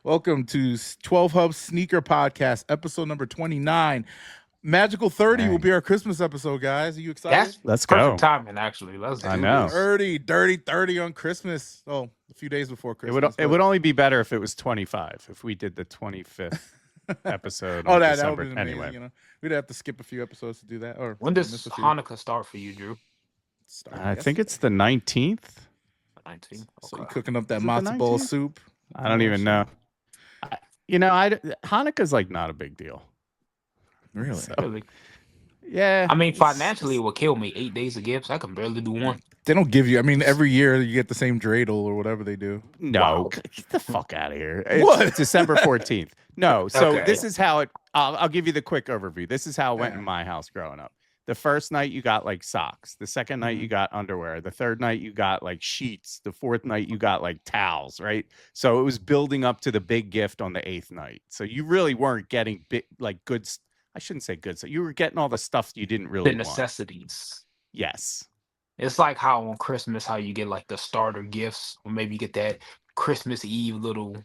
Welcome to 12 Hub Sneaker Podcast, episode number 29. Magical 30 will be our Christmas episode, guys. Are you excited? Let's Perfect go. timing, actually. Let's do I know. this. 30 on Christmas. Oh, a few days before Christmas. It would only be better if it was 25, if we did the 25th episode. Oh, in that December. would be amazing. Anyway. You know, we'd have to skip a few episodes to do that. Or When does miss a few. Hanukkah start for you, Drew? I think it's the 19th. 19. So you cooking up that Is it the matzo ball 19th? soup? I don't even know. Hanukkah's like not a big deal. Really? So, Really? yeah. I mean, financially, it would kill me. 8 days of gifts. I can barely do one. They don't give you. I mean, every year you get the same dreidel or whatever they do. No, Wow. get the fuck out of here. What? It's December 14th. No, so Okay. this is how it. I'll give you the quick overview. This is how it went Yeah. in my house growing up. The first night you got like socks. The second night you got underwear. The third night you got like sheets. The fourth night you got like towels, right? So it was building up to the big gift on the eighth night. So you really weren't getting good. I shouldn't say good. So you were getting all the stuff you didn't really The want. necessities. Yes. It's like how on Christmas, how you get like the starter gifts, or maybe you get that Christmas Eve little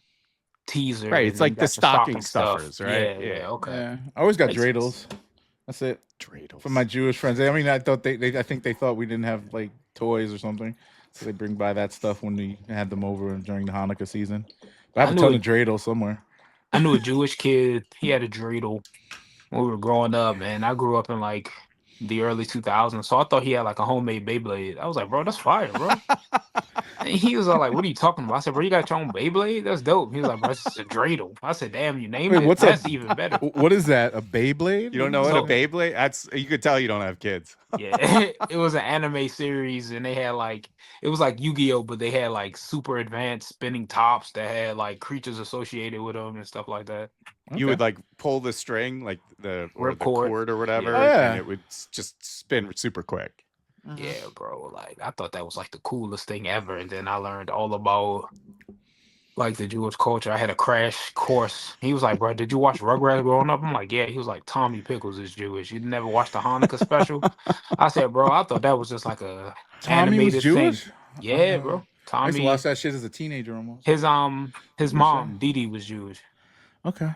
teaser. Right. and It's then like you the got your stocking stuff. stuffers, right? Yeah. Okay. Yeah, I always got Makes sense. dreidels. That's it. Dreidels. For my Jewish friends. I mean, I thought I think they thought we didn't have like toys or something, so they bring by that stuff when we had them over during the Hanukkah season. But I have I a knew ton it. of dreidels somewhere. I knew a Jewish kid. He had a dreidel when we were growing up, and I grew up in like the early 2000s, so I thought he had like a homemade Beyblade. I was like, bro, that's fire, bro. And he was all like, what are you talking about? I said, bro, you got your own Beyblade? That's dope. He was like, bro, it's just a dreidel. I said, damn, you named Wait, it? what's That's a- even better. What is that? A Beyblade? You don't know what So- a Beyblade? That's you could tell you don't have kids. Yeah, it was an anime series, and they had like, it was like Yu-Gi-Oh, but they had like super advanced spinning tops that had like creatures associated with them and stuff like that. You would like pull the string, like the Ripcord. cord or whatever, Yeah. Oh, yeah. and it would just spin super quick. Yeah, bro. Like I thought that was like the coolest thing ever, and then I learned all about like the Jewish culture. I had a crash course. He was like, "Bro, did you watch Rugrats growing up?" I'm like, "Yeah." He was like, "Tommy Pickles is Jewish. You never watched the Hanukkah special?" I said, "Bro, I thought that was just like a Tommy was animated Jewish? thing." Yeah, I bro. used to Tommy. watch that shit as a teenager almost. His Jewish, mom Didi was Jewish. Okay.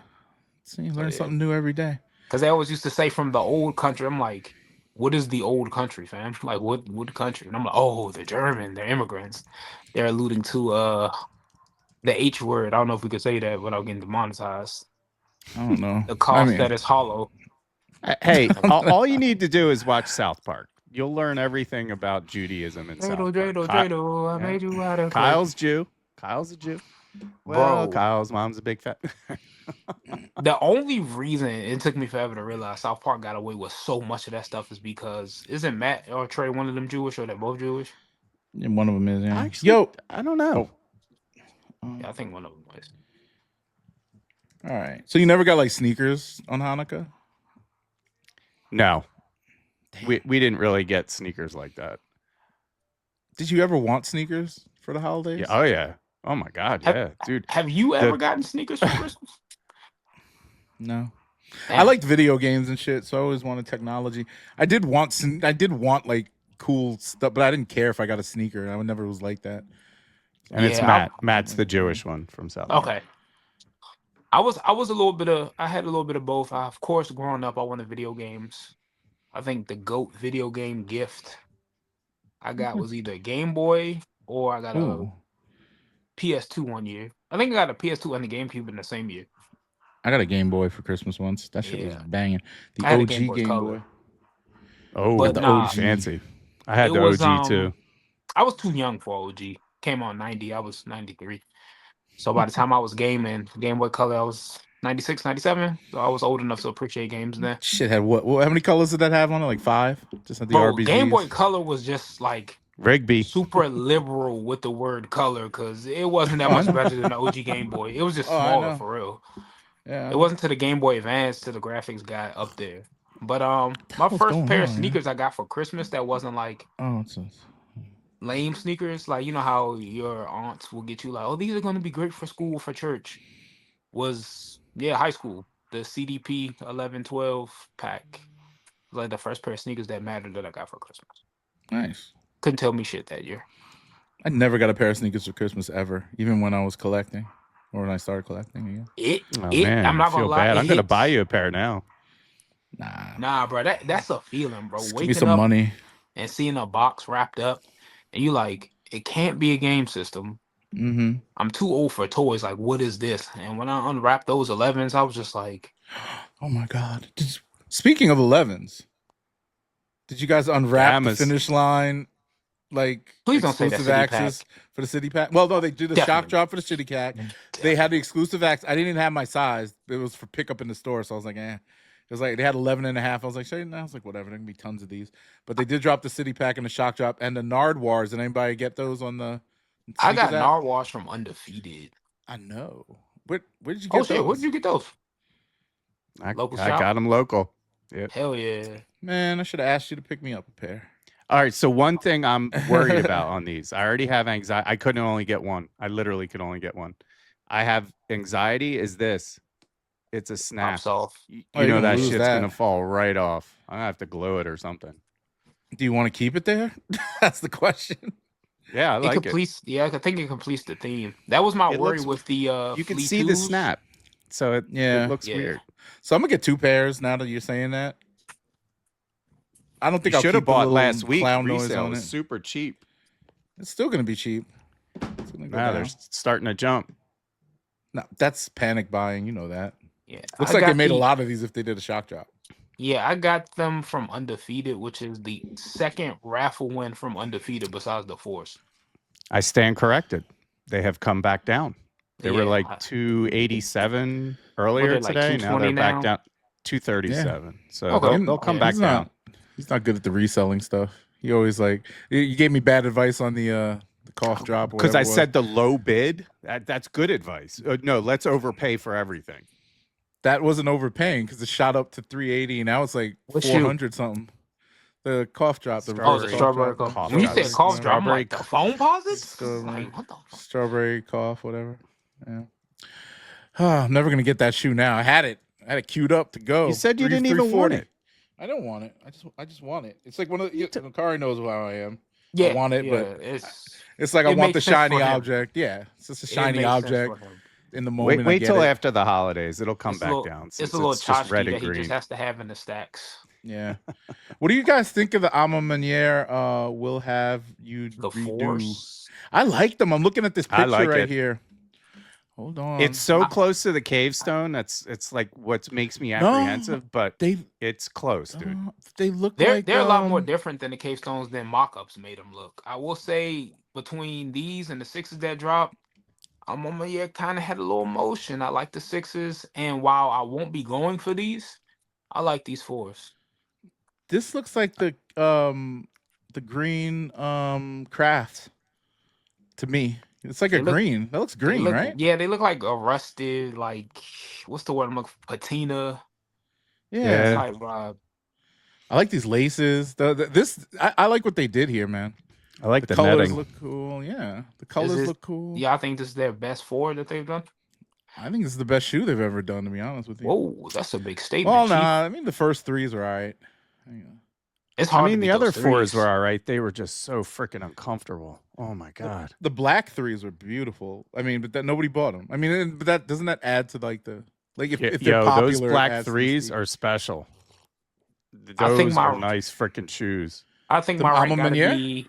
See, you learn yeah. something new every day. Because they always used to say from the old country. I'm like, what is the old country, fam? Like, what country? And I'm like, oh, they're German. They're immigrants. They're alluding to the H word. I don't know if we could say that without getting demonetized. I don't know. The cost that is hollow. Hey, all you need to do is watch South Park. You'll learn everything about Judaism in South Park. Dreidel, I made you out of clay. Kyle's Jew. Kyle's a Jew. Well, Bro. Kyle's mom's a big fat. The only reason it took me forever to realize South Park got away with so much of that stuff is because isn't Matt or Trey one of them Jewish, or they're both Jewish? Yeah, one of them is, yeah. Actually, Yo. I don't know. Yeah, I think one of them was. All right. So you never got like sneakers on Hanukkah? No, we didn't really get sneakers like that. Did you ever want sneakers for the holidays? Yeah. Oh yeah. Oh my God. Yeah, dude. Have you ever gotten sneakers for Christmas? No. Damn. I liked video games and shit, so I always wanted technology. I did want like cool stuff, but I didn't care if I got a sneaker. I never was like that. And it's Yeah, Matt. Matt's the Jewish one from South. Okay. I had a little bit of both. Of course, growing up, I wanted video games. I think the GOAT video game gift I got was either a Game Boy or I got a Ooh. PS2 one year. I think I got a PS2 and a GameCube in the same year. I got a Game Boy for Christmas once. That shit was Yeah. banging. The I had a OG Game Boy Game Color. Boy. Oh, But the nah. OG. Fancy. I had It the was, OG too. I was too young for OG. Came on 90. I was 93. So by the time I was gaming Game Boy Color, I was 96, 97. So I was old enough to appreciate games then. Shit had what? How many colors did that have on it? Like 5? Just had the Bro, RBGs. Game Boy Color was just like Rigby. super liberal with the word color because it wasn't that Oh, I much know. better than the OG Game Boy. It was just Oh, I smaller know. for real. Yeah. It wasn't to the Game Boy Advance to the graphics got up there. But my hell's first going pair on, of man? sneakers I got for Christmas that wasn't like Oh, it's lame sneakers, like you know how your aunts will get you like, oh, these are gonna be great for school, for church. Was high school. The CDP 11-12 pack. Like the first pair of sneakers that mattered that I got for Christmas. nice. Couldn't tell me shit that year. I never got a pair of sneakers for Christmas ever, even when I was collecting. Or when I started collecting, Oh man, I'm not I feel gonna lie. bad. It I'm gonna buy hits. you a pair now. Nah, bro. That's a feeling, bro. Just give me Waking some up money. and seeing a box wrapped up, and you like, it can't be a game system. Mm-hmm. I'm too old for toys. Like, what is this? And when I unwrapped those 11s, I was just like, Oh my god. Speaking of 11s, did you guys unwrap the Gammas. finish line like please don't say that exclusive city access pack. for the city pack? Well, no, they did the shock Definitely. drop for the city pack. They had the exclusive access. I didn't even have my size. It was for pickup in the store, so I was like, eh. It was like they had 11 and a half. I was like, sure. I was like, whatever. There can be tons of these. But they did drop the city pack and the shock drop and the Nardwuars. Did anybody get those on the? I got Sneakers app? Nardwuars from Undefeated. I know. Where did you get Oh shit, those? where did you get those? I Local got shop? them local. Yep. Hell yeah. Man, I should have asked you to pick me up a pair. All right. So one thing I'm worried about on these, I already have anxiety. I couldn't only get one. I literally could only get one. I have anxiety. Is this? It's a snap. Pops off. You Oh, you're know gonna that lose shit's that. gonna fall right off. I'm gonna have to glue it or something. Do you want to keep it there? That's the question. Yeah, I It like it. completes. Yeah, I think it completes the theme. That was my It worry looks- with the. You can Fleet see the 2s. snap, so it looks Yeah. weird. So I'm gonna get 2 pairs now that you're saying that. I don't think You I'll should keep have the bought little last week. clown noise Resale on was it. super cheap. It's still gonna be cheap. It's gonna go Now they're down. starting to jump. No, that's panic buying. You know that. Yeah, Looks I like they got made a the- lot of these if they did a shock drop. Yeah, I got them from Undefeated, which is the second raffle win from Undefeated besides the Force. I stand corrected. They have come back down. They were Yeah, like 287 earlier they, like, today. Now they're 220 back now? down 237. So Okay. they'll come Yeah. back He's down. not good at the reselling stuff. He always you gave me bad advice on the cough drop or Because I whatever it was. said the low bid. That's good advice. No, let's overpay for everything. that wasn't overpaying because it shot up to 380 and now it's like What shoe? 400 something. The cough drop. The Oh, the reverse strawberry drop, cough. cough When you drop. said cough drop, I'm Strawberry like, the phone posits? Strawberry. Like, what the fuck? Strawberry cough, whatever. Yeah. I'm never gonna get that shoe now. I had it queued up to go. You said you didn't even want 340. it. I don't want it. I just want it. It's like one of the Kari knows how I am. Yeah, want it, yeah, but it's It's like I It want the makes sense shiny for him. object. Yeah, it's just a it shiny makes sense object for him. in the moment. Wait I get till it. after the holidays. It'll come It's a back little- down. It's Since a little it's just red tchotchke and that he green. just has to have in the stacks. Yeah. What do you guys think of the A Ma Maniere? Will have you The redo? Force. I like them. I'm looking at this I picture like right it. here. Hold on. It's so close to the cave stone. It's like what makes me apprehensive, but they it's close, dude. they look They're like they're a lot more different than the cave stones than mock-ups made them look. I will say between these and the 6s that dropped, yeah, kind of had a little motion. I like the 6s, and while I won't be going for these, I like these 4s. This looks like the green craft to me. It's like They a look- green. That looks They green, look- right? Yeah, they look like a rusted, like what's the word I'm looking for? Patina Yeah. type vibe. I like these laces. I like what they did here, man. I like the colors netting. look cool. Yeah, the colors this- look cool. Yeah, I think this is their best 4 that they've done. I think this is the best shoe they've ever done. To be honest with you. Whoa, that's a big statement. Well, Chief. nah. I mean, the first 3s were all right. It's I hard. mean, to the beat other those 4s 3s. were all right. They were just so freaking uncomfortable. Oh my god. The black 3s were beautiful. I mean, but that nobody bought them. I mean, but that doesn't that add to like the if they're Yo, popular, those it black adds to the 3s steep. are special. I think Those are my- nice freaking shoes. I think The my A rank Ma gotta Maniere? be.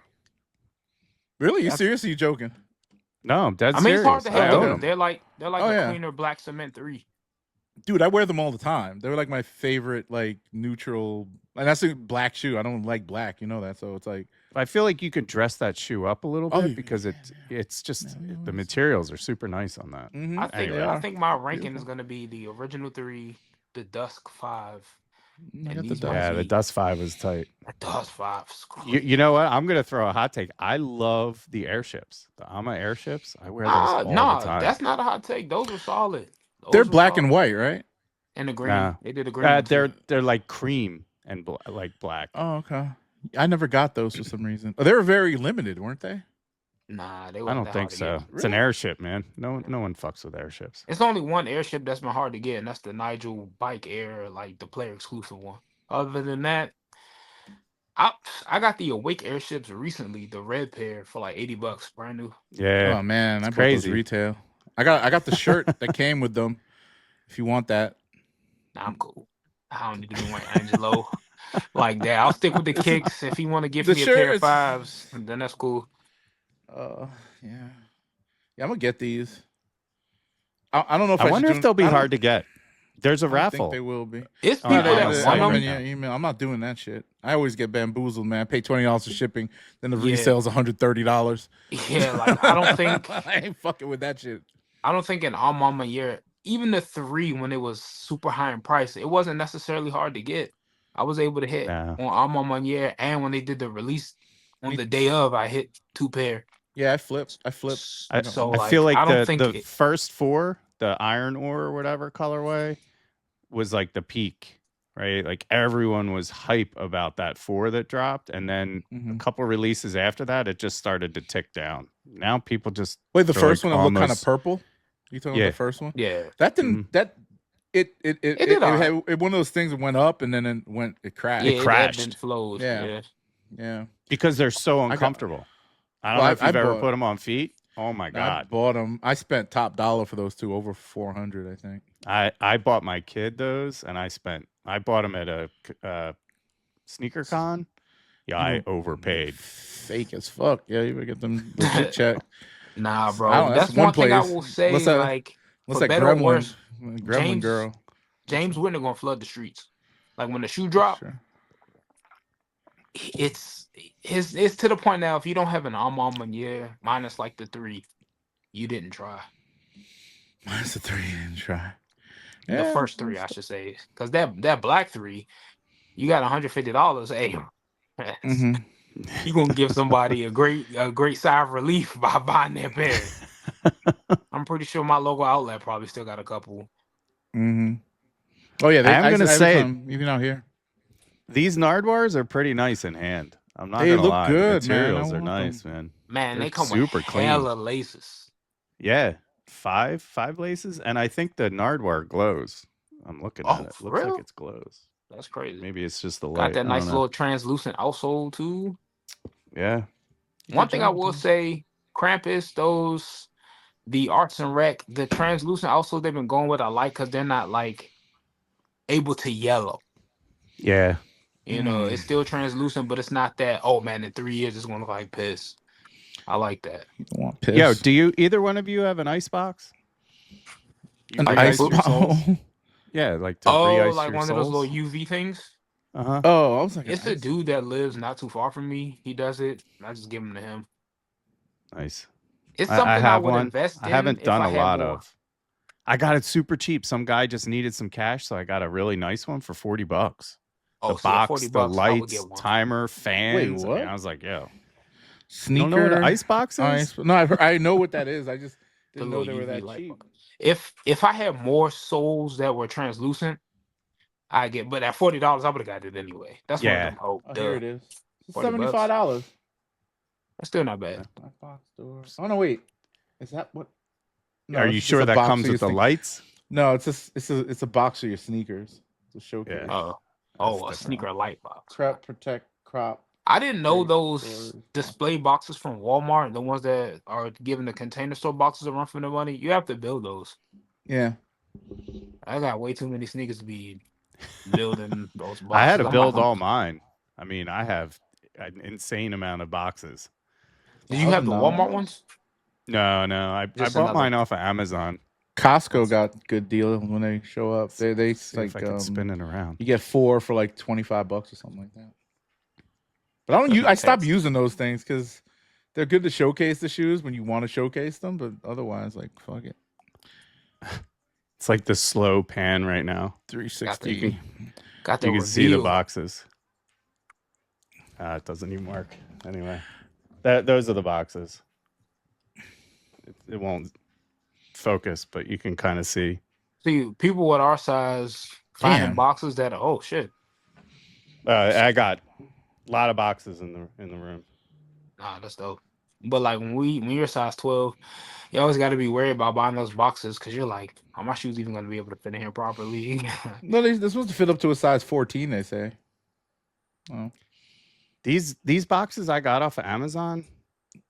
Really? You That's- serious? Or you joking? No, I'm dead I mean, it's hard serious. to I have. own Them. them. They're like Oh, the yeah. cleaner black cement 3. Dude, I wear them all the time. They're like my favorite, like neutral. And that's a black shoe. I don't like black, you know that. So it's like, I feel like you could dress that shoe up a little Oh, bit yeah, because yeah, it's just Yeah, the it's- materials are super nice on that. mhm, I think Anyway. I think my ranking Beautiful. is gonna be the original 3, the Dusk 5, I and got the these dust. might Yeah, the be- Dust 5 was tight. the Dusk 5. You know what? I'm gonna throw a hot take. I love the airships, the AMA airships. I wear those all the time. That's not a hot take. Those were solid. They're Those were black and solid. white, right? And the green. Nah. They did a green. one, too. They're like cream and like black. Oh, okay. I never got those for some reason. Oh, they were very limited, weren't they? Nah, they I wasn't don't that think hard to so. get. It's an airship, man. No one fucks with airships. It's only one airship that's been hard to get, and that's the Nigel Bike Air, like the player exclusive one. Other than that, I got the Awake airships recently, the red pair for like $80, brand new. Yeah, Oh man, it's I bought crazy. those retail. I got the shirt that came with them. If you want that. Nah, I'm cool. I don't need to be wearing Angelo like that. I'll stick with the kicks. If he want to give The me a pair shirt of fives, then that's cool. Yeah. Yeah, I'm gonna get these. I don't know if I wonder if they'll be hard to get. There's a I think raffle. they will be. It's On people that the want site them. right now. Email. I'm not doing that shit. I always get bamboozled, man. I pay $20 for shipping, then the Yeah. resale's $130. Yeah, like I don't think I ain't fucking with that shit. I don't think in A Ma Maniere, even the 3 when it was super high in price, it wasn't necessarily hard to get. I was able to hit Nah. on A Ma Maniere, and when they did the release on the day of, I hit 2 pair. Yeah, I flipped. So I feel like I don't think the first 4, the iron ore or whatever colorway, was like the peak, right? Like everyone was hype about that 4 that dropped, and then a couple releases after that, it just started to tick down. Now people just wait. The they're first like one that looked kind of almost- purple. You talking about Yeah. the first one? yeah. That didn't. That it did all had one of those things that went up and then it crashed. Yeah, crashed. It ebbed and flows. Yeah. Yeah. because they're so uncomfortable. I don't Well, know if I you've ever bought- put them on feet. Oh my I god! bought them. I spent top dollar for those two, over $400, I think. I bought my kid those, and I bought them at a sneaker con. Yeah, I overpaid. Fake as fuck. Yeah, you would get them legit check. Nah, I bro. don't know, That's that's one one thing I place. will say. What's that- Like, What's for that better or gremlin? worse, Gremlin James- girl. James Whitney gonna flood the streets. Like when the shoe drop, Sure. it's to the point now. If you don't have an A Ma Maniere minus like the 3, you didn't try. That's a 3 and try. The first 3, I should say, because that black 3, you got $150. Hey, Mhm. you gonna give somebody a great sigh of relief by buying that pair. I'm pretty sure my local outlet probably still got a couple. Mhm. Oh yeah, I'm gonna say it. even out here. These Nardwuars are pretty nice in hand. I'm not They gonna look lie. good, the man. I materials are want them. nice, man. Man, They're they come super with clean. hella laces. Yeah, five laces, and I think the Nardwuar glows. I'm looking Oh, at it. for Looks real? like it's glows. That's crazy. Maybe it's just the light. Got that I nice don't know. little translucent outsole too. Yeah. One thing I will say, Krampus, the Arts and Rec, the translucent outsole they've been going with, I like because they're not like able to yellow. Yeah. You know, it's still translucent, but it's not that. Oh man, in 3 years it's gonna look like piss. I like that. You don't want piss. Yo, do either one of you have an ice box? You An re-ice ice your soles? ball. Yeah, like to Oh, re-ice like your one of those soles? little UV things. Uh-huh. Oh, I was like, It's a dude that lives not too far from me. He does it. I just give them to him. Nice. It's I something I have would one. invest in. I haven't if done I a had lot more. of. I got it super cheap. Some guy just needed some cash, so I got a really nice one for $40. Oh, The so at box, $40, the I would lights, get one. timer, fans. I what? mean, I was like, yo. You sneaker. don't know what an ice box is? No, I know what that is. I just The didn't know they little were UV that light cheap. bulb. If I had more soles that were translucent, I get. But at $40, I would have got it anyway. That's one Yeah. of them. Oh, Oh, here it is. $40. $75. That's still not bad. My box door. Oh no, wait. Is that what? No, Are it's you just sure a that box comes of with the your lights? No, it's a box of your sneakers. It's a showcase. Yeah. A different. sneaker light box. Crop, protect, crop. I didn't know Great those stores. display boxes from Walmart, the ones that are giving the container store boxes a run for the money. You have to build those. Yeah. I got way too many sneakers to be building those boxes. I had to I'm build like, all mine. I mean, I have an insane amount of boxes. Did you have the Walmart ones? No, I Just bought another- mine off of Amazon. Costco got good deal when they show up. They See if like I can spin it around. you get 4 for like $25 or something like that. But I don't use. I stopped using those things because they're good to showcase the shoes when you want to showcase them, but otherwise, like fuck it. It's like the slow pan right now. 360. Got the You can see the reveal. boxes. It doesn't even work. Anyway, those are the boxes. It won't focus, but you can kind of see. See, people with our size finding Damn. boxes that are, oh shit. I got a lot of boxes in the room. Nah, that's dope. But like when you're size 12, you always got to be worried about buying those boxes because you're like, are my shoes even going to be able to fit in here properly? No, they're supposed to fit up to a size 14. They say. Oh. These boxes I got off of Amazon,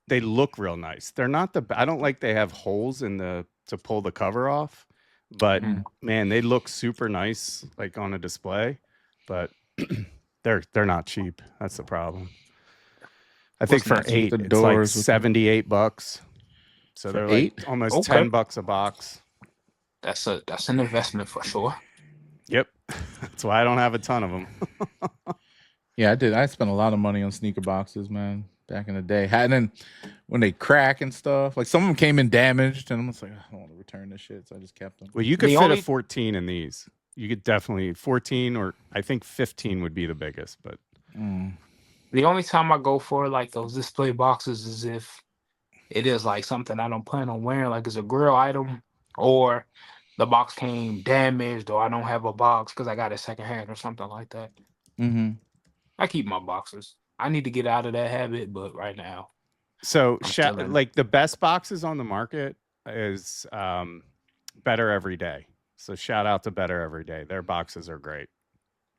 they look real nice. They're not I don't like they have holes in the to pull the cover off. But Mhm. man, they look super nice like on a display, but they're not cheap. That's the problem. I think What's for not cheap? 8, The it's like doors with the- $78. So For they're 8? like almost Okay. $10 a box. That's an investment for sure. Yep. That's why I don't have a ton of them. Yeah, I did. I spent a lot of money on sneaker boxes, man, back in the day. And then when they crack and stuff, like some of them came in damaged, and I'm just like, I don't want to return this shit, so I just kept them. Well, you could The fit only- a 14 in these. You could definitely 14, or I think 15 would be the biggest, but The only time I go for like those display boxes is if it is like something I don't plan on wearing, like it's a grill item, or the box came damaged, or I don't have a box because I got it secondhand or something like that. Mm-hmm. I keep my boxes. I need to get out of that habit, but right now, so I'm still in. like the best boxes on the market is Better Every Day. So shout out to Better Every Day. Their boxes are great.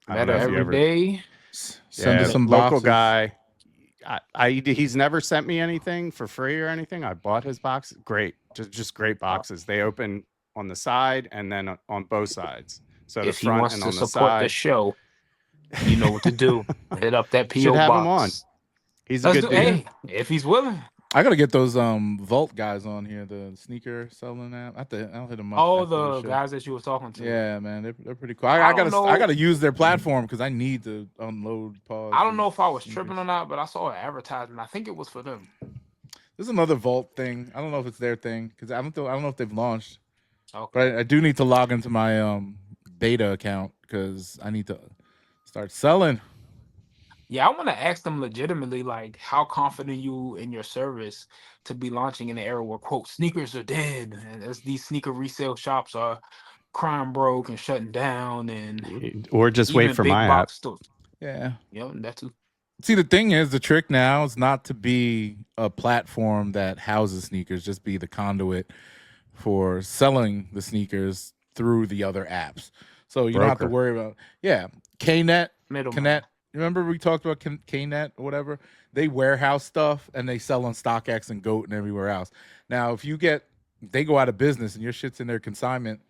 I don't Better know if you every ever- day. Send us Yeah, some local boxes. guy. He's never sent me anything for free or anything. I bought his boxes. Great, just great boxes. They open on the side and then on both sides. So the If he front wants and to on the support the side. show, you know what to do. Hit up that PO Should have box. him on. He's a Let's good do. dude. Hey, if he's willing. I gotta get those Vault guys on here, the sneaker selling app. I'll hit them up. Oh, after the show. guys that you were talking to. Yeah, man, they're pretty cool. I I don't know. gotta use their platform because I need to unload. Pause. I don't know if I was sneakers. tripping or not, but I saw an advertisement. I think it was for them. There's another Vault thing. I don't know if it's their thing because I don't know if they've launched. Okay. But I do need to log into my beta account because I need to start selling. Yeah, I want to ask them legitimately, like, how confident you in your service to be launching in an era where, quote, sneakers are dead, and as these sneaker resale shops are crime broke and shutting down, and Or just wait even for big my app. box stores. Yeah. Yep, that too. See, the thing is, the trick now is not to be a platform that houses sneakers, just be the conduit for selling the sneakers through the other apps. So you don't have to Broker. worry about, Knet, Middleman. Knet. Remember we talked about Knet or whatever? They warehouse stuff and they sell on StockX and GOAT and everywhere else. Now, if they go out of business and your shit's in their consignment,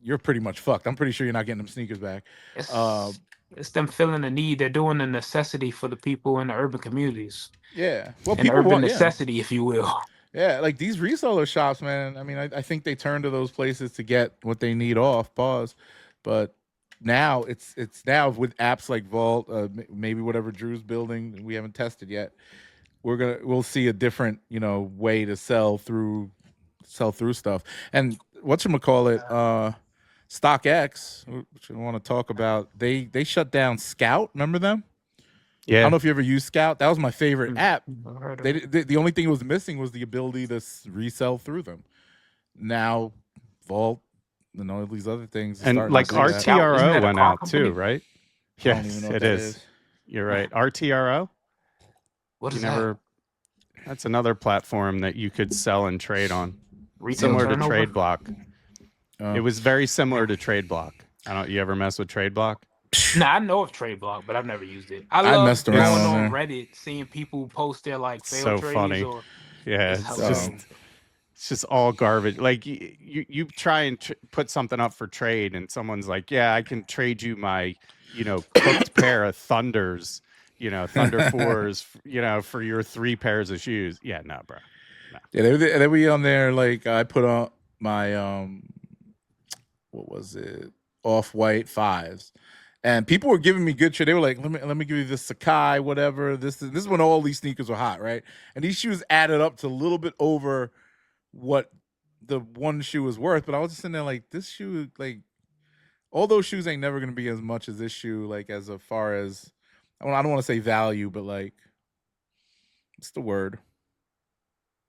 you're pretty much fucked. I'm pretty sure you're not getting them sneakers back. It's them feeling the need. They're doing the necessity for the people in the urban communities. Yeah. Well, An people urban want, necessity, if you will. Yeah, like these reseller shops, man. I mean, I think they turn to those places to get what they need off. Pause. But now it's now with apps like Vault, maybe whatever Drew's building we haven't tested yet. We'll see a different way to sell through stuff. And whatchamacallit, StockX, which I want to talk about, they shut down Scout. Remember them? I Yeah. don't know if you ever used Scout. That was my favorite app. I heard of They, it. the only thing it was missing was the ability to resell through them. Now, Vault and all these other things, are And starting like to do that. Scout, isn't RTRO that a went car out company? too, right? I don't Yes, even know what it that is. You're right. RTRO. What You is never. That's another platform that you could sell and trade on, that? Retail similar to turnover? Trade Block. Oh. It was very similar to Trade Block. You ever mess with Trade Block? Nah, I know of Trade Block, but I've never used it. I I love messed going around on on Reddit, seeing people post their like failed So trades funny. or Yeah, it's it's hilarious. just it's just all garbage. Like you try and put something up for trade, and someone's like, "Yeah, I can trade you my cooked pair of Thunders, Thunder 4s, for your 3 pairs of shoes." Yeah, no, bro. Yeah, they were on there. Like I put on my what was it, Off-White 5s, and people were giving me good shit. They were like, let me give you this Sakai, whatever. This is when all these sneakers were hot, right? And these shoes added up to a little bit over what the one shoe was worth. But I was just sitting there like, this shoe, like all those shoes ain't never gonna be as much as this shoe. Like as far as I don't want to say value, but like, what's the word?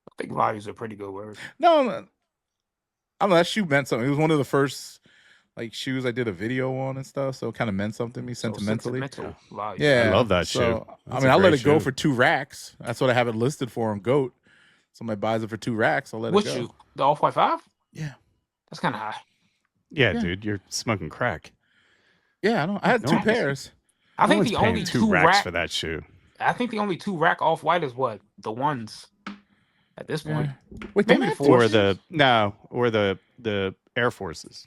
I think values are a pretty good word. No, I don't know. That shoe meant something. It was one of the first like shoes I did a video on and stuff, so it kind of meant something to me So sentimentally. sentimental value. Yeah, I love that shoe. so, I That's mean, a I'll let great it go shoe. for 2 racks. That's what I have it listed for on GOAT. Somebody buys it for 2 racks, I'll let What it go. shoe? The Off-White 5? Yeah, That's kind of high. Yeah, Yeah. dude, you're smoking crack. yeah. I had No 2 one's- pairs. I No think one's the paying only 2 two racks rack. for that shoe. I think the only 2 rack Off-White is what? The ones. at this Yeah. point. Wait, don't Maybe they the have Or Force. the Air Forces.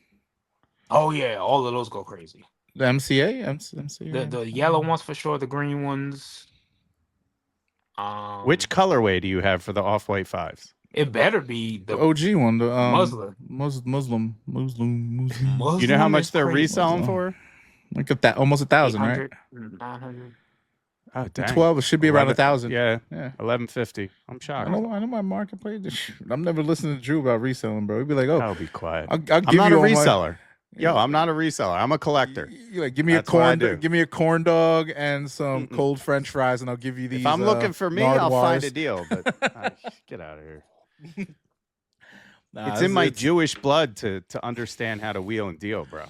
Oh yeah, all of those go crazy. the MCA? MCA? The yellow ones for sure. The green ones. Which colorway do you have for the off-white 5s? It better be The the OG one, the Muslim. Muslim. You know how Muslim much is they're crazy. reselling for? Like almost 1,000, right? 800, 900. Oh, The dang. 12 it should be around 1,000. Yeah, Yeah. 1150. I'm I shocked. know my marketplace. I'm never listening to Drew about reselling, bro. He'd be like, "Oh, I'll be quiet. I'll give I'm not you a all reseller. Yo, I'm not a reseller. I'm a collector. You like give me That's what I do. give me a corn dog and some cold French fries, and I'll give you these. If I'm looking for me, I'll find a Nardwuars. deal. But get out of here. Nah, It's in my Jewish blood to understand how to wheel and deal, bro.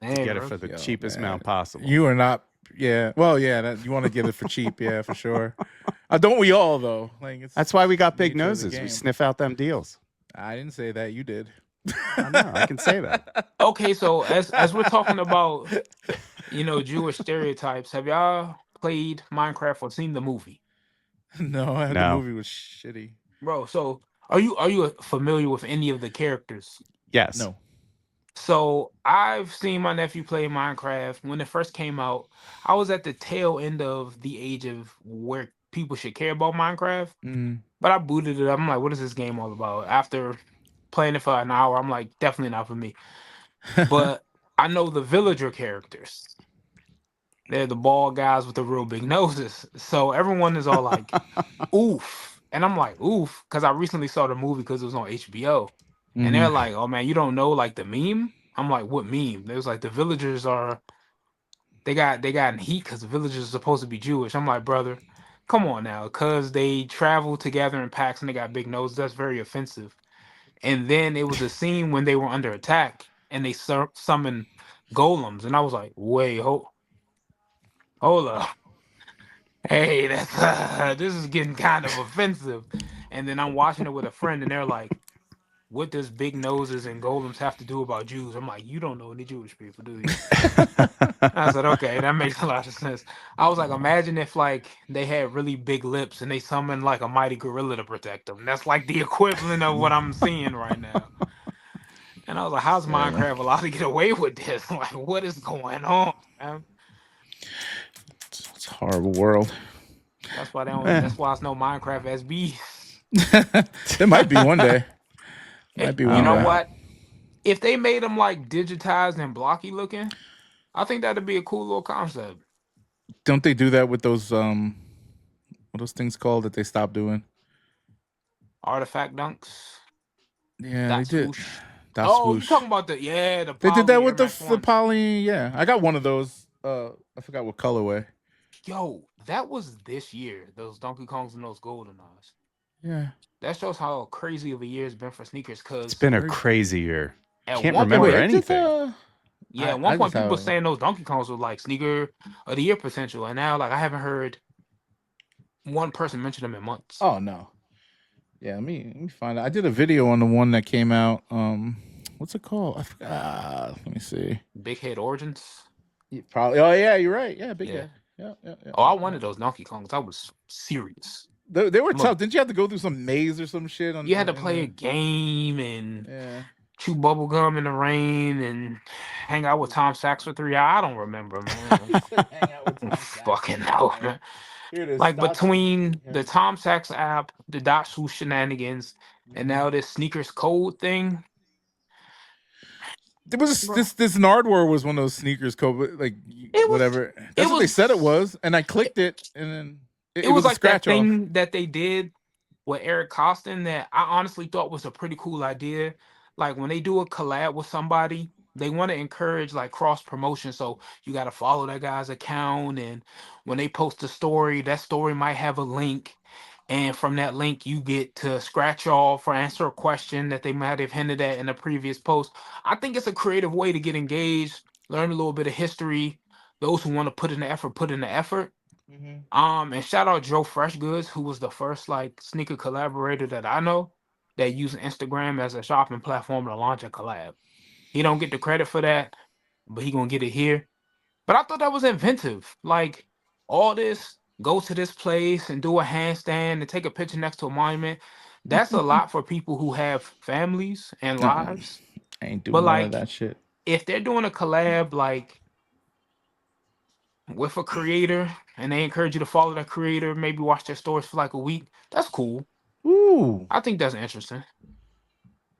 Hey, To get it bro. for the Yo, cheapest man. amount possible. You are not. Yeah. Well, yeah. You want to get it for cheap, yeah, for sure. Don't we all though? Like That's why we got big nature of the noses. We game. sniff out them deals. I didn't say that. You did. I know. I can say that. Okay, so as we're talking about, Jewish stereotypes, have y'all played Minecraft or seen the movie? No, the No. movie was shitty. Bro, so are you familiar with any of the characters? Yes. No. So I've seen my nephew play Minecraft. When it first came out, I was at the tail end of the age of where people should care about Minecraft. Mm. But I booted it up. I'm like, what is this game all about? After playing it for an hour, I'm like, definitely not for me. But I know the villager characters. They're the bald guys with the real big noses. So everyone is all like, oof. And I'm like, oof, because I recently saw the movie because it was on HBO. And they're like, oh man, you don't know like the meme? I'm like, what meme? They was like, the villagers they got in heat because the villagers are supposed to be Jewish. I'm like, brother, come on now, because they travel together in packs and they got big noses. That's very offensive. And then it was a scene when they were under attack and they summoned golems, and I was like, wait, hold up. Hey, that's this is getting kind of offensive. And then I'm watching it with a friend, and they're like, what does big noses and golems have to do about Jews? I'm like, you don't know any Jewish people, do you? I said, okay, that makes a lot of sense. I was like, imagine if like they had really big lips and they summoned like a mighty gorilla to protect them. That's like the equivalent of what I'm seeing right now. And I was like, how's Minecraft allowed to get away with this? Like, what is going on, man? It's a horrible world. That's why they don't. That's why it's no Minecraft SB. There might be one day. Might be one You know day. what? If they made them like digitized and blocky looking, I think that'd be a cool little concept. Don't they do that with those what are those things called that they stopped doing? Artifact dunks. Yeah, That's they did. swoosh. That's Oh, swoosh. you talking about the They did that poly with Air Max the ones. poly. Yeah, I got one of those. I forgot what colorway. Yo, that was this year. Those Donkey Kongs and those Golden Eyes. Yeah. That shows how crazy of a year it's been for sneakers. Cause It's been a crazy year. at Can't one remember point, anything. at one I point just people have- saying those Donkey Kongs were like sneaker of the year potential, and now like I haven't heard one person mention them in months. Oh no. Yeah, let me find out. I did a video on the one that came out. What's it called? I forgot. Let me see. Big Head Origins. Probably. Oh yeah, you're right. Yeah, big Yeah. head. Yeah. Oh, I wanted those Donkey Kongs. I was serious. They were Look. tough. Didn't you have to go through some maze or some shit? You had to play a game and Yeah. chew bubble gum in the rain and hang out with Tom Sachs for 3 hours. I don't remember, man. Hang out with Tom Sachs. Fucking hell, man. Here it is. Like Stop. between Yeah. the Tom Sachs app, the Dot Swoosh shenanigans, and now this sneakers code thing. There was Bro. this Nardwuar was one of those sneakers code like It was- whatever. That's what they was- said it was, and I clicked it, and then it It was a like that scratch off. thing that they did with Eric Costin that I honestly thought was a pretty cool idea. Like when they do a collab with somebody, they want to encourage like cross promotion. So you got to follow that guy's account, and when they post a story, that story might have a link. And from that link, you get to scratch off or answer a question that they might have hinted at in a previous post. I think it's a creative way to get engaged, learn a little bit of history. Those who want to put in the effort, put in the effort. And shout out Joe Freshgoods, who was the first like sneaker collaborator that I know that used Instagram as a shopping platform to launch a collab. He don't get the credit for that, but he gonna get it here. But I thought that was inventive. Like all this, go to this place and do a handstand and take a picture next to a monument. that's a lot for people who have families and Uh-uh. lives. I ain't doing But none of like, that shit. if they're doing a collab like with a creator and they encourage you to follow that creator, maybe watch their stories for like a week, that's cool. Ooh, I think that's interesting.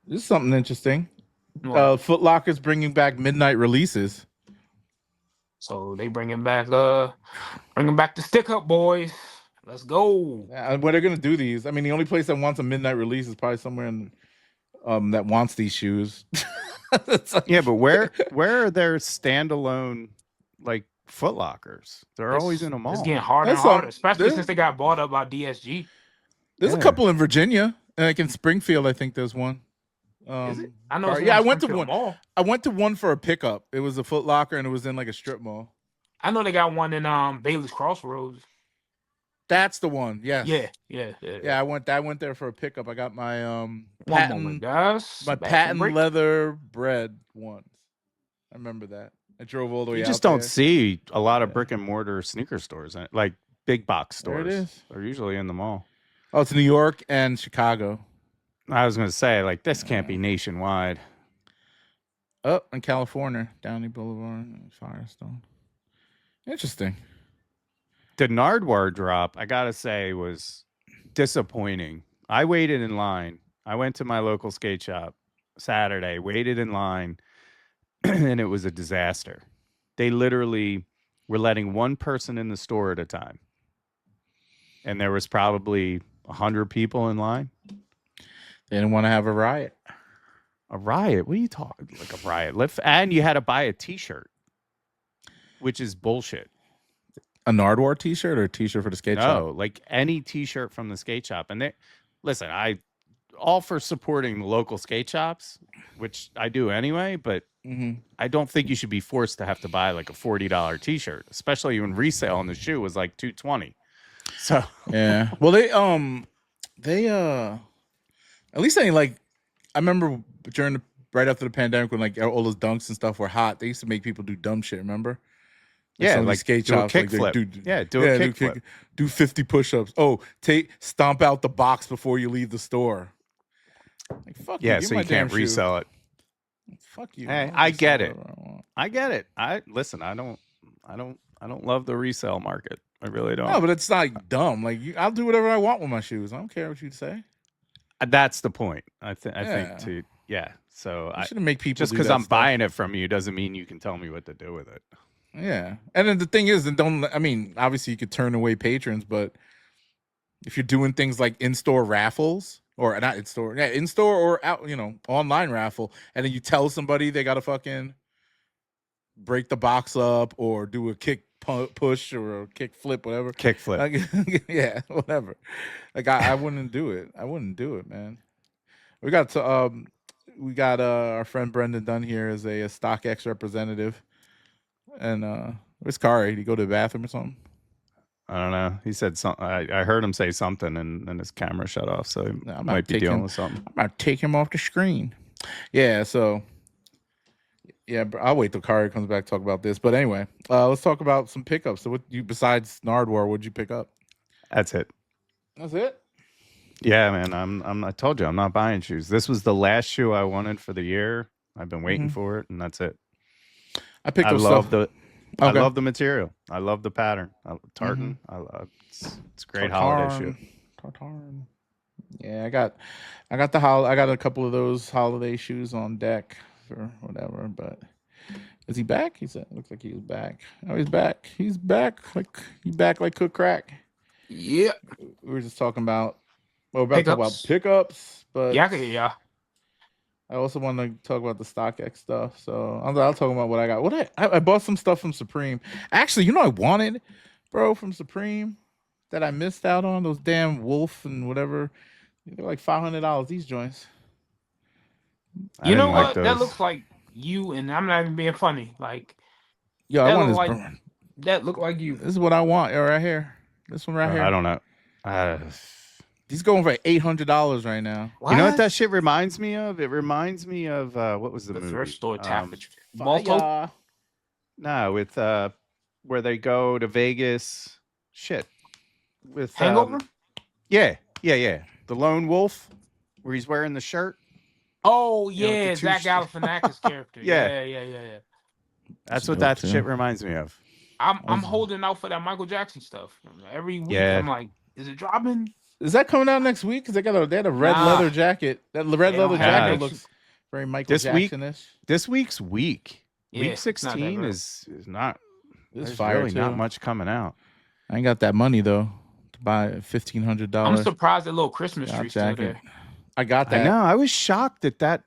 this is something interesting. What? Foot Locker's bringing back midnight releases. So they bringing back the stick up boys. Let's go. What they're gonna do these? I mean, the only place that wants a midnight release is probably somewhere in that wants these shoes. It's like- Yeah, but where are their standalone like Foot Lockers? They're always in a mall. It's getting harder and That's harder, some- especially there's- since they got bought up by DSG. There's a Yeah. couple in Virginia, and like in Springfield, I think there's one. Is it? I know. Yeah, I went to Springfield one. Mall. I went to one for a pickup. It was a Foot Locker, and it was in like a strip mall. I know they got one in Bailey's Crossroads. That's the one. Yes. Yeah. I went there for a pickup. I got my One patent, moment, guys. my Bathroom patent break. leather bread ones. I remember that. I drove all the way. You out just don't there. see a lot of Yeah. brick and mortar sneaker stores, like big box There it stores. is. They're usually in the mall. Oh, it's New York and Chicago. I was going to say, like, this can't be nationwide. Oh, in California, Downey Boulevard, Firestone. Interesting. The Nardwuar drop, I got to say, was disappointing. I waited in line. I went to my local skate shop Saturday, waited in line, and it was a disaster. They literally were letting one person in the store at a time. And there was probably 100 people in line. They didn't want to have a riot. A riot? What are you talking? Like a riot? And you had to buy a T-shirt, which is bullshit. A Nardwuar T-shirt or a T-shirt for the skate shop? No, like any T-shirt from the skate shop. And they listen, I all for supporting the local skate shops, which I do anyway. But I don't think you should be forced to have to buy like a $40 T-shirt, especially when resale on the shoe was like $220. So yeah. Well, they at least they like. I remember right after the pandemic when like all those dunks and stuff were hot. They used to make people do dumb shit. Remember? Yeah, some of these like skate do a shops, like, kickflip. Do a kickflip. Do 50 push-ups. Oh, stomp out the box before you leave the store. Like fuck you. Yeah, give so my you can't damn shoe. resell it. Fuck you. Hey, I'll I resell get it. whatever I want. I get it. I don't love the resale market. I really don't. No, but it's not dumb. Like I'll do whatever I want with my shoes. I don't care what you say. That's the point. I think Yeah. So I shouldn't make people just do because that I'm stuff. buying it from you doesn't mean you can tell me what to do with it. Yeah, and then the thing is, I mean, obviously you could turn away patrons, but if you're doing things like in-store raffles or not in-store or out, online raffle, and then you tell somebody they got to fucking break the box up or do a kick push or a kick flip, whatever. Kick flip. Like, yeah, whatever. Like I wouldn't do it. I wouldn't do it, man. We got our friend Brendan Dunn here as a StockX representative. And where's Kari? Did he go to the bathroom or something? I don't know. He said something. I heard him say something, and then his camera shut off. So he might be dealing with something. I'm about to take him off the screen. Yeah. So, yeah, I'll wait till Kari comes back to talk about this. But anyway, let's talk about some pickups. So, what you besides Nardwuar, what'd you pick up? That's it. That's it. Yeah, man. I told you I'm not buying shoes. This was the last shoe I wanted for the year. I've been waiting for it, and that's it. I picked I up love stuff. I love the material. I love the pattern. Tartan. It's a great holiday shoe. Tartan. Yeah, I got a couple of those holiday shoes on deck for whatever. But is he back? He said, looks like he's back. Oh, he's back. He's back. Like cook crack. Yeah. We were just talking about. Well, we're about to talk about pickups, but Yeah. I also want to talk about the StockX stuff. So I'll talk about what I got. I bought some stuff from Supreme. Actually, I wanted, bro, from Supreme that I missed out on, those damn Wolf and whatever. They're like $500 these joints. You know what? That looks like you, and I'm not even being funny. Like, yo, I want this. That look like you. This is what I want right here. This one right here. I don't know. He's going for $800 right now. What? You know what that shit reminds me of? It reminds me of what was the movie? First store Taffage. Malto? No, with where they go to Vegas. Shit. With Hangover? Yeah. The the lone wolf, where he's wearing the shirt. Oh You know, with the yeah, two Zach sh- Galifianakis character. Yeah. Yeah. That's what dope, that too. shit reminds me of. I'm holding out for that Michael Jackson stuff every week. Yeah. I'm like, is it dropping? Is that coming out next week? Because they had a red Nah. leather jacket. That red They don't leather have jacket it. looks very Michael This week- Jackson-ish. This week's week. Yeah, Week it's not that 16 great. is not. This There's fire really too. not much coming out. I ain't got that money though to buy a $1,500. I'm surprised that little Christmas Yacht tree still jacket. there. I got that. I know. I was shocked that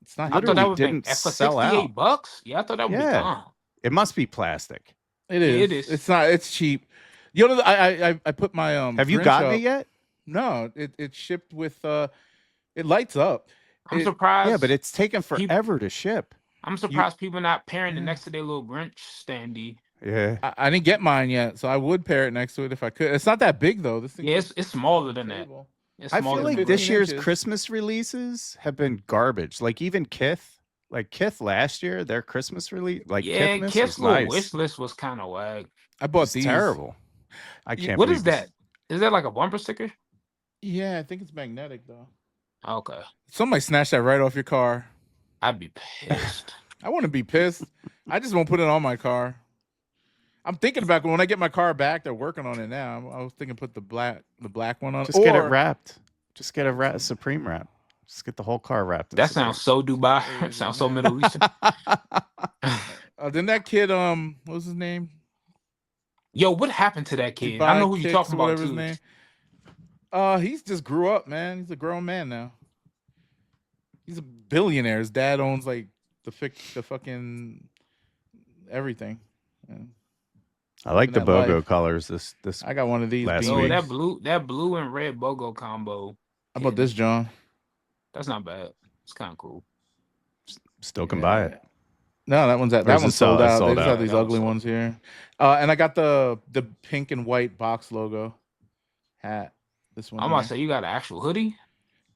It's not. I thought that literally would didn't be for sell out. $68. Yeah, I thought that would Yeah. be gone. It must be plastic. It is. it is. It's not. It's cheap. You know, I put my Have you Grinch gotten up. it yet? No, it shipped with it lights up. I'm It- surprised. Yeah, but it's taken forever to ship. I'm surprised people not pairing it next to their little Grinch standee. Yeah. I didn't get mine yet, so I would pair it next to it if I could. It's not that big though. This thing. Yeah, it's smaller than that. It's I smaller feel than like that. this 15 year's inches. Christmas releases have been garbage. Like even Kith, last year, their Christmas release, Yeah, Kithmas Kiss was little nice. wish list was kind of wag. I bought It's these. terrible. I can't. What believe is that? Is that like a bumper sticker? Yeah, I think it's magnetic though. Okay, Somebody snatched that right off your car. I'd be pissed. I wouldn't be pissed. I just won't put it on my car. I'm thinking about when I get my car back. They're working on it now. I was thinking put the black one on. Just get it or- wrapped. Just get a Supreme wrap. Just get the whole car wrapped. in That Supreme. sounds so Dubai. Yeah, sounds so yeah. Middle Eastern. Then that kid, what was his name? Yo, what happened to that kid? Dubai I know who you're Kicks talking or about whatever too. his name. He's just grew up, man. He's a grown man now. He's a billionaire. His dad owns like the fucking everything. Yeah. I like the in that BOGO life. colors. This I got one of these. Last beans. Yo, week. that blue and red BOGO combo. How about this, John? That's not bad. It's kind of cool. still can buy it. No, that one's Or that is it one's sold sold- it's out. They sold just out? have these That one's ugly sold. ones here. And I got the pink and white box logo hat. This one. I'm about here. to say you got an actual hoodie.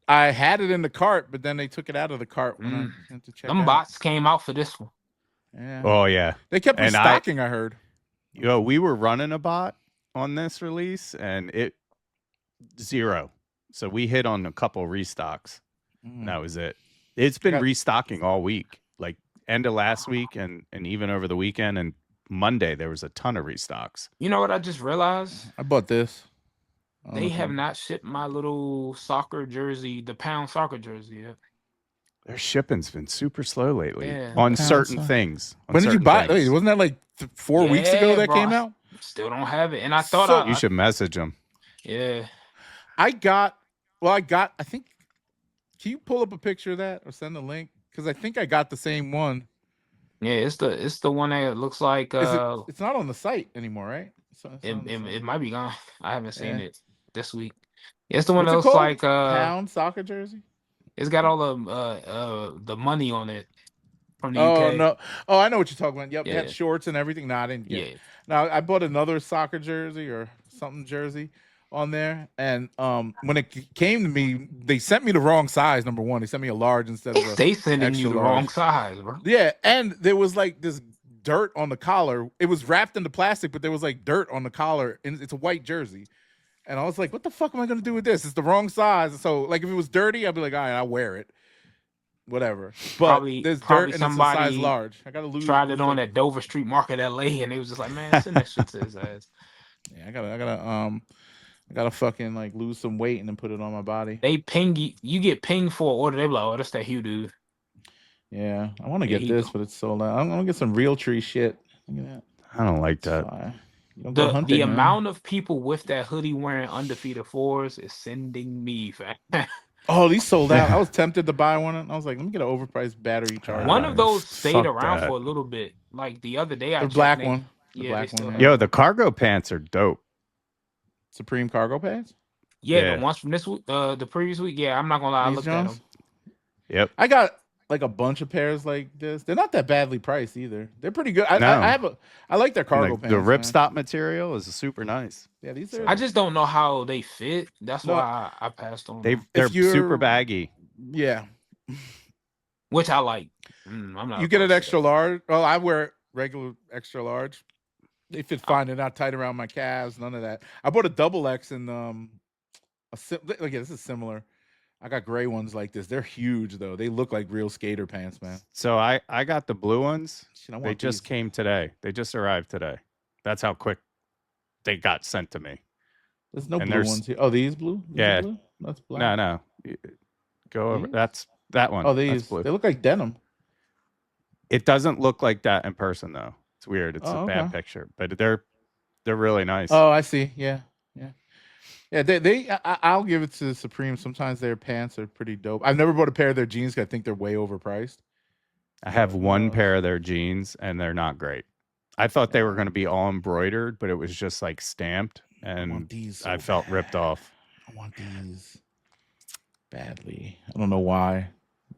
I had it in the cart, but then they took it out of the cart when I went to check Them out. bots came out for this one. Yeah. Oh yeah. They kept And restocking, I heard. Yo, we were running a bot on this release and it 0. So we hit on a couple restocks. And that was it. It's been got- restocking all week. Like end of last week and even over the weekend and Monday there was a ton of restocks. You know what I just realized? I bought this. I don't know They if have you- not shipped my little soccer jersey, the pound soccer jersey yet. Their shipping's been super slow lately Yeah. on Pound certain soccer. things. on When did you certain buy? things. Wait, wasn't that like 4 weeks ago Yeah, that bro. came out? Still don't have it. And I thought So- You should message them. yeah. I think. Can you pull up a picture of that or send a link? Because I think I got the same one. Yeah, it's the one that looks like It's not on the site anymore, right? It's on the site. it might be gone. I haven't seen Yeah. it this week. Yeah, it's the one What's that it looks called? like Pound soccer jersey. it's got all the money on it from the Oh UK. no! Oh, I know what you're talking about. Yep, it Yeah. had shorts and everything. No, I didn't get. Yeah. It. Now I bought another soccer jersey or something jersey on there, and when it came to me, they sent me the wrong size. Number one, they sent me a large instead of a. They sending you extra the large. wrong size, bro. Yeah, and there was like this dirt on the collar. It was wrapped into plastic, but there was like dirt on the collar, and it's a white jersey. And I was like, "What the fuck am I gonna do with this? It's the wrong size." So, like, if it was dirty, I'd be like, "All right, I'll wear it, whatever." But Probably- there's probably dirt, and it's a size somebody large. I gotta lose. Tried it on at Dover Street Market, LA, and it was just like, man, send that shit to his ass. Yeah, I gotta fucking like lose some weight and then put it on my body. They ping you get pinged for an order. They be like, oh, that's that Hugh dude. Yeah, I want to Yeah, get he this, go- but it's sold out. I'm gonna get some real tree shit. Look at that. I don't like It's that. fire. You don't go The hunting, man. amount of people with that hoodie wearing undefeated fours is sending me, fam. Oh, these sold out. I was tempted to buy one. And I was like, let me get an overpriced battery charger. One of those stayed fuck around that. for a little bit. Like the other day, I The checked black and they- one. The Yeah, black they still one. have yeah. Yo, the cargo pants are dope. Supreme cargo pants. Yeah, Yeah. the ones from this week, the previous week. Yeah, I'm not gonna lie, I These looked at Jones? them. Yep. I got like a bunch of pairs like this. They're not that badly priced either. They're pretty good. I No. I like their cargo Like, pants. the man. ripstop material is super nice. Yeah, these are. I just don't know how they fit. That's No. why I passed on. They're them, you're- super baggy. yeah. which I like. I'm not. You get an opposed to extra large. Well, I wear regular extra large. They fit fine. They're not tight around my calves. None of that. I bought a double X in Look, this is similar. I got gray ones like this. They're huge though. They look like real skater pants, man. So I got the blue ones. Shit, I They want just these. came today. They just arrived today. That's how quick they got sent to me. There's no And blue there's- ones here. Oh, these blue? These Yeah. are blue? That's black. No. Go over. These? That's that one. Oh, That's these. blue. They look like denim. It doesn't look like that in person though. It's weird. It's Oh, a bad okay. picture, but they're really nice. Oh, I see. Yeah. I'll give it to Supreme. Sometimes their pants are pretty dope. I've never bought a pair of their jeans because I think they're way overpriced. I have one no. pair of their jeans and they're not great. I thought they were going to be all embroidered, but it was just like stamped, I want and these so I felt bad. ripped off. I want these badly. I don't know why.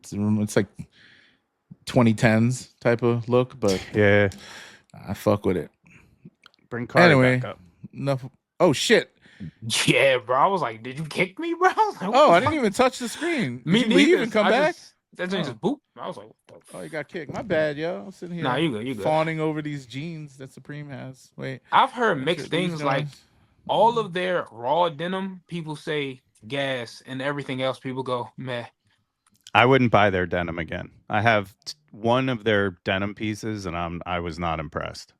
It's like 2010s type of look, but Yeah. I fuck with it. Bring Carter Anyway, back up. enough. Oh shit! Yeah, bro. I was like, did you kick me, bro? I was like, what Oh, the I didn't fuck? even touch the screen. Did Me you neither. leave and come back? That thing just boop. I was like, what the Oh, you got kicked. My bad, yo. I'm sitting here. Nah, you good. You good. Fawning over these jeans that Supreme has. Wait. I've heard These mixed things. Like joints? all of their raw denim, people say gas, and everything else, people go meh. I wouldn't buy their denim again. I have one of their denim pieces, and I was not impressed.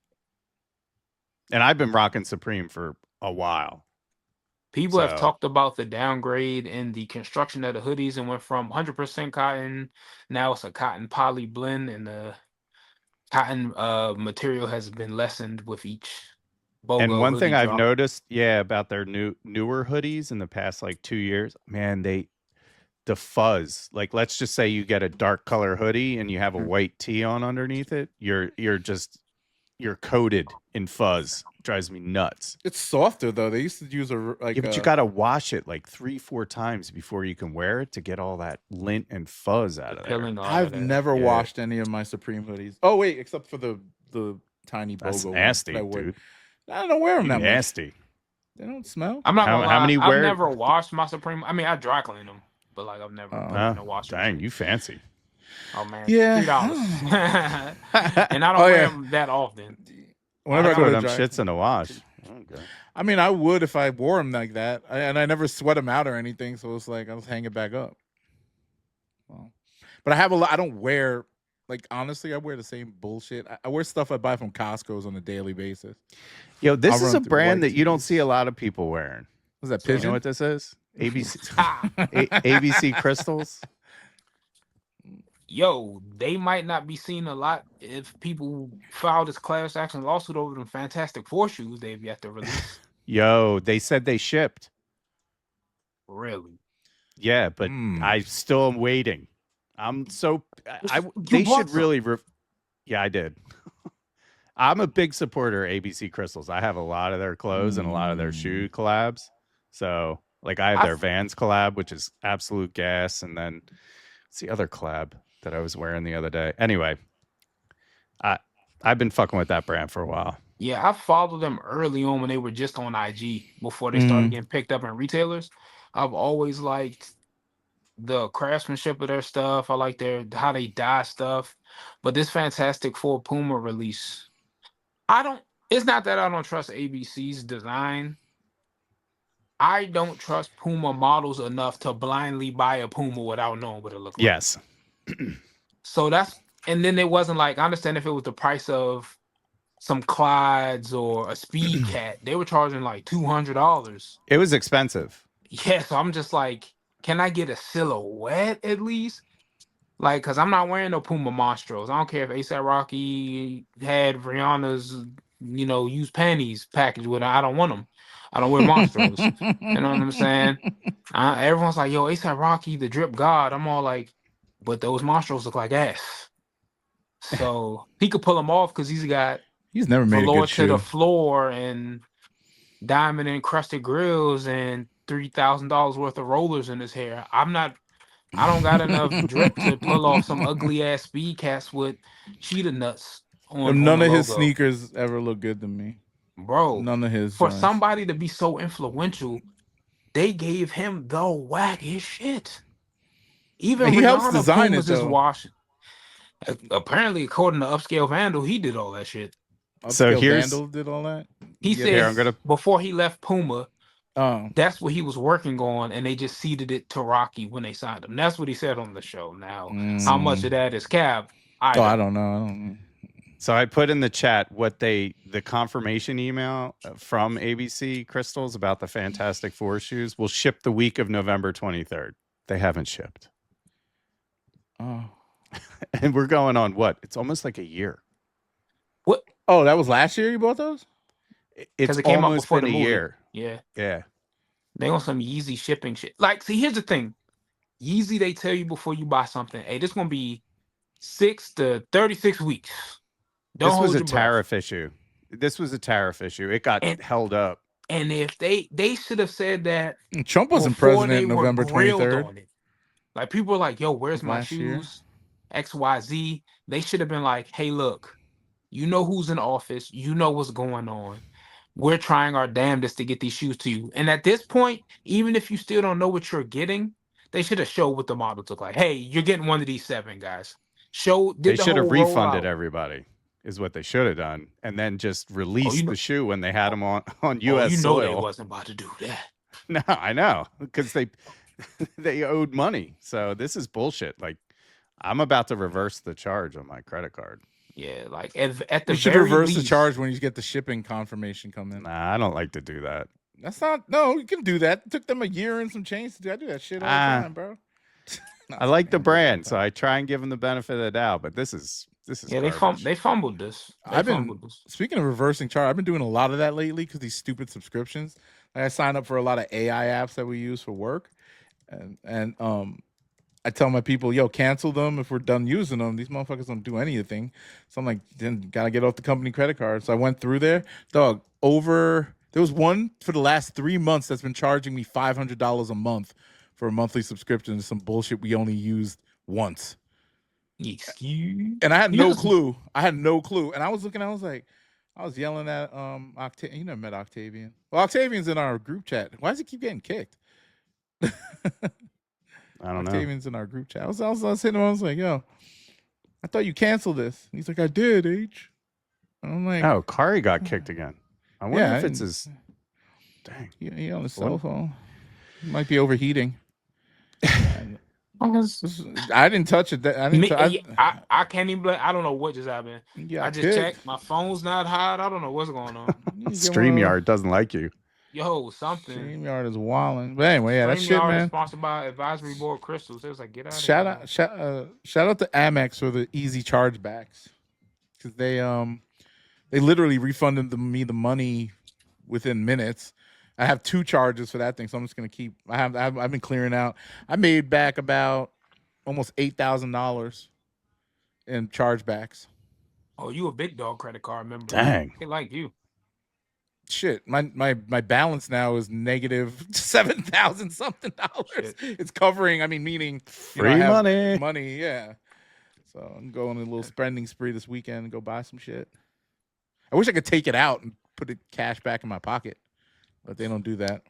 And I've been rocking Supreme for a while. People have So- talked about the downgrade in the construction of the hoodies and went from 100% cotton. Now it's a cotton poly blend, and the cotton material has been lessened with each BOGO And one thing hoodie I've drop. noticed, about their newer hoodies in the past like 2 years, man, the fuzz. Like, let's just say you get a dark color hoodie and you have a white tee on underneath it. You're coated in fuzz. Drives me nuts. It's softer though. They used to use But you gotta wash it like 3-4 times before you can wear it to get all that lint and fuzz out of there. Killing all of I've that. never Yeah. washed any of my Supreme hoodies. Oh wait, except for the tiny That's BOGO ones nasty, that I wear. dude. I don't wear them that much. Nasty. They don't smell. I'm not How- gonna how lie. many I've wear- never washed my Supreme. I mean, I dry clean them, but like I've never put them in a washing Dang, machine. you fancy. Oh man, Yeah. $3, and I don't Oh, wear yeah. them that often. Whenever I throw go to them dry shits in the wash. Okay. I mean, I would if I wore them like that, and I never sweat them out or anything. So it's like I'll just hang it back up. Well, but I have a lot. I don't wear, like, honestly, I wear the same bullshit. I wear stuff I buy from Costco's on a daily basis. Yo, this I'll is run a through brand white that you don't tees. see a lot of people wearing. Was that You pigeon? know what this is? ABC Ah, ABC crystals. yo, they might not be seen a lot if people filed this class action lawsuit over them Fantastic Four shoes they've yet to release. Yo, they said they shipped. Really? Yeah, but I still am waiting. I'm so they bought should some. really yeah, I did. I'm a big supporter of ABC Crystals. I have a lot of their clothes and a lot of their shoe collabs. So, like, I have their Vans collab, which is absolute gas, and then what's the other collab that I was wearing the other day? Anyway, I've been fucking with that brand for a while. Yeah, I followed them early on when they were just on IG before they started getting picked up in retailers. I've always liked the craftsmanship of their stuff. I like how they dye stuff. But this Fantastic Four Puma release, it's not that I don't trust ABC's design. I don't trust Puma models enough to blindly buy a Puma without knowing what it looks like. Yes. So and then it wasn't like, I understand if it was the price of some Clydes or a Speed Cat, they were charging like $200. It was expensive. Yeah, so I'm just like, can I get a silhouette at least? Like, because I'm not wearing no Puma Monstros. I don't care if A$AP Rocky had Rihanna's, used panties packaged with her. I don't want them. I don't wear Monstros. You know what I'm saying? Everyone's like, yo, A$AP Rocky, the drip god. I'm all like, but those Monstros look like ass. So he could pull them off because he's never made a velour good to the shoe. floor and diamond encrusted grills and $3,000 worth of rollers in his hair. I don't got enough drip to pull off some ugly ass Speed Cats with cheetah nuts on None the of his logo. sneakers ever look good to me. Bro. None of his. For joints. somebody to be so influential, they gave him the wackest shit. Even He helps Rihanna design Pumas it, is though. washing. Apparently, according to Upscale Vandal, he did all that shit. So Upscale here's- Vandal did all that. He Yeah, said Here, I'm gonna- before he left Puma, That's what he was working on, and they just ceded it to Rocky when they signed him. That's what he said on the show. Now, how much of that is cap? I don't know. So I put in the chat what the confirmation email from ABC Crystals about the Fantastic Four shoes will ship the week of November 23rd. They haven't shipped. Oh. And we're going on what? It's almost like a year. What? Oh, that was last year you bought those? It's it came out almost before been the a movie. year. Yeah. Yeah. They on some Yeezy shipping shit. Like, see, here's the thing. Yeezy, they tell you before you buy something, hey, this gonna be 6 to 36 weeks. Don't This was hold a your breath. tariff issue. This was a tariff issue. It got held up. And if they should have said that Trump wasn't before president they were November grilled 23rd. on it. Like, people are like, yo, where's my Last year. shoes? XYZ. They should have been like, hey, look, you know who's in office. You know what's going on. We're trying our damnedest to get these shoes to you. And at this point, even if you still don't know what you're getting, they should have showed what the models look like. Hey, you're getting one of these 7, guys. They should have refunded everybody, is what they should have done, and then just released the shoe when they had them on U.S. soil. They wasn't about to do that. No, I know, because they owed money. So this is bullshit. Like, I'm about to reverse the charge on my credit card. Yeah, like at the you should very reverse least, the charge when you get the shipping confirmation come in. Nah, I don't like to do that. That's not. No, you can do that. It took them a year and some change to do. I do that shit all the time, bro. I like the brand, so I try and give them the benefit of the doubt. But this is yeah. garbage. They fumbled this. Speaking of reversing charge, I've been doing a lot of that lately because these stupid subscriptions. Like, I signed up for a lot of AI apps that we use for work, and I tell my people, yo, cancel them if we're done using them. These motherfuckers don't do anything. So I'm like, then gotta get off the company credit card. So I went through there, dog. There was one for the last 3 months that's been charging me $500 a month for a monthly subscription to some bullshit we only used once. Excuse? And I had no clue. And I was looking, I was yelling at Octavian. You never met Octavian. Well, Octavian's in our group chat. Why does he keep getting kicked? I don't know. Octavian's in our group chat. I was hitting him. I was like, yo, I thought you canceled this. And he's like, I did, H. And I'm like, oh, Kari got kicked again. I wonder if it's his. Dang. He on his cell phone. He might be overheating. I didn't touch it. I can't even blame. I don't know what just happened. I just checked. My phone's not hot. I don't know what's going on. StreamYard doesn't like you. Yo, something. StreamYard is wilding. But anyway, yeah, that shit, man. Is sponsored by Advisory Board Crystals. It was like, get out. Shout out to AMEX for the easy chargebacks, because they literally refunded me the money within minutes. I have 2 charges for that thing, so I'm just gonna keep. I've been clearing out. I made back about almost $8,000 in chargebacks. Oh, you a big dog credit card member? Dang, they like you. Shit, my balance now is negative $7,000 something dollars. It's covering. I mean, meaning free money. Yeah. So I'm going on a little spending spree this weekend and go buy some shit. I wish I could take it out and put the cash back in my pocket, but they don't do that.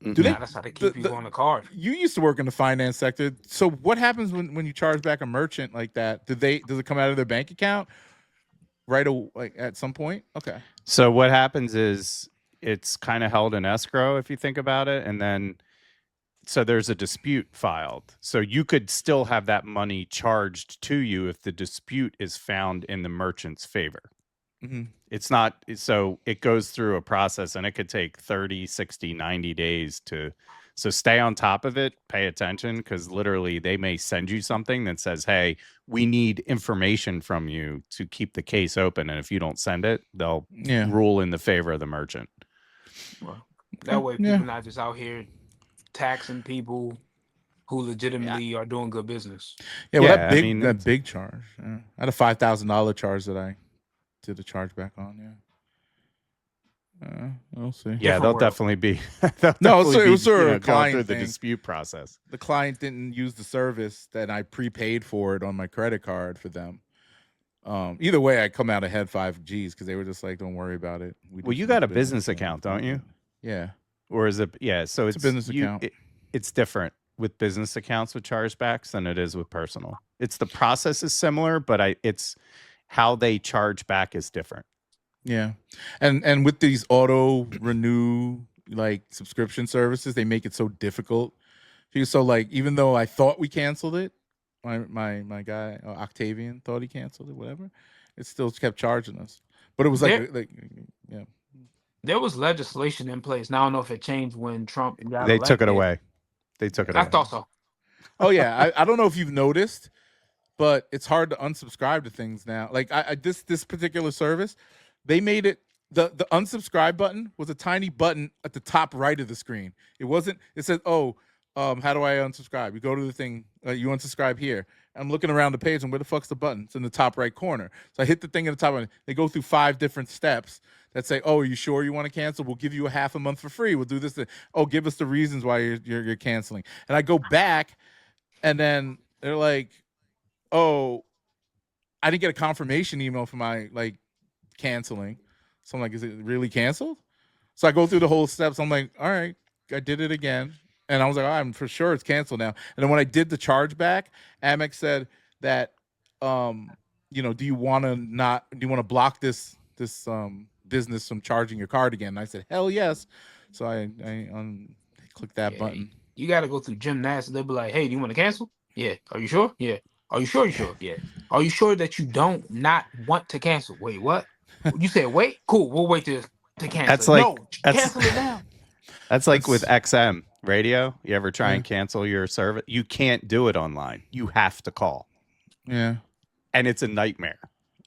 Do they? That's how they keep you on the card. You used to work in the finance sector. So what happens when you charge back a merchant like that? Does it come out of their bank account right away, like at some point? Okay. So what happens is it's kind of held in escrow if you think about it, and then so there's a dispute filed. So you could still have that money charged to you if the dispute is found in the merchant's favor. Mm-hmm. It's not, so it goes through a process, and it could take 30, 60, 90 days so stay on top of it, pay attention, because literally they may send you something that says, hey, we need information from you to keep the case open. And if you don't send it, they'll rule in the favor of the merchant. Well, that way people not just out here taxing people who legitimately are doing good business. Yeah, well, that big charge. I had a $5,000 charge that I did a chargeback on. We'll see. Yeah, they'll definitely be. It was sort of a client through the thing. dispute process. The client didn't use the service that I prepaid for it on my credit card for them. Either way, I come out ahead 5 G's because they were just like, "Don't worry about it." Well, you got a business account, don't you? Yeah. Or is it? Yeah. So it's a business account. It's different with business accounts with chargebacks than it is with personal. It's the process is similar, but it's how they charge back is different. Yeah, and with these auto renew, like subscription services, they make it so difficult. So like, even though I thought we canceled it, my guy Octavian thought he canceled it, whatever, it still kept charging us. But it was yeah. There was legislation in place. Now I don't know if it changed when Trump got They elected. took it away. They took it away. I thought so. Oh yeah, I don't know if you've noticed, but it's hard to unsubscribe to things now. Like this particular service, they made it the unsubscribe button was a tiny button at the top right of the screen. It wasn't. It said, "Oh, how do I unsubscribe?" You go to the thing, you unsubscribe here. I'm looking around the page, and where the fuck's the button? It's in the top right corner. So I hit the thing in the top. They go through 5 different steps that say, "Oh, are you sure you want to cancel? We'll give you a half a month for free. We'll do this. Oh, give us the reasons why you're canceling." And I go back, and then they're like, "Oh, I didn't get a confirmation email for my like canceling." So I'm like, "Is it really canceled?" So I go through the whole steps. I'm like, "All right, I did it again." And I was like, I'm for sure it's canceled now. And then when I did the chargeback, AMEX said that, do you want to block this business from charging your card again? And I said, hell yes. So I clicked that button. You got to go through gymnastics. They'll be like, hey, do you want to cancel? Yeah. Are you sure? Yeah. Are you sure? Yeah. Are you sure that you don't not want to cancel? Wait, what? You said wait? Cool. We'll wait to cancel. Cancel it now. That's like with XM radio. You ever try and cancel your service? You can't do it online. You have to call. Yeah. And it's a nightmare.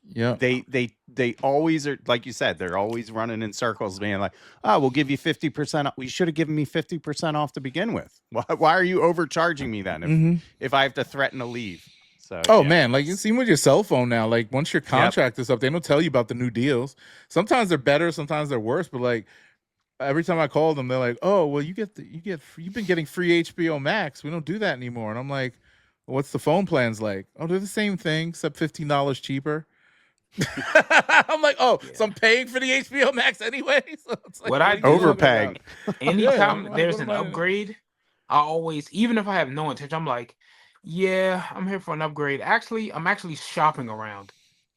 Yeah. They always are, like you said, they're always running in circles being like, oh, we'll give you 50% off. You should have given me 50% off to begin with. Why are you overcharging me then if I have to threaten to leave? So man, like you see with your cell phone now, like once your contract is up, they don't tell you about the new deals. Sometimes they're better, sometimes they're worse, but like every time I call them, they're like, "Oh, well, you've been getting free HBO Max. We don't do that anymore." And I'm like, well, "What's the phone plans like?" "Oh, they're the same thing, except $15 cheaper." I'm like, "Oh, so I'm paying for the HBO Max anyway." So it's like, what I do, overpaying. Anytime there's an upgrade, I always, even if I have no intention, I'm like, "Yeah, I'm here for an upgrade." I'm actually shopping around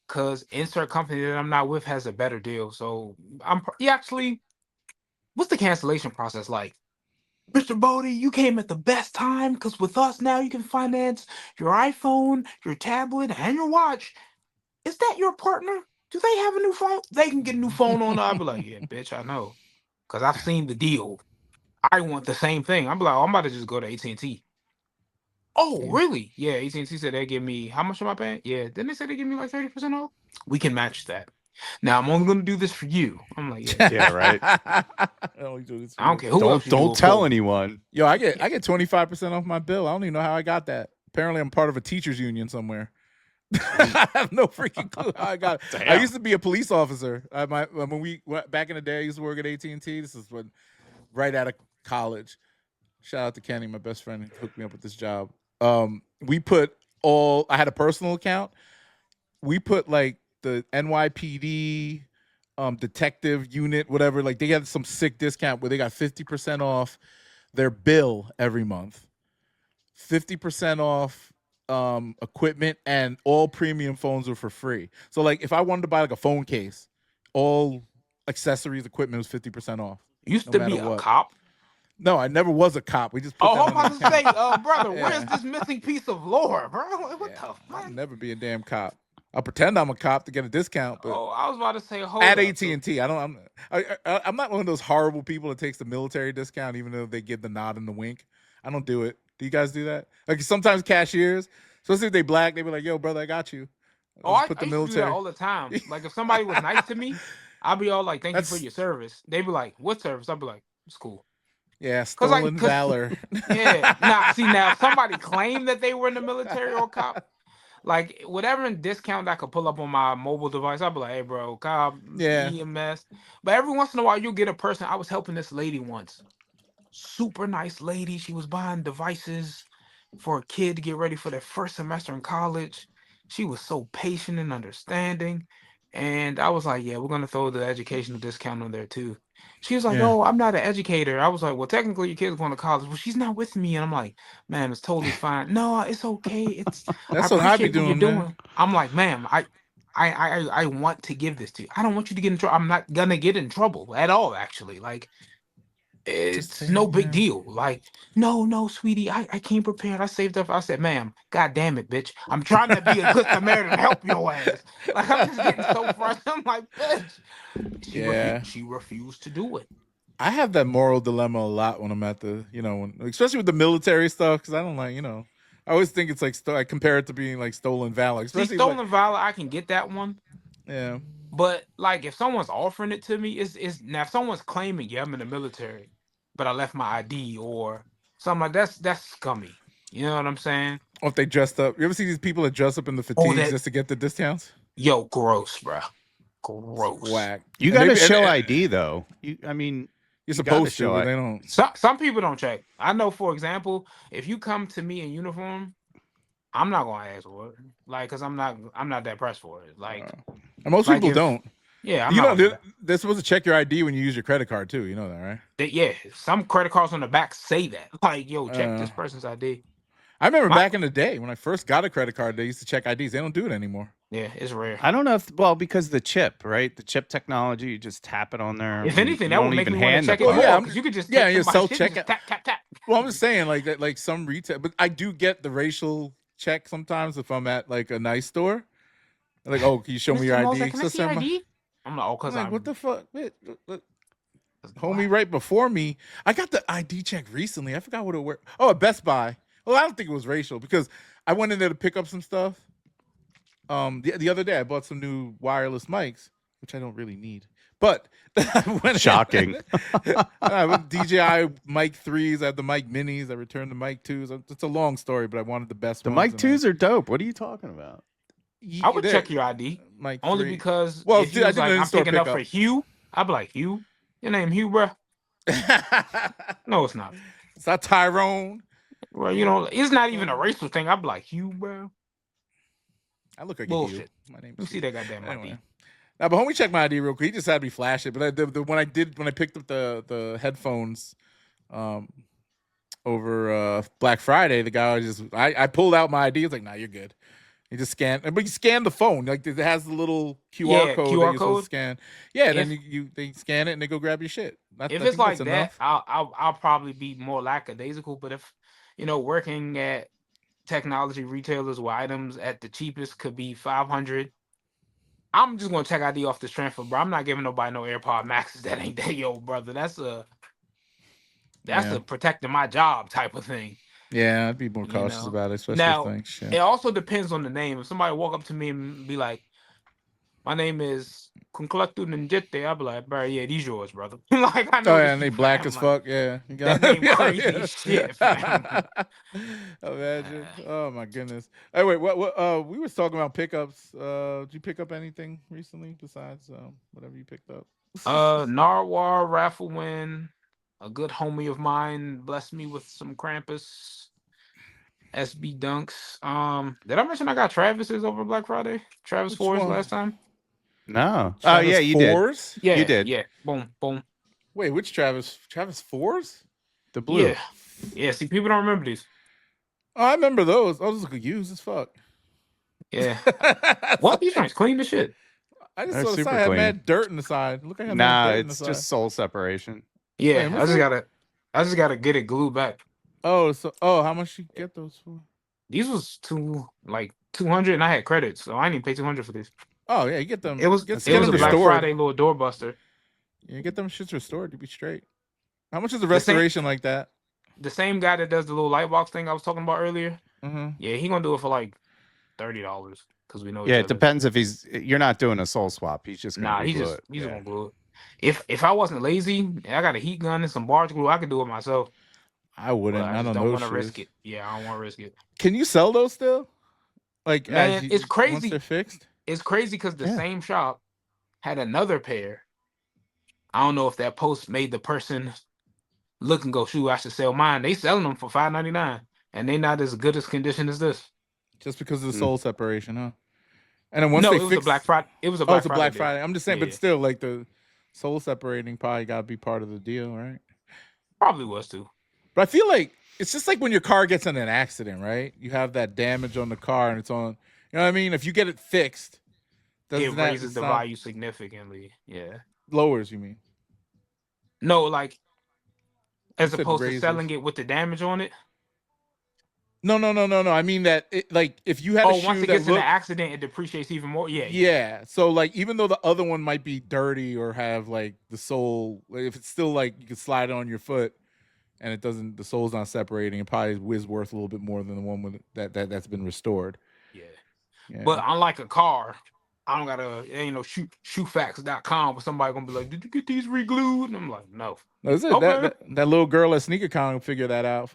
because insert company that I'm not with has a better deal. So what's the cancellation process like? Mr. Bodie, you came at the best time because with us now you can finance your iPhone, your tablet, and your watch. Is that your partner? Do they have a new phone? They can get a new phone on. I'll be like, yeah, bitch, I know. Because I've seen the deal. I want the same thing. I'm like, I'm about to just go to AT&T. Oh, really? Yeah, AT&T said they give me, how much am I paying? Yeah, didn't they say they give me like 30% off? We can match that. Now I'm only going to do this for you. I'm like, yeah, right. I don't care who else. Don't tell anyone. Yo, I get 25% off my bill. I don't even know how I got that. Apparently, I'm part of a teachers union somewhere. I have no freaking clue how I got it. I used to be a police officer. When we back in the day, I used to work at AT&T. This is right out of college. Shout out to Kenny, my best friend, who hooked me up with this job. I had a personal account. We put like the NYPD, detective unit, whatever. Like they had some sick discount where they got 50% off their bill every month, 50% off equipment, and all premium phones were for free. So like if I wanted to buy like a phone case, all accessories, equipment was 50% off. Used to be a cop? No, I never was a cop. We just put I'm about to say, brother, where's this missing piece of lore, bro? What the fuck? I'll never be a damn cop. I'll pretend I'm a cop to get a discount. But I was about to say, at AT&T, I'm not one of those horrible people that takes the military discount, even though they give the nod and the wink. I don't do it. Do you guys do that? Like sometimes cashiers, especially if they black, they be like, "Yo, brother, I got you." I used to do that all the time. Like if somebody was nice to me, I'll be all like, "Thank you for your service." They be like, "What service?" I'll be like, "It's cool." Yeah, stolen valor. Yeah. Now if somebody claimed that they were in the military or cop, like whatever discount I could pull up on my mobile device, I'll be like, "Hey, bro, cop, EMS." But every once in a while, you get a person. I was helping this lady once. Super nice lady. She was buying devices for a kid to get ready for their first semester in college. She was so patient and understanding. And I was like, yeah, we're going to throw the educational discount on there too. She was like, "Oh, I'm not an educator." I was like, "Well, technically your kid's going to college." "Well, she's not with me." And I'm like, "Ma'am, it's totally fine." "No, it's okay. That's what I be doing, man. I'm like, "Ma'am, I want to give this to you. I don't want you to get in trouble. I'm not gonna get in trouble at all, actually." Like, It's no big deal. Like, no, sweetie, I came prepared. I saved up. I said, ma'am, God damn it, bitch. I'm trying to be a good Samaritan and help your ass. Like, I'm just getting so frustrated. I'm like, bitch. Yeah. She refused to do it. I have that moral dilemma a lot when I'm at the, especially with the military stuff, because I don't like, I always think it's like I compare it to being like stolen valor. Especially stolen valor, I can get that one. Yeah. But like, if someone's offering it to me, it's now if someone's claiming, yeah, I'm in the military, but I left my ID or something like that's scummy. You know what I'm saying? Or if they dressed up. You ever see these people that dress up in the fatigues just to get the discounts? Yo, gross, bro. Gross. Whack. You got to show ID though. You're supposed to, but they don't. Some people don't check. I know, for example, if you come to me in uniform, I'm not gonna ask for it, like, cause I'm not that pressed for it. Like, and most people don't. Yeah, they're supposed to check your ID when you use your credit card too. You know that, right? Yeah, some credit cards on the back say that. Like, yo, check this person's ID. I remember back in the day when I first got a credit card, they used to check IDs. They don't do it anymore. Yeah, it's rare. I don't know because the chip, right? The chip technology, you just tap it on there. If anything, that would make me want to check it more. Because you could just self-check it. Tap, tap, tap. Well, I'm just saying like some retail, but I do get the racial check sometimes if I'm at like a nice store. Like, oh, can you show me your ID? Can I see your ID? I'm like, because I'm like, what the fuck? Homie, right before me, I got the ID check recently. I forgot what it was. Oh, at Best Buy. Well, I don't think it was racial because I went in there to pick up some stuff. The other day I bought some new wireless mics, which I don't really need. But I went shocking. I went DJI mic 3s. I have the mic minis. I returned the mic 2s. It's a long story, but I wanted the best the ones. The mic 2s are dope. What are you talking about? I would check your ID. Mic only 3. because if you was like, I'm picking up for Hugh, I'd be like, Hugh? Your name Hugh, bro? No, it's not. It's not Tyrone. Well, it's not even a racial thing. I'd be like, Hugh, bro. I look like bullshit. My name. You see that goddamn ID? Now, but homie checked my ID real quick. He just had me flash it. But when I picked up the headphones, over Black Friday, the guy I pulled out my ID. He's like, "Nah, you're good." He just scanned, but he scanned the phone. Like it has the little QR code. QR code. Scan. Yeah, then they scan it and they go grab your shit. If it's like that, I'll probably be more lackadaisical. But if working at technology retailers where items at the cheapest could be $500, I'm just gonna check ID off this transfer, bro. I'm not giving nobody no AirPod Maxes. That ain't that, yo, brother. That's a protecting my job type of thing. Yeah, I'd be more cautious about it, especially now. It also depends on the name. If somebody walk up to me and be like, "My name is Kunklatu Ninjete," I'll be like, "Bro, yeah, these yours, brother." Like I know. Oh yeah, and they black as fuck. Yeah, you got that name crazy as shit. Fam. Imagine. Oh my goodness. Hey, wait. What? We were talking about pickups. Did you pick up anything recently besides whatever you picked up? Nardwuar raffle win. A good homie of mine blessed me with some Krampus SB dunks. Did I mention I got Travis's over Black Friday? Travis Fours last time? No. Travis oh yeah, you Fours? did. Yeah, you did. Yeah. Boom, boom. Wait, which Travis? Travis Fours? The blue. Yeah. See, people don't remember these. Oh, I remember those. Those look used as fuck. Yeah. What? These things clean as shit. I just saw the side had mad dirt in the side. Look at nah, it's just sole separation. Yeah, I just gotta get it glued back. Oh, how much you get those for? These was 200, and I had credits, so I didn't even pay 200 for these. Oh yeah, you get them. It was a Black Friday little doorbuster. Yeah, get them shits restored to be straight. How much is the restoration like that? The same guy that does the little light box thing I was talking about earlier. Mm-hmm. Yeah, he gonna do it for like $30 because we know. Yeah, it depends if you're not doing a soul swap. He's just gonna he's gonna glue it. If I wasn't lazy, I got a heat gun and some barge glue, I could do it myself. I wouldn't. I don't want to risk it. Yeah, I don't want to risk it. Can you sell those still? Like, man, it's crazy. Once they're fixed. It's crazy because the same shop had another pair. I don't know if that post made the person look and go, "Shoot, I should sell mine." They selling them for $5.99, and they not as good as condition as this. Just because of the soul separation, huh? And then once it was a Black Friday. It was a Black Friday. I'm just saying, but still, like the soul separating probably got to be part of the deal, right? Probably was too. But I feel like it's just like when your car gets in an accident, right? You have that damage on the car, and it's on. You know what I mean? If you get it fixed, it raises the value significantly. Yeah, lowers. You mean? No, like As said opposed to razors. selling it with the damage on it. No. I mean that like if you had a shoe once it that gets in an looked, accident, it depreciates even more. Yeah. yeah. So like even though the other one might be dirty or have like the sole, like, if it's still like you can slide it on your foot and it doesn't, the sole's not separating, it probably is worth a little bit more than the one with that's been restored. Yeah. Yeah. But unlike a car, I don't gotta, shoefacts.com where somebody gonna be like, did you get these re-glued? And I'm like, no. That's it. Okay. That little girl at SneakerCon will figure that out.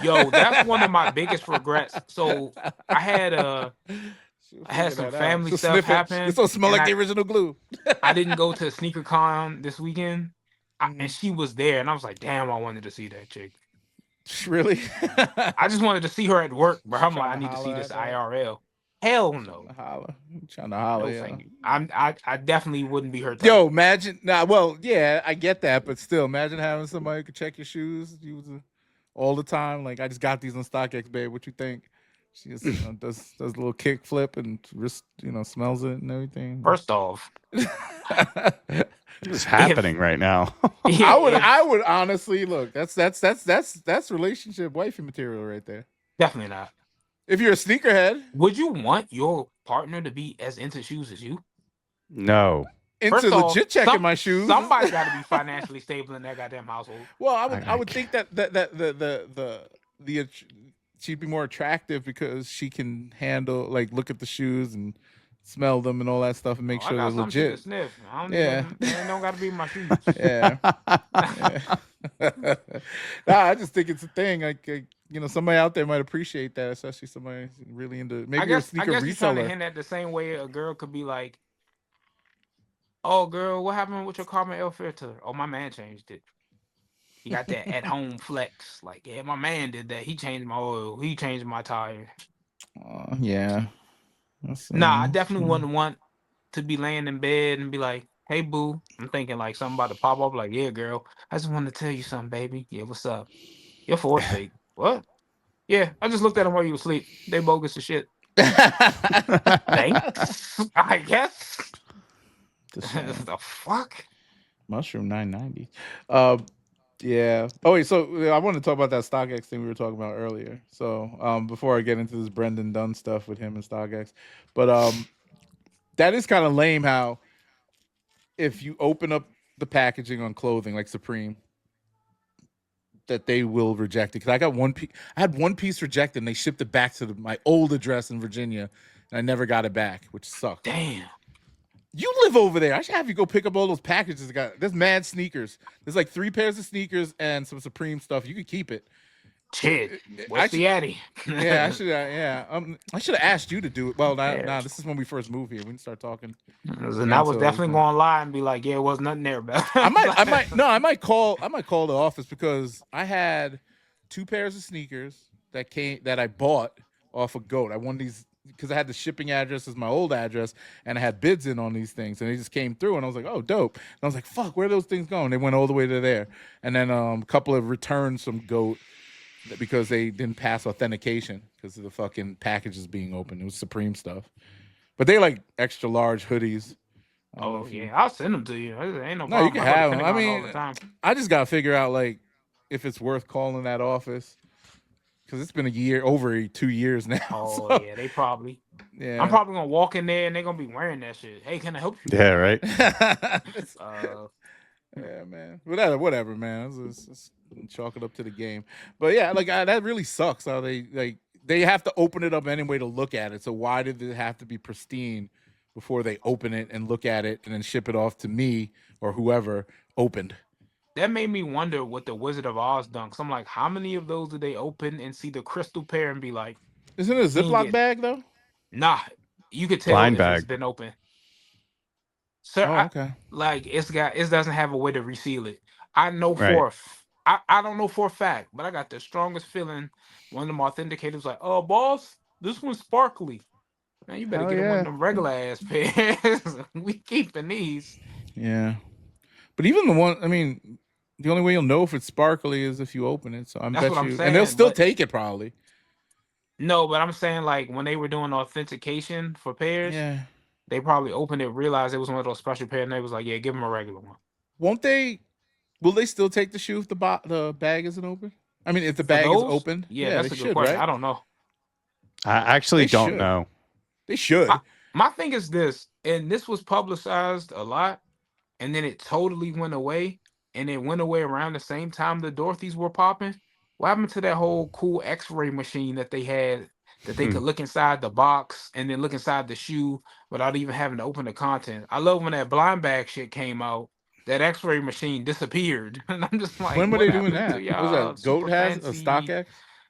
Yo, that's one of my biggest regrets. So I had some family stuff happen. This don't smell and like the original glue. I didn't go to SneakerCon this weekend, and Mhm. she was there, and I was like, damn, I wanted to see that chick. Really? I just wanted to see her at work, bro. I'm like, I Trying to need to see holler this at her? IRL. Hell no. Trying to holler. No, Yeah. thank you. I definitely wouldn't be her type. Yo, imagine. Nah, well, yeah, I get that, but still, imagine having somebody who could check your shoes all the time. Like, I just got these on StockX, babe. What you think? She just does a little kick flip and wrist, smells it and everything. First off, What's happening right now? I would honestly look. That's relationship wifey material right there. Definitely not. If you're a sneakerhead, would you want your partner to be as into shoes as you? No. Into legit checking my shoes. Somebody got to be financially stable in that goddamn household. Well, I would think that she'd be more attractive because she can handle, like, look at the shoes and smell them and all that stuff and make sure they're legit. To sniff. I don't Yeah. They don't got to be in my shoes. Yeah. Nah, I just think it's a thing. Like, somebody out there might appreciate that, especially somebody really into, maybe you're a sneaker I guess you're trying to reseller. hint at the same way a girl could be like, oh, girl, what happened with your carbon air filter? Oh, my man changed it. He got that at home flex. Like, yeah, my man did that. He changed my oil. He changed my tire. Yeah. Nah, I definitely wouldn't want to be laying in bed and be like, hey, boo. I'm thinking like something about to pop up. Like, yeah, girl, I just wanted to tell you something, baby. Yeah, what's up? Your Ford fake. What? Yeah, I just looked at them while you were asleep. They bogus as shit. Thanks, I guess. The fuck? Mushroom 990. Yeah. Oh wait, so I want to talk about that StockX thing we were talking about earlier. So before I get into this Brendan Dunn stuff with him and StockX, but that is kind of lame how if you open up the packaging on clothing like Supreme, that they will reject it. Because I got I had one piece rejected and they shipped it back to my old address in Virginia and I never got it back, which sucked. Damn. You live over there. I should have you go pick up all those packages. There's mad sneakers. There's like 3 pairs of sneakers and some Supreme stuff. You could keep it. Shit. What's the Addy? Yeah, I should. I should have asked you to do it. Well, nah. This is when we first moved here. We didn't start talking. And I was definitely going to lie and be like, "Yeah, it was nothing there about." I might call the office because I had 2 pairs of sneakers that I bought off of Goat. I won these because I had the shipping address as my old address, and I had bids in on these things, and they just came through, and I was like, "Oh, dope!" And I was like, "Fuck, where are those things going?" They went all the way to there, and then a couple of returns from Goat because they didn't pass authentication because of the fucking packages being open. It was Supreme stuff, but they like extra large hoodies. Oh yeah, I'll send them to you. Ain't no problem. No, you can have them. I all mean, the time. I just gotta figure out like if it's worth calling that office because it's been over 2 years now. Oh so, yeah, they probably. Yeah, I'm probably gonna walk in there and they're gonna be wearing that shit. Hey, can I help you? Yeah, right. Yeah, man. Whatever, man. Let's just chalk it up to the game. But yeah, like that really sucks. How they have to open it up anyway to look at it. So why did it have to be pristine before they open it and look at it and then ship it off to me or whoever opened? That made me wonder with the Wizard of Oz dunks. I'm like, how many of those did they open and see the crystal pair and be like, isn't it a Ziploc bag though? Nah, you could tell Blind if bag. it's been open. Sir, okay. It doesn't have a way to reseal it. I know I don't know for a fact, but I got the strongest feeling one of them authenticators was like, oh boss, this one's sparkly. Man, you better get one of them regular ass pairs. We keeping these. Yeah. But even the one, I mean, the only way you'll know if it's sparkly is if you open it. So I'm saying, and they'll still take it probably. No, but I'm saying like when they were doing authentication for pairs, they probably opened it, realized it was one of those special pairs, and they was like, yeah, give them a regular one. Won't they Will they still take the shoe if the bag isn't open? I mean, if the For bag is those? open, Yeah, they that's a good should, question. right? I don't know. I actually They don't should. know. They should. My thing is this, and this was publicized a lot, and then it totally went away, and it went away around the same time the Dorothy's were popping. What happened to that whole cool X-ray machine that they had that they could look inside the box and then look inside the shoe without even having to open the content? I love when that blind bag shit came out. That X-ray machine disappeared, and I'm just like, When were what they doing happened to that? What was y'all that Goat super has a fancy StockX?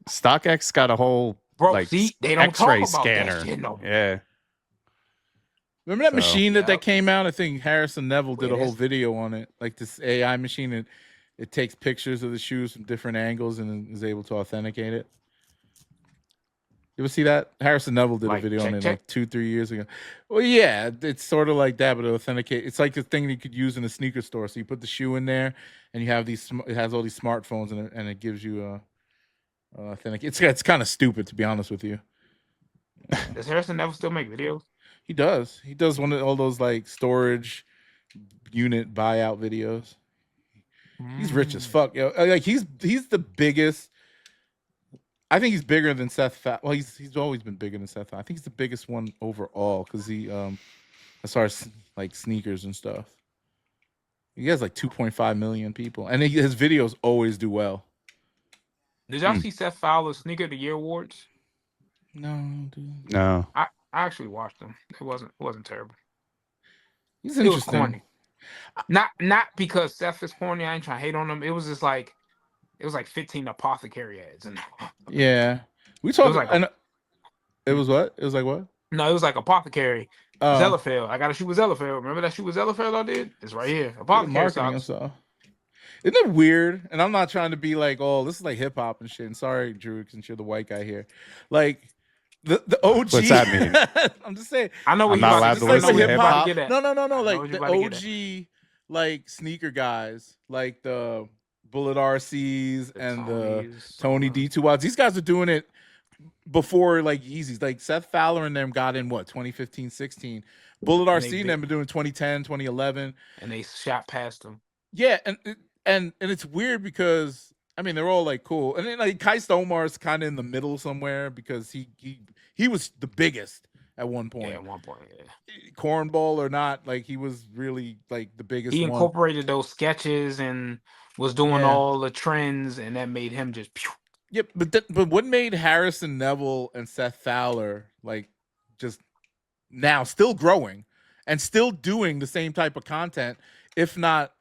StockX got a whole bro? like See, they don't talk X-ray about that scanner. shit no more. Yeah. Remember that So- machine that Yep. came out? I think Harrison Nevel did Wait, a whole that's- video on it, like this AI machine. And it takes pictures of the shoes from different angles and is able to authenticate it. You ever see that? Harrison Nevel did a Like, video on it check. like 2-3 years ago. Well, yeah, it's sort of like that, but it authenticate. It's like the thing you could use in a sneaker store. So you put the shoe in there, and you have these. It has all these smartphones, and it gives you authenticate. It's kind of stupid, to be honest with you. Does Harrison Nevel still make videos? He does. He does one of all those like storage unit buyout videos. He's rich as fuck, yo. Like he's the biggest. I think he's bigger than Seth. Well, he's always been bigger than Seth. I think he's the biggest one overall because he as far as like sneakers and stuff. He has like 2.5 million people, and his videos always do well. Did y'all see Seth Fowler's Sneaker of the Year awards? No, dude. No. I actually watched them. It wasn't terrible. He's It was interesting. corny. Not because Seth is corny. I ain't trying to hate on him. It was just like it was like 15 apothecary ads, and Yeah, we talked. like and it was what? It was like what? no, it was like apothecary. Oh. Zellerfeld. I got a shoe with Zellerfeld. Remember that shoe with Zellerfeld I did? It's right here. Apothecary Marketing socks. and stuff. Isn't it weird? And I'm not trying to be like, oh, this is like hip hop and shit. And sorry, Drew, since you're the white guy here. Like the OG. What's that mean? I'm just saying. I know what I'm you not about allowed to to say. listen to I know what you about hip-hop? to get at. No. I know Like what the you about to get OG, like sneaker guys, like the Bullet RCs and the Tonys, Tony D2Ys. These guys are doing it before like Yeezys. Like Seth Fowler and them got in what 2015, 16. Bullet RC and them been doing 2010, 2011. and they shot past them. Yeah, and it's weird because I mean they're all like cool, and then like Kai Stomar's kind of in the middle somewhere because he was the biggest at one point. Yeah, at one point, yeah. Cornball or not, like he was really like the biggest. He one. incorporated those sketches and was doing all the trends, and that made him just. Pew. Yep, but what made Harrison Nevel and Seth Fowler like just now still growing and still doing the same type of content, if not,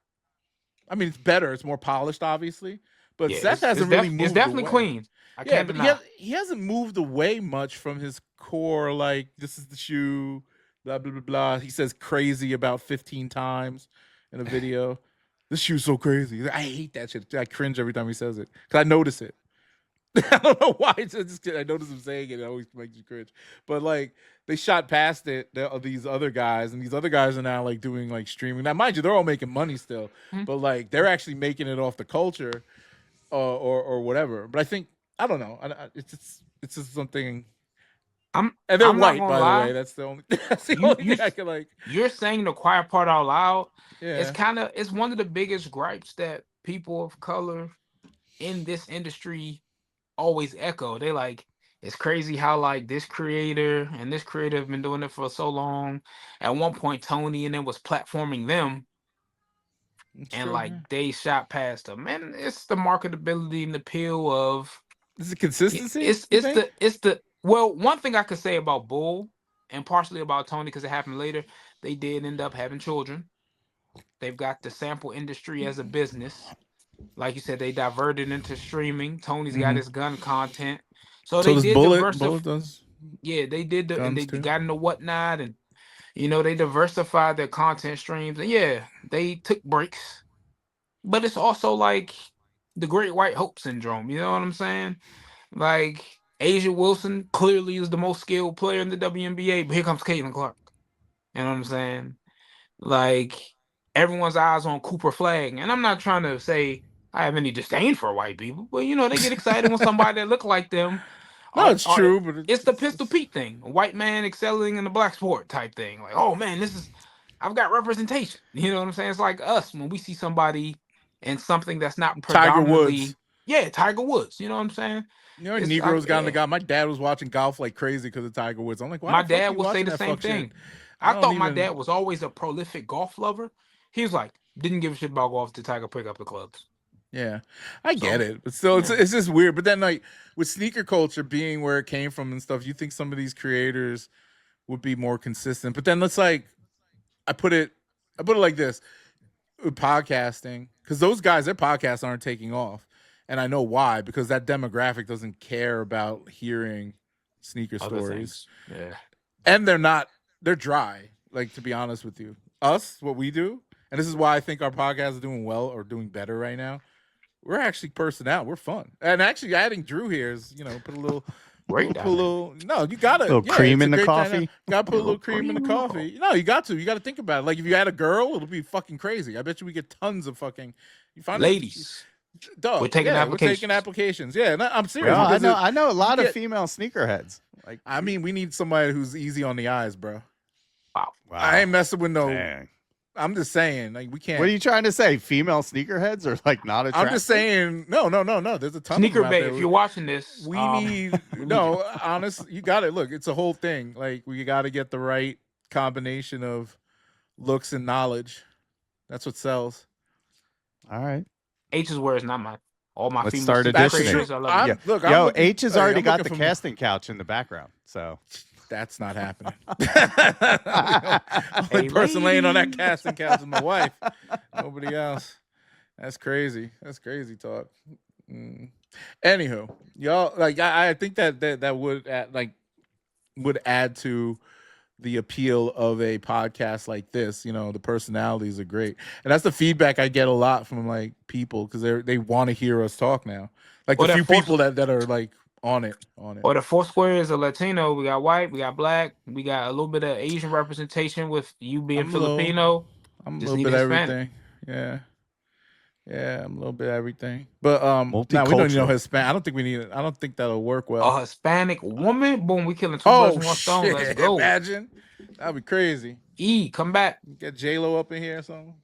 I mean, it's better, it's more polished, obviously, but Seth hasn't really moved. It's definitely away. clean. I Yeah, can't but deny. he hasn't moved away much from his core. Like this is the shoe, blah blah blah blah. He says crazy about 15 times in a video. This shoe's so crazy. I hate that shit. I cringe every time he says it because I notice it. I don't know why. I notice him saying it. It always makes you cringe. But like they shot past it. These other guys, and these other guys are now like doing like streaming. Now, mind you, they're all making money still, but like they're actually making it off the culture, or whatever. But I think I don't know. It's just something. And they're I'm not white, by gonna the lie. way. That's the only thing I can like. You're saying the quiet part out loud. Yeah. It's one of the biggest gripes that people of color in this industry always echo. They like, it's crazy how like this creator and this creator have been doing it for so long. At one point, Tony and then was platforming them, and like they shot past them. Man, it's the marketability and the appeal of. Is it consistency? It's the well, one thing I could say about Bull and partially about Tony because it happened later. They did end up having children. They've got the sample industry as a business. Like you said, they diverted into streaming. Tony's got his gun content. So they did diversify. Yeah, they did and they got into whatnot, and they diversified their content streams. And yeah, they took breaks. But it's also like the Great White Hope syndrome. You know what I'm saying? Like Asia Wilson clearly is the most skilled player in the WNBA, but here comes Caitlin Clark. You know what I'm saying? Like everyone's eyes on Cooper Flag, and I'm not trying to say I have any disdain for white people, but they get excited when somebody that look like them. No, it's true, but it's the Pistol Pete thing, a white man excelling in the black sport type thing. Like, oh man, I've got representation. You know what I'm saying? It's like us when we see somebody in something that's not Tiger predominantly. Woods. Yeah, Tiger Woods. You know what I'm saying? You know, It's- Negroes I- got in the yeah. guy. My dad was watching golf like crazy because of Tiger Woods. I'm like, why My the fuck dad you would say watching the that same fuck shit? thing. I I don't thought my even- dad was always a prolific golf lover. He was like, didn't give a shit about golf till Tiger pick up the clubs. Yeah, I So, get it, but still, yeah. it's just weird. But then, like with sneaker culture being where it came from and stuff, you think some of these creators would be more consistent. But then let's like, I put it like this: with podcasting, because those guys, their podcasts aren't taking off, and I know why, because that demographic doesn't care about hearing sneaker Other stories, things. Yeah. and they're dry. Like, to be honest with you, us, what we do, and this is why I think our podcast is doing well or doing better right now. We're actually personnel. We're fun, and actually adding Drew here is, put a little. Great Put a little, no, you gotta Little cream it's a in the great coffee? dynamic. You gotta put a little Little cream in the cream in the coffee. No, you got to think about it. Like if you had a girl, it'll be fucking crazy. I bet you we get tons of fucking Ladies. Dog, We're taking We're taking applications. Yeah, no, I'm serious. Bro, because I know a lot you of get- female sneakerheads. Like, I mean, we need somebody who's easy on the eyes, bro. Wow. I ain't messing with no. Dang. I'm just saying, like we can't. What are you trying to say? Female sneakerheads are like not attractive? I'm just saying, no. There's a ton Sneaker of them out Bay, there. if you're watching this, We need we no, honest. You got it. Look, it's a whole thing. Like we got to get the right combination of looks and knowledge. That's what sells. All right. H's words, not mine. All my Let's female start sneaker auditioning. creators, I love I'm- you. Look, I'm Yo, looking- H has hey, already I'm got the looking for- casting couch in the background. So That's not happening. Hey, Only person laying on that lady. casting couch is my wife. Nobody else. That's crazy. That's crazy talk. Anywho, y'all, like I think that would add to the appeal of a podcast like this. The personalities are great, and that's the feedback I get a lot from like people because they want to hear us talk now. Like Or the that few force- people that are like on it. Or the four squares are Latino. We got white, we got black, we got a little bit of Asian representation with you being I'm a little- Filipino. I'm a Just little need bit Hispanic. everything. Yeah, I'm a little bit everything. But we don't Multicultural. know Hispanic. I don't think we need it. I don't think that'll work well. A Hispanic woman, boom, we killing two birds with one stone. shit! Let's go. Imagine that'd be crazy. Come back. Get J-Lo up in here or something.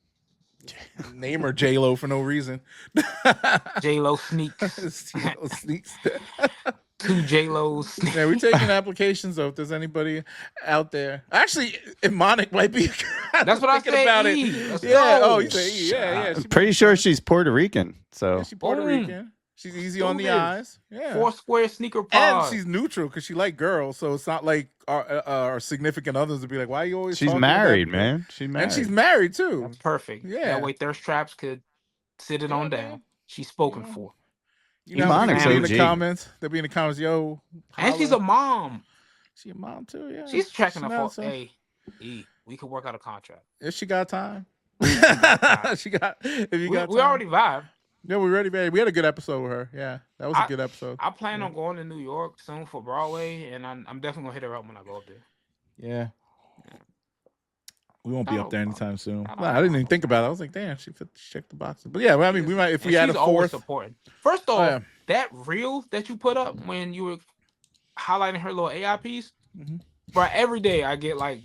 Name her J-Lo for no reason. J-Lo sneaks. J-Lo sneaks. Two J-Lo's sneaks. Yeah, we're taking applications though. If there's anybody out there, actually, Imonic might be. That's what I thinking said, about E. it. Let's Yeah. go. Oh, you say E. Yeah. I'm pretty sure she's Puerto Rican. So She's Puerto Boom. Rican. She's easy on the Stupid. eyes. Yeah. Four square sneaker And pod. she's neutral because she like girls, so it's not like our significant others would be like, "Why are you always?" she's talking about married, girls?" man. She's married. And she's married too. That's perfect. Yeah. That way thirst traps could sit it Yeah, on man. down. She's spoken You know. for. You know, Imonic's they'll be in the OG. comments. They'll be in the comments. Yo, And she's a holla. mom. She a mom too. Yeah, She's checking her not for, hey, E, we could work out a contract. If she got time, time. she got. If you We got, we time. already vibe. Yeah, we ready, baby. We had a good episode with her. Yeah, that was a I- good episode. I plan on going to New York soon for Broadway, and I'm definitely gonna hit her up when I go up there. Yeah. We won't be I up there don't- anytime soon. I don't Nah, I didn't know. even think about it. I was like, damn, she checked the boxes. But yeah, well, I mean, we might if And we had a she's always fourth. supporting. First off, yeah. that reel that you put up when you were highlighting her little AI piece, Mhm. bro, every day I get like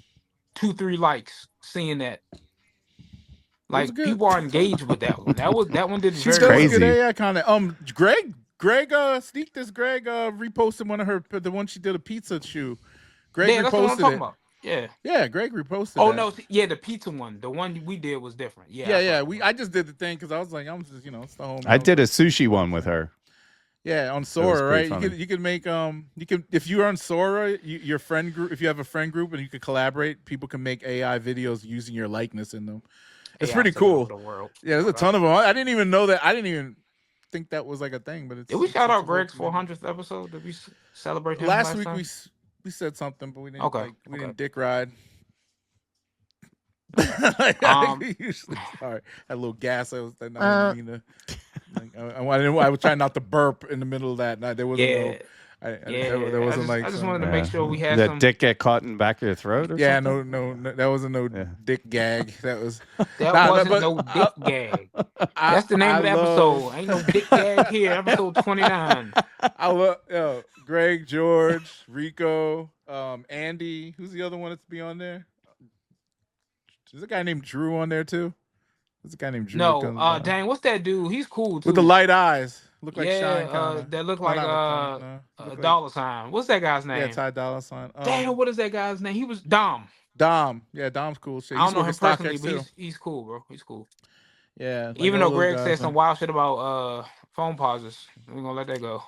2-3 likes seeing that. was Like good. people are engaged with that one. That one did She's very crazy. well. Good AI content. Greg, sneak this. Greg, reposted one of the one she did a pizza shoe. Greg Yeah, that's what I'm reposted talking it. about. Yeah. Yeah, Greg reposted. Oh that. no, yeah, the pizza one. The one we did was different. Yeah. Yeah. I just did the thing because I was like, I'm just, it's the home. I did a sushi one with her. Yeah, on was Sora, pretty right? funny. You could make you can if you're on Sora, your friend group. If you have a friend group and you could collaborate, people can make AI videos using your likeness in them. It's AI pretty took over cool. the world. Yeah, there's a ton of them. I didn't even know that. I didn't even think that was like a thing. But it's. Did we it's- shout it's out a Greg's whole thing. 400th episode? Did we celebrate him Last week time? we said something, but we didn't. Okay, We okay. didn't dick ride. Um, Usually, sorry, had a little gas. I didn't mean to. Like, I was trying not to burp in the middle of that. There wasn't Yeah. no. Yeah, there wasn't I just some- wanted to make sure we had Did some. that dick get caught in the back of your throat or Yeah, something? no, that wasn't no Yeah. dick gag. That was. That Nah, wasn't but- no dick gag. I- That's the name I of the love- episode. Ain't no dick gag here. Episode 29. I love Greg, George, Rico, Andy. Who's the other one that's be on there? There's a guy named Drew on there too. There's a guy named Drew. that No, comes, dang, what's that dude? He's cool too. with the light eyes. Look like yeah, Shine kind of. that look like no. a dollar sign. What's that guy's name? Yeah, Ty Dolla Sign. Damn, what is that guy's name? He was Dom. Dom. Yeah, Dom's cool shit. I don't know him at personally, StockX but too. he's cool, bro. He's cool. Yeah. Like Even all though those Greg guys, said some man. wild shit about phone pauses, we're gonna let that go.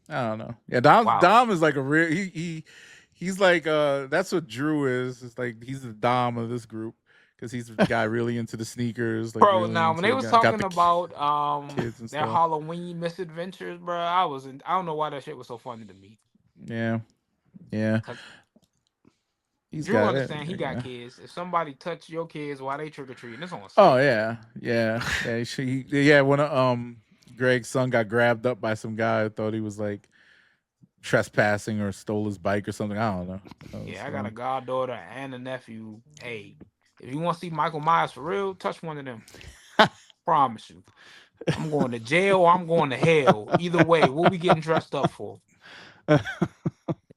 I don't know. Yeah, Dom. Wow. Dom is like a real. He's like that's what Drew is. It's like he's the Dom of this group because he's the guy really into the sneakers. Like Bro, really now when into they it. was Got talking the about kids and their stuff. Halloween misadventures, bro, I don't know why that shit was so funny to me. Yeah. Yeah. 'Cause He's Drew got understand it. he got kids. If somebody touch your kids while they trick or treating, it's on. Oh yeah. Yeah. When Greg's son got grabbed up by some guy who thought he was like trespassing or stole his bike or something. I don't know. Yeah, I got a goddaughter and a nephew. Hey, if you want to see Michael Myers for real, touch one of them. Promise you. I'm going to jail or I'm going to hell. Either way, what we getting dressed up for?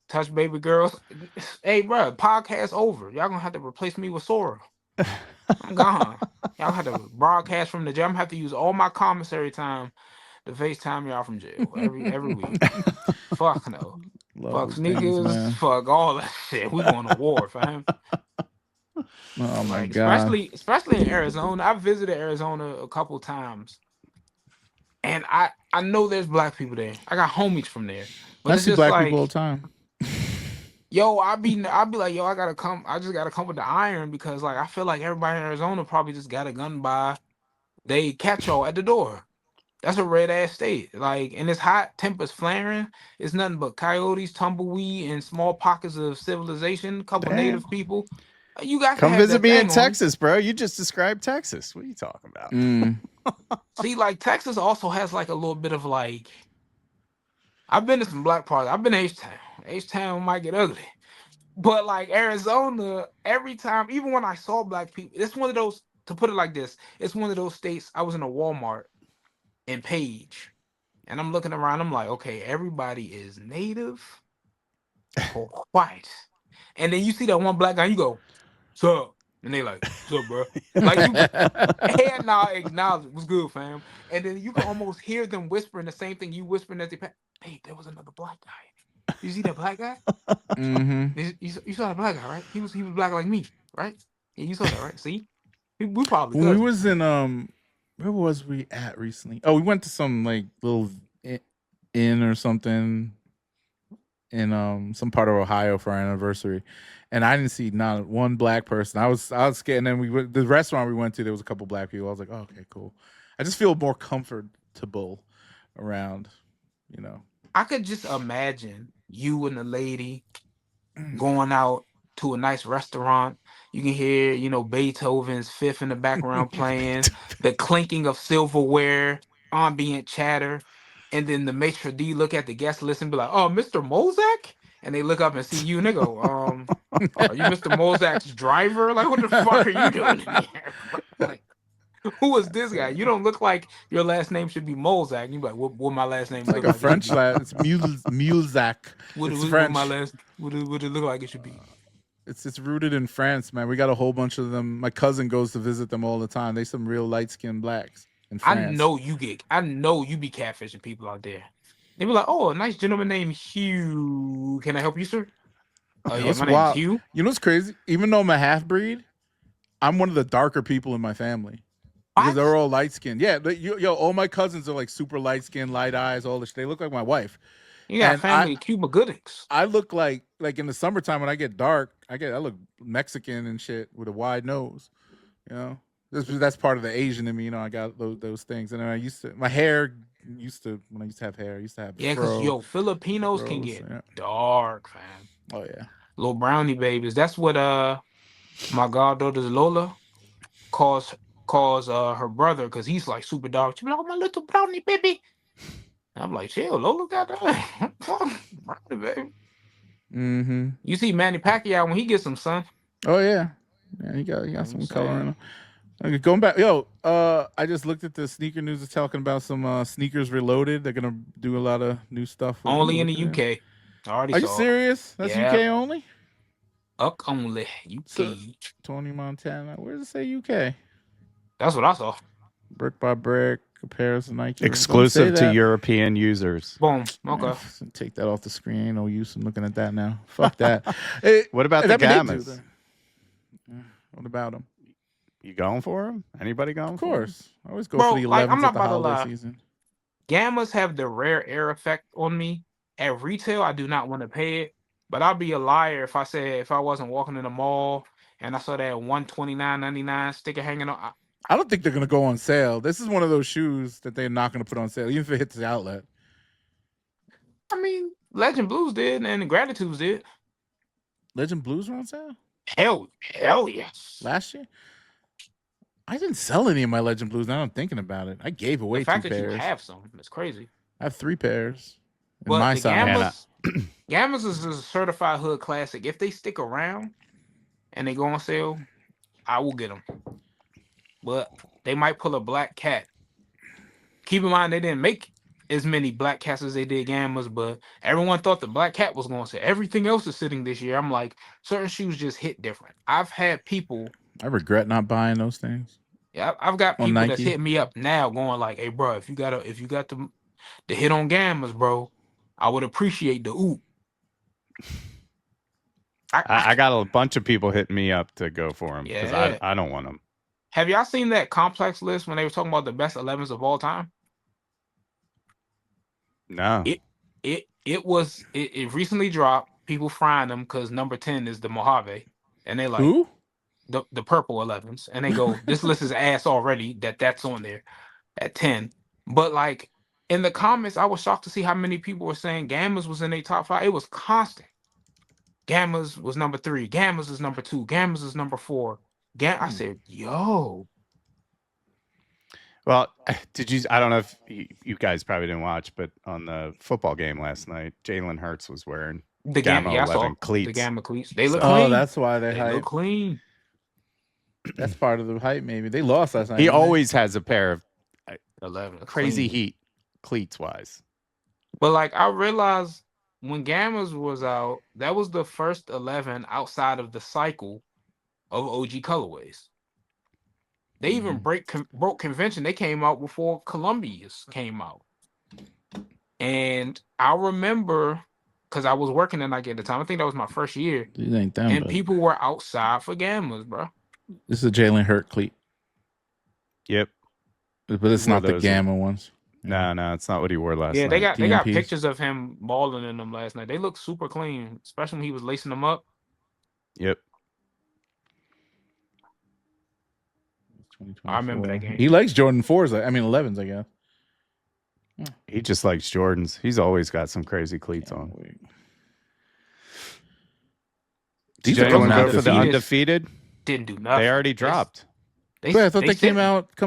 Touch baby girls. Hey, bro, podcast over. Y'all gonna have to replace me with Sora. I'm gone. Y'all have to broadcast from the jail. I'm gonna have to use all my commissary time to FaceTime y'all from jail every week. Fuck no. Fuck sneakers. Things, fuck all that shit. We going to war, fam. Oh my god. Especially in Arizona. I visited Arizona a couple times. And I know there's black people there. I got homies from there. But I it's see just black like, people all the time. Yo, I'd be like, yo, I just gotta come with the iron because like I feel like everybody in Arizona probably just got a gun by they catch y'all at the door. That's a red ass state. Like, and it's hot, tempers flaring. It's nothing but coyotes, tumbleweed, and small pockets of civilization. Couple native people. You got to Come have visit that me in thing on. Texas, bro. You just described Texas. What are you talking about? See, like Texas also has like a little bit of like. I've been to some black parts. I've been to H-Town. H-Town might get ugly. But like Arizona, every time, even when I saw black people, it's one of those, to put it like this, it's one of those states. I was in a Walmart in Page, and I'm looking around, I'm like, okay, everybody is native or white. And then you see that one black guy, you go, sup? And they like, sup, bro? Like you head nod, acknowledge, what's good, fam? And then you can almost hear them whispering the same thing you whispering as they pass. Hey, there was another black guy. You see that black guy? Mm-hmm. You saw that black guy, right? He was black like me, right? Yeah, you saw that, right? See, we probably When we cousins. was in where was we at recently? Oh, we went to some like little inn or something in some part of Ohio for our anniversary, and I didn't see not one black person. I was scared. And then we went the restaurant we went to. There was a couple black people. I was like, oh, okay, cool. I just feel more comfortable around, you know. I could just imagine you and the lady going out to a nice restaurant. You can hear, Beethoven's Fifth in the background playing, the clinking of silverware, ambient chatter, and then the maitre d' look at the guest list and be like, "Oh, Mr. Mozak," and they look up and see you and they go, "Are you Mr. Mozak's driver? Like, what the fuck are you doing in here?" Like, who is this guy? You don't look like your last name should be Mozak. And you be like, what my last name It's look like a like? French last. It's Mulzac. It's French. What it look like it should be? It's rooted in France, man. We got a whole bunch of them. My cousin goes to visit them all the time. They some real light skinned blacks in France. I know you be catfishing people out there. They be like, "Oh, a nice gentleman named Hugh. Can I help you, sir?" Oh yeah, my name's Hugh. You know what's crazy? Even though I'm a half breed, I'm one of the darker people in my family because they're all light skinned. Yeah, all my cousins are like super light skinned, light eyes, all this. They look like my wife. You got family Cuba Goodings. I look like in the summertime when I get dark, I look Mexican and shit with a wide nose. You know, that's part of the Asian in me. You know, I got those things. And then my hair when I used to have hair, I used to have because Filipinos can get dark, fam. Oh yeah, little brownie babies. That's what my goddaughter's Lola calls her brother because he's like super dark. She be like, "Oh, my little brownie baby." I'm like, chill, Lola got that. Baby. Mm-hmm. You see Manny Pacquiao when he gets some sun. Oh yeah, he got some color in him. Okay, going back, I just looked at the sneaker news. It's talking about some sneakers reloaded. They're gonna do a lot of new stuff. Only in the UK. I already Are saw. You serious? That's UK only. Only UK. So, Tony Montana. Where does it say UK? That's what I saw. Brick by brick comparison Nike. Exclusive to European users. Boom. Okay. Take that off the screen. Ain't no use in looking at that now. Fuck that. What about the Gammas? What about them? You going for them? Anybody going? Of course. I always go Bro, for the 11s like, I'm not at the about to holiday lie. season. Gammas have the rare air effect on me. At retail, I do not want to pay it, but I'd be a liar if I said if I wasn't walking in the mall and I saw that $129.99 sticker hanging on. I don't think they're gonna go on sale. This is one of those shoes that they're not gonna put on sale, even if it hits the outlet. I mean, Legend Blues did and Gratitudes did. Legend Blues were on sale? Hell yes. Last year? I didn't sell any of my Legend Blues. Now I'm thinking about it. I gave away 2 pairs. The fact that you have some, it's crazy. I have 3 pairs. But my the size. Gammas is a certified hood classic. If they stick around and they go on sale, I will get them. But they might pull a black cat. Keep in mind, they didn't make as many black cats as they did Gammas, but everyone thought the black cat was going to sell. Everything else is sitting this year. I'm like, certain shoes just hit different. I've had people. I regret not buying those things. Yeah, I've got people that's hitting me up now, going like, "Hey, bro, if you got the hit on Gammas, bro, I would appreciate the oop." I got a bunch of people hitting me up to go for them because Yeah. I don't want them. Have y'all seen that complex list when they were talking about the best 11s of all time? No. It recently dropped. People frying them because number 10 is the Mojave, and they like who? The purple 11s, and they go, "This list is ass already. That's on there at 10." But like in the comments, I was shocked to see how many people were saying Gammas was in their top 5. It was constant. Gammas was number 3. Gammas is number 2. Gammas is number 4. I said, "Yo." Well, did you? I don't know if you guys probably didn't watch, but on the football game last night, Jalen Hurts was wearing the Gamma 11 cleats. The Gamma cleats. They look clean. Oh, that's why they look clean. That's part of the hype. Maybe they lost last night. He always has a pair of 11 crazy clean. heat cleats wise. But like I realized when Gammas was out, that was the first 11 outside of the cycle of OG colorways. They even broke convention. They came out before Columbia's came out. And I remember, because I was working in Nike at the time, I think that was my first year. These ain't them, and people were outside for Gammas, bro. This is a Jalen Hurt cleat. Yep. But it's not the Gamma ones. No, it's not what he wore last night. They got pictures of him balling in them last night. They look super clean, especially when he was lacing them up. Yep. I remember that game. He likes Jordan 4s. I mean 11s, I guess. He just likes Jordans. He's always got some crazy cleats on. These are going to go for the undefeated. Didn't do nothing. They already dropped. I thought they coming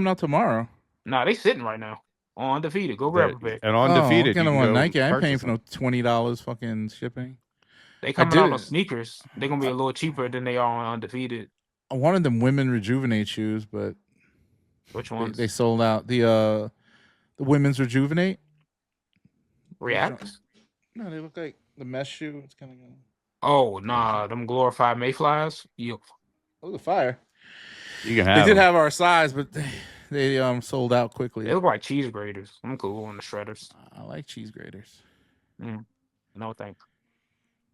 out tomorrow. Nah, they sitting right now on undefeated. Go grab a pair. And undefeated. I'm on Nike. I ain't paying for no $20 fucking shipping. They coming out on sneakers. They're gonna be a little cheaper than they are on undefeated. I wanted them women Rejuvenate shoes, but which ones? They sold out. The women's Rejuvenate. React? No, they look like the mesh shoe. It's kind of. Oh nah, them glorified Mayflies. Yo, those are fire. You can have. They did have our size, but they sold out quickly. They look like cheese graters. I'm cool on the shredders. I like cheese graters. No thanks.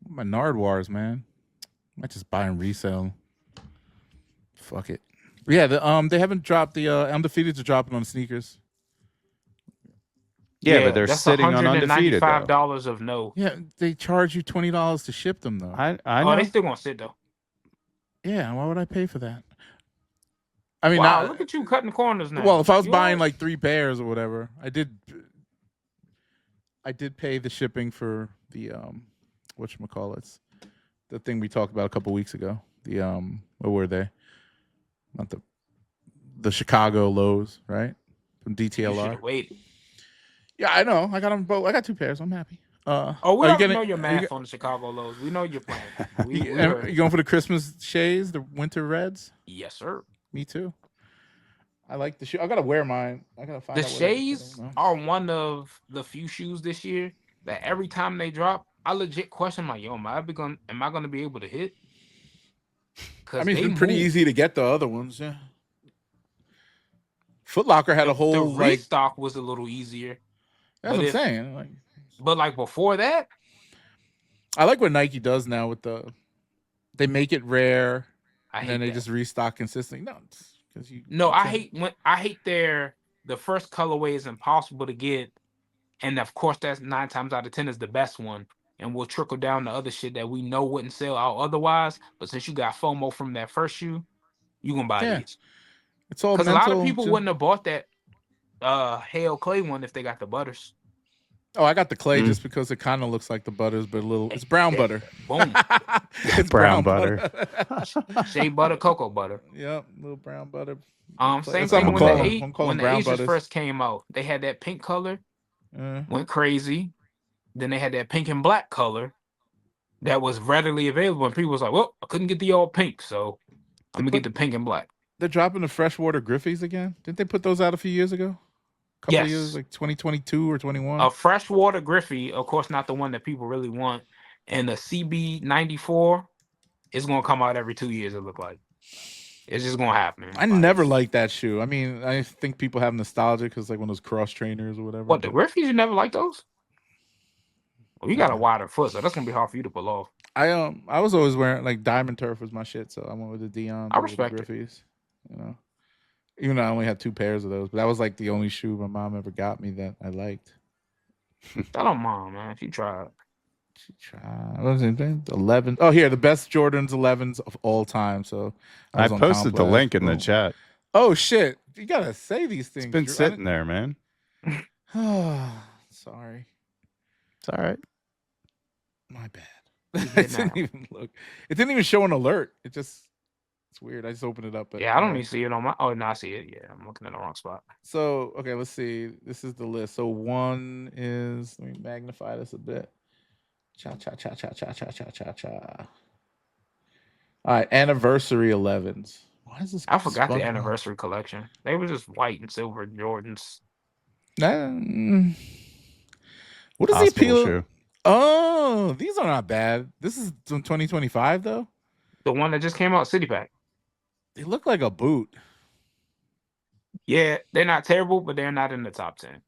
My Nardwuars, man. I might just buy and resell. Fuck it. Yeah, they haven't dropped the undefeateds are dropping on sneakers. Yeah, but they're sitting on undefeated. $195 of no. Yeah, they charge you $20 to ship them though. I know. They still gonna sit though. Yeah, why would I pay for that? I mean, wow, look at you cutting corners now. Well, if I was buying like 3 pairs or whatever, I did pay the shipping for the whatchamacallits, the thing we talked about a couple weeks ago. The what were they? Not the Chicago lows, right? From DTLR. You should have waited. Yeah, I know. I got them both. I got 2 pairs. I'm happy. We already know your math on the Chicago lows. We know you're playing. You going for the Christmas shades, the winter reds? Yes, sir. Me too. I like the shoe. I gotta wear mine. I gotta find the shades are one of the few shoes this year that every time they drop, I legit question my am I gonna be able to hit? I mean, it's been pretty easy to get the other ones, yeah. Foot Locker had a The whole like. restock was a little easier. That's what I'm saying. But before that, I like what Nike does now with they make it rare, I and hate then they that. just restock consistently. No, because I hate the first colorway is impossible to get, and of course that's 9 times out of 10 is the best one, and we'll trickle down to other shit that we know wouldn't sell out otherwise. But since you got FOMO from that first shoe, you gonna buy these. It's all because a mental. lot of people wouldn't have bought that Hail Clay one if they got the butters. Oh, I got the clay just because it kind of looks like the butters, but it's brown butter. Boom. It's brown butter. Shea butter, cocoa butter. Yep, little brown butter. Same That's what thing I'm when calling the brown Asians butters. first came out. They had that pink color, went crazy. Then they had that pink and black color that was readily available, and people was like, "Well, I couldn't get the all pink, so I'm gonna get the pink and black." They're dropping the freshwater Griffies again. Didn't they put those out a few years ago? A couple of years, like 2022 or 21. A freshwater Griffey, of course, not the one that people really want, and the CB94 is gonna come out every 2 years. It look like it's just gonna happen. I never liked that shoe. I mean, I think people have nostalgia because like one of those cross trainers or whatever. What, the Griffies? You never liked those? Well, you got a wider foot, so that's gonna be hard for you to pull off. I was always wearing like Diamond Turf was my shit, so I went with the Dion. I respect the Griffies. You know, even though I only had 2 pairs of those, but that was like the only shoe my mom ever got me that I liked. I don't mind, man. She tried. What was it? 11. Oh, here, the best Jordans 11s of all time. So I posted the link in the chat. Oh shit! You gotta say these things. It's been sitting there, man. Sorry. It's all right. My bad. It didn't even look. It didn't even show an alert. It's weird. I just opened it up. But yeah, I don't even see it on my. Oh, no, I see it. Yeah, I'm looking at the wrong spot. So okay, let's see. This is the list. So one is. Let me magnify this a bit. Cha cha cha cha cha cha cha cha cha. All right, anniversary 11s. Why is this? I forgot the anniversary collection. They were just white and silver Jordans. What is the appeal? Shoe. Oh, these are not bad. This is 2025 though. The one that just came out, City Pack. They look like a boot. Yeah, they're not terrible, but they're not in the top 10.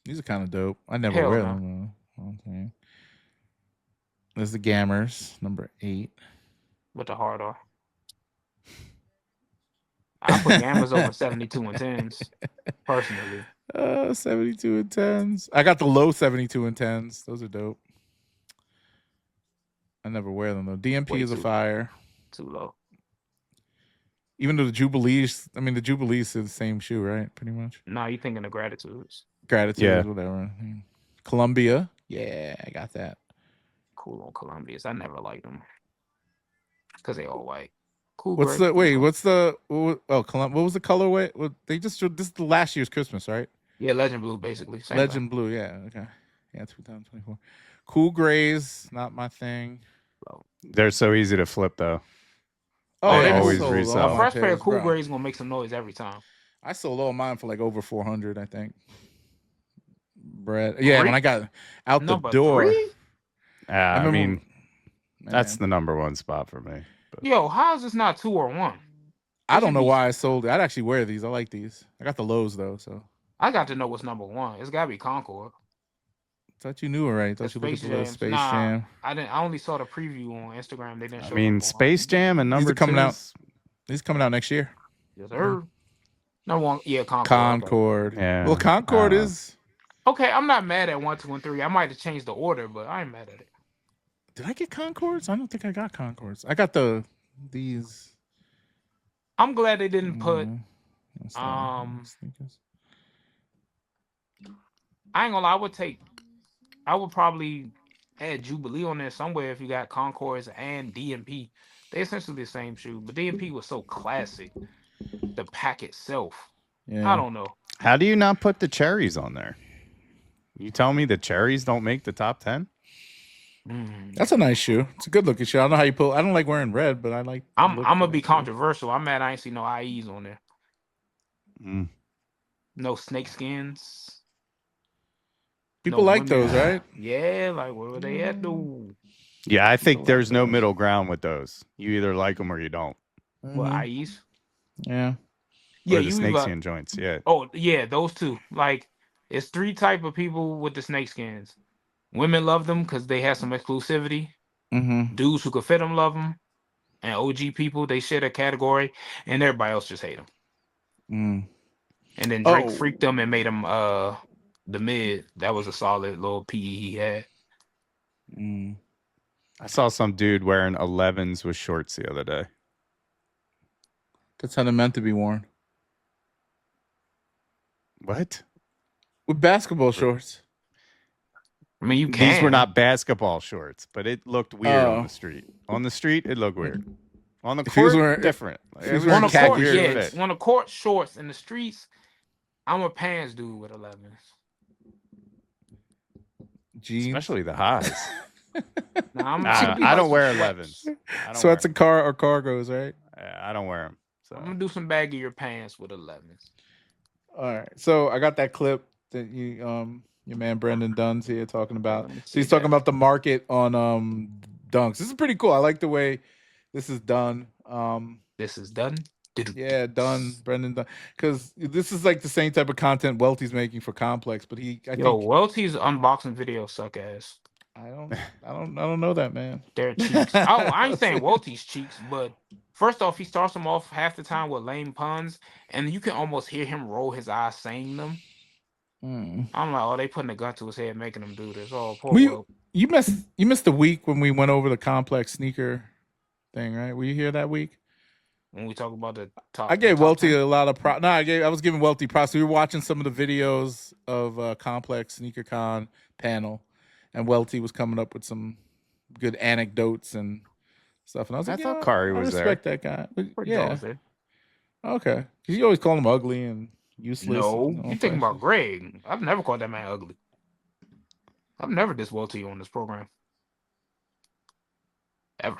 These are kind of dope. I never wear them. Okay. There's the Gammers, number 8. With the hard R. I put Gammers over 72 and 10s, personally. 72 and 10s. I got the low 72 and 10s. Those are dope. I never wear them though. DMP is a fire. Too low. Even though the Jubilees is the same shoe, right? Pretty much. No, you're thinking of Gratitudes. Gratitudes, whatever. Columbia. Yeah, I got that. Cool on Columbias. I never liked them. Because they all white. Cool. What was the colorway? This is the last year's Christmas, right? Yeah, Legend Blue, basically. Same Legend Blue, yeah. Okay. Yeah, 2024. Cool grays, not my thing. They're so easy to flip though. Oh, they always resell. A fresh pair of cool grays is gonna make some noise every time. I sold all mine for like over 400, I think. Brett. Yeah, when I got out the door. I mean, that's the number one spot for me. But. Yo, how is this not 2 or 1? I don't know why I sold it. I'd actually wear these. I like these. I got the lows though, so I got to know what's number 1. It's gotta be Concord. Thought you knew already. Thought you looked at the Space Jam. I didn't. I only saw the preview on Instagram. They didn't show. I mean, Space Jam and number 2 coming out. These coming out next year. Yes, sir. Number 1, yeah, Concord. Concord. Yeah. Well, Concord is okay. I'm not mad at 1, 2, and 3. I might have changed the order, but I ain't mad at it. Did I get Concords? I don't think I got Concords. I got these. I'm glad they didn't put. I ain't gonna lie. I would probably add Jubilee on there somewhere if you got Concords and DMP. They're essentially the same shoe, but DMP was so classic. The pack itself. Yeah. I don't know. How do you not put the cherries on there? You tell me the cherries don't make the top 10? That's a nice shoe. It's a good looking shoe. I don't know how you pull. I don't like wearing red, but I like. I'm gonna be controversial. I'm mad I ain't see no IEs on there. No snake skins. People like those, right? Yeah, like where were they at, though? Yeah, I think there's no middle ground with those. You either like them or you don't. What, IEs? Yeah. Yeah, Or the you snakeskin joints. Yeah. oh yeah, those two. Like, it's three type of people with the snake skins. Women love them because they have some exclusivity. Mm-hmm. Dudes who could fit them love them, and OG people they share a category, and everybody else just hate them. Mm. And then Drake Oh, freaked them and made them the mid. That was a solid little PE he had. mm. I saw some dude wearing 11s with shorts the other day. That's how they're meant to be worn. What? With basketball shorts. I mean, you can. These were not basketball shorts, but it looked weird on Oh. the street. On the street, it looked weird. On the If he was court, wearing- different. if he was It wearing on the just a court, khaki weird yeah. fit. On the court shorts in the streets, I'm a pants dude with 11s. Jeans. Especially the highs. Nah, I don't wear sweats. 11s. I don't Sweats wear and car or cargos, right? I don't wear them. So. I'm gonna do some baggier pants with 11s. All right. So I got that clip that your man Brendan Dunn's here talking about. Let me So see he's talking that. about the market on dunks. This is pretty cool. I like the way this is done. This is done. Yeah, Dunn, Brendan Dunn, because this is like the same type of content Welty's making for Complex, but I Yo, think Welty's unboxing videos suck ass. I don't know that, man. Their cheeks. Oh, I ain't saying Welty's cheeks, but first off, he starts them off half the time with lame puns, and you can almost hear him roll his eyes saying them. Hmm. I'm like, oh, they putting a gun to his head, making him do this. Oh, poor Were Welt. you missed the week when we went over the Complex sneaker thing, right? Were you here that week? When we talk about the top, I gave the top Welty 10. a lot of props. No, I was giving Welty props. We were watching some of the videos of Complex SneakerCon panel, and Welty was coming up with some good anecdotes and stuff. And I was I like, thought yeah, Kari I was there. respect that guy. But, Pretty yeah, dogs there. okay. Because you always call him ugly and useless. No, and all you thinking types about of- Greg? I've never called that man ugly. I've never dissed Welty on this program. Ever.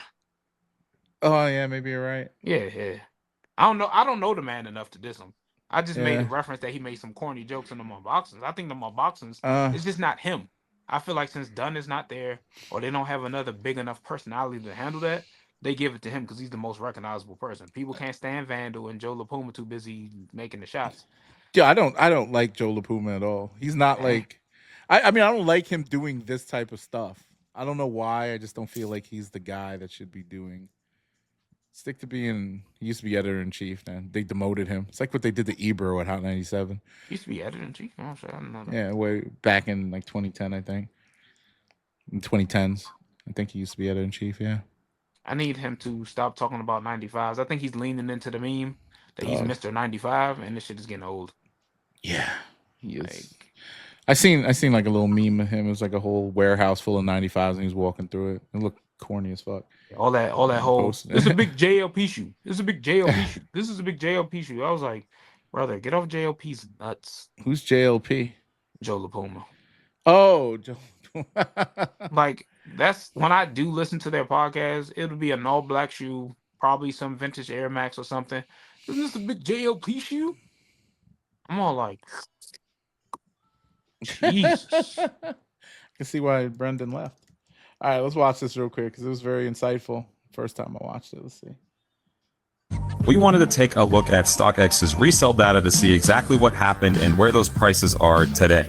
Oh yeah, maybe you're right. Yeah. I don't know the man enough to diss him. I just made a Yeah. reference that he made some corny jokes in them unboxings. I think them unboxings, Uh, it's just not him. I feel like since Dunn is not there, or they don't have another big enough personality to handle that, they give it to him because he's the most recognizable person. People can't stand Vandal, and Joe LaPuma too busy making the shots. yeah, I don't like Joe LaPuma at all. He's not Eh. like, I mean, I don't like him doing this type of stuff. I don't know why. I just don't feel like he's the guy that should be doing. Stick to being. He used to be editor in chief. Then they demoted him. It's like what they did to Ebro at Hot 97. He used to be editor in chief. Oh, shit, I don't know that. Yeah, way back in like 2010, I think. In 2010s, I think he used to be editor in chief. Yeah. I need him to stop talking about 95s. I think he's leaning into the meme that he's Dog. Mr. 95, and this shit is getting old. Yeah, he is. Like, I seen like a little meme of him. It was like a whole warehouse full of 95s, and he was walking through it. It looked corny as fuck. all that whole. Posted. This is a big JLP shoe. This is a big JLP shoe. This is a big JLP shoe. I was like, brother, get off JLP's nuts, Who's JLP? Joe LaPuma. Oh, Joe. Like, that's when I do listen to their podcast, it'll be an all black shoe, probably some vintage Air Max or something. Isn't this a big JLP shoe? I'm all like, Jesus. I can see why Brendan left. All right, let's watch this real quick because it was very insightful. First time I watched it. Let's see. We wanted to take a look at StockX's resale data to see exactly what happened and where those prices are today.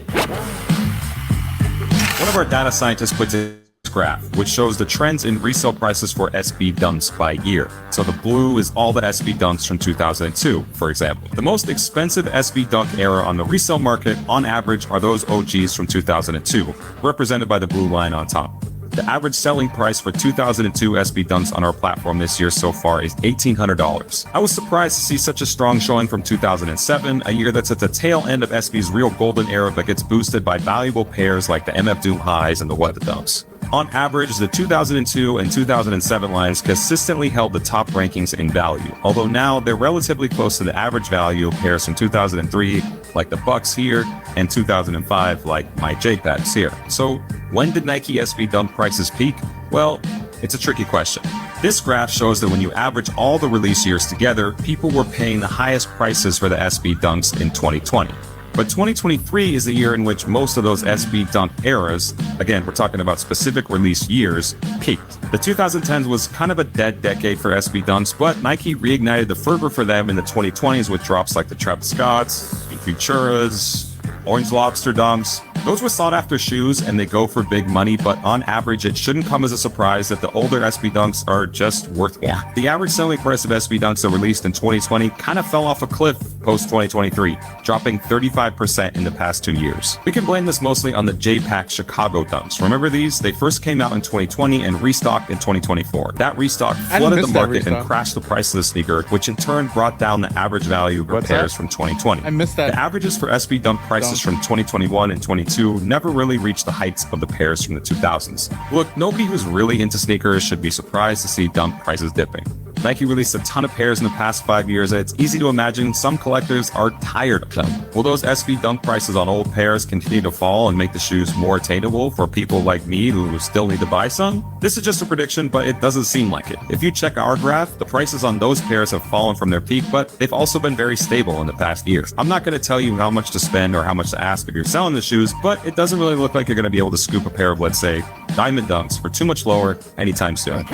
One of our data scientists put this graph, which shows the trends in resale prices for SB Dunks by year. So the blue is all the SB Dunks from 2002, for example. The most expensive SB Dunk era on the resale market, on average, are those OGs from 2002, represented by the blue line on top. The average selling price for 2002 SB Dunks on our platform this year so far is $1,800. I was surprised to see such a strong showing from 2007, a year that's at the tail end of SB's real golden era but gets boosted by valuable pairs like the MF Doom Highs and the Weather Dunks. On average, the 2002 and 2007 lines consistently held the top rankings in value, although now they're relatively close to the average value of pairs from 2003, like the Bucks here, and 2005, like my JPEGs here. So, when did Nike SB Dunk prices peak? Well, it's a tricky question. This graph shows that when you average all the release years together, people were paying the highest prices for the SB Dunks in 2020. But 2023 is the year in which most of those SB Dunk eras, again, we're talking about specific release years, peaked. The 2010s was kind of a dead decade for SB Dunks, but Nike reignited the fervor for them in the 2020s with drops like the Travis Scotts, Futuras, Orange Lobster Dunks. Those were sought after shoes and they go for big money, but on average, it shouldn't come as a surprise that the older SB Dunks are just worth more. The average selling price of SB Dunks that released in 2020 kind of fell off a cliff post 2023, dropping 35% in the past 2 years. We can blame this mostly on the J-Pack Chicago Dunks. Remember these? They first came out in 2020 and restocked in 2024. That restock flooded the market and crashed the price of the sneaker, which in turn brought down the average value of repairs from 2020. I missed that. The averages for SB Dunk prices from 2021 and 22 never really reached the heights of the pairs from the 2000s. Look, nobody who's really into sneakers should be surprised to see Dunk prices dipping. Nike released a ton of pairs in the past 5 years, and it's easy to imagine some collectors are tired of them. Will those SB Dunk prices on old pairs continue to fall and make the shoes more attainable for people like me who still need to buy some? This is just a prediction, but it doesn't seem like it. If you check our graph, the prices on those pairs have fallen from their peak, but they've also been very stable in the past years. I'm not going to tell you how much to spend or how much to ask if you're selling the shoes, but it doesn't really look like you're going to be able to scoop a pair of, let's say, Diamond Dunks for too much lower anytime soon.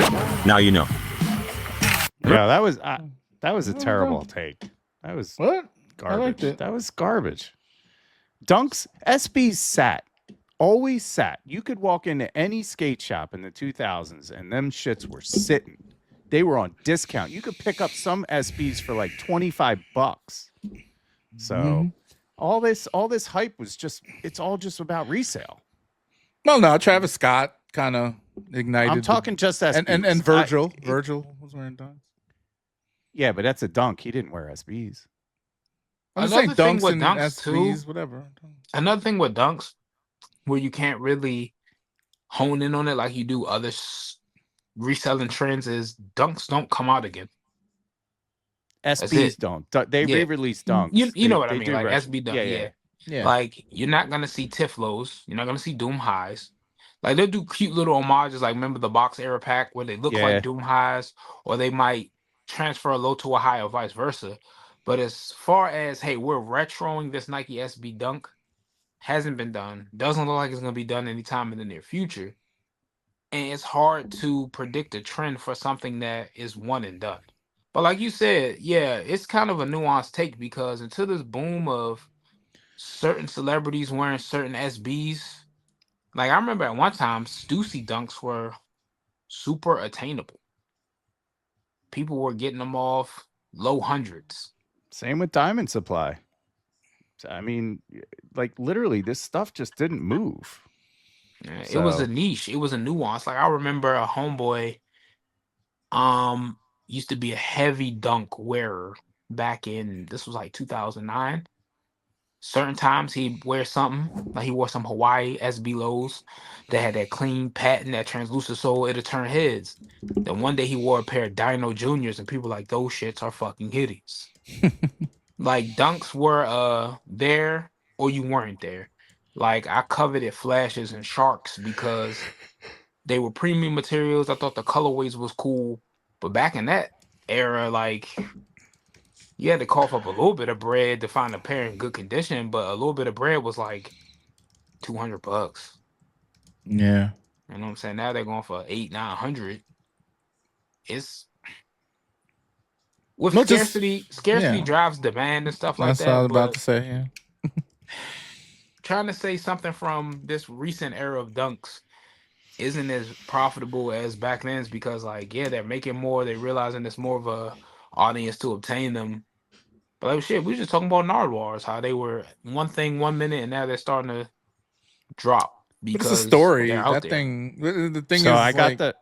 Now you know. Yeah, that was a terrible take. That was What? garbage. I liked it. That was garbage. Dunks, SBs sat. Always sat. You could walk into any skate shop in the 2000s and them shits were sitting. They were on discount. You could pick up some SBs for like $25. So all this hype was it's all just about resale. Well, no, Travis Scott kind of ignited. I'm talking just SBs. and Virgil. Virgil was wearing Dunks. Yeah, but that's a dunk. He didn't wear SBs. I'm just saying Another thing Dunks with and Dunks, too, SBs, whatever. Another thing with Dunks, where you can't really hone in on it like you do other reselling trends, is Dunks don't come out again. SBs don't. They re-release Dunks. You know what I They mean? do Like ret- SB Dunk, Yeah. Like you're not gonna see Tiflos. You're not gonna see Doom Highs. Like they'll do cute little homages, like remember the box era pack where they look like Doom Highs, or they might transfer a low to a high or vice versa. But as far as, hey, we're retroing this Nike SB Dunk, hasn't been done. Doesn't look like it's going to be done anytime in the near future. And it's hard to predict a trend for something that is one and done. But like you said, yeah, it's kind of a nuanced take, because until this boom of certain celebrities wearing certain SBs, like I remember at one time, Stussy Dunks were super attainable. People were getting them off low hundreds. Same with Diamond Supply. I mean, like literally, this stuff just didn't move. Yeah, it was a niche. It was a nuance. Like I remember a homeboy, used to be a heavy Dunk wearer back in, this was like 2009. Certain times he'd wear something, like he wore some Hawaii SB lows that had that clean patent, that translucent sole, it'll turn heads. Then one day he wore a pair of Dino Juniors and people like, those shits are fucking hideous. Like Dunks were there or you weren't there. Like I coveted Flashes and Sharks because they were premium materials. I thought the colorways was cool. But back in that era, like you had to cough up a little bit of bread to find a pair in good condition, but a little bit of bread was like $200. Yeah. You know what I'm saying? Now they're going for 800-900. It's with No, just- scarcity yeah. drives demand and stuff like That's that. what I was but about to say. Yeah. trying to say something from this recent era of Dunks isn't as profitable as back then is because, like, yeah, they're making more. They're realizing there's more of a audience to obtain them. But like shit, we were just talking about Nardwuars, how they were one thing 1 minute and now they're starting to drop But because it's a story. they're out That there. thing. The thing So is, I got like,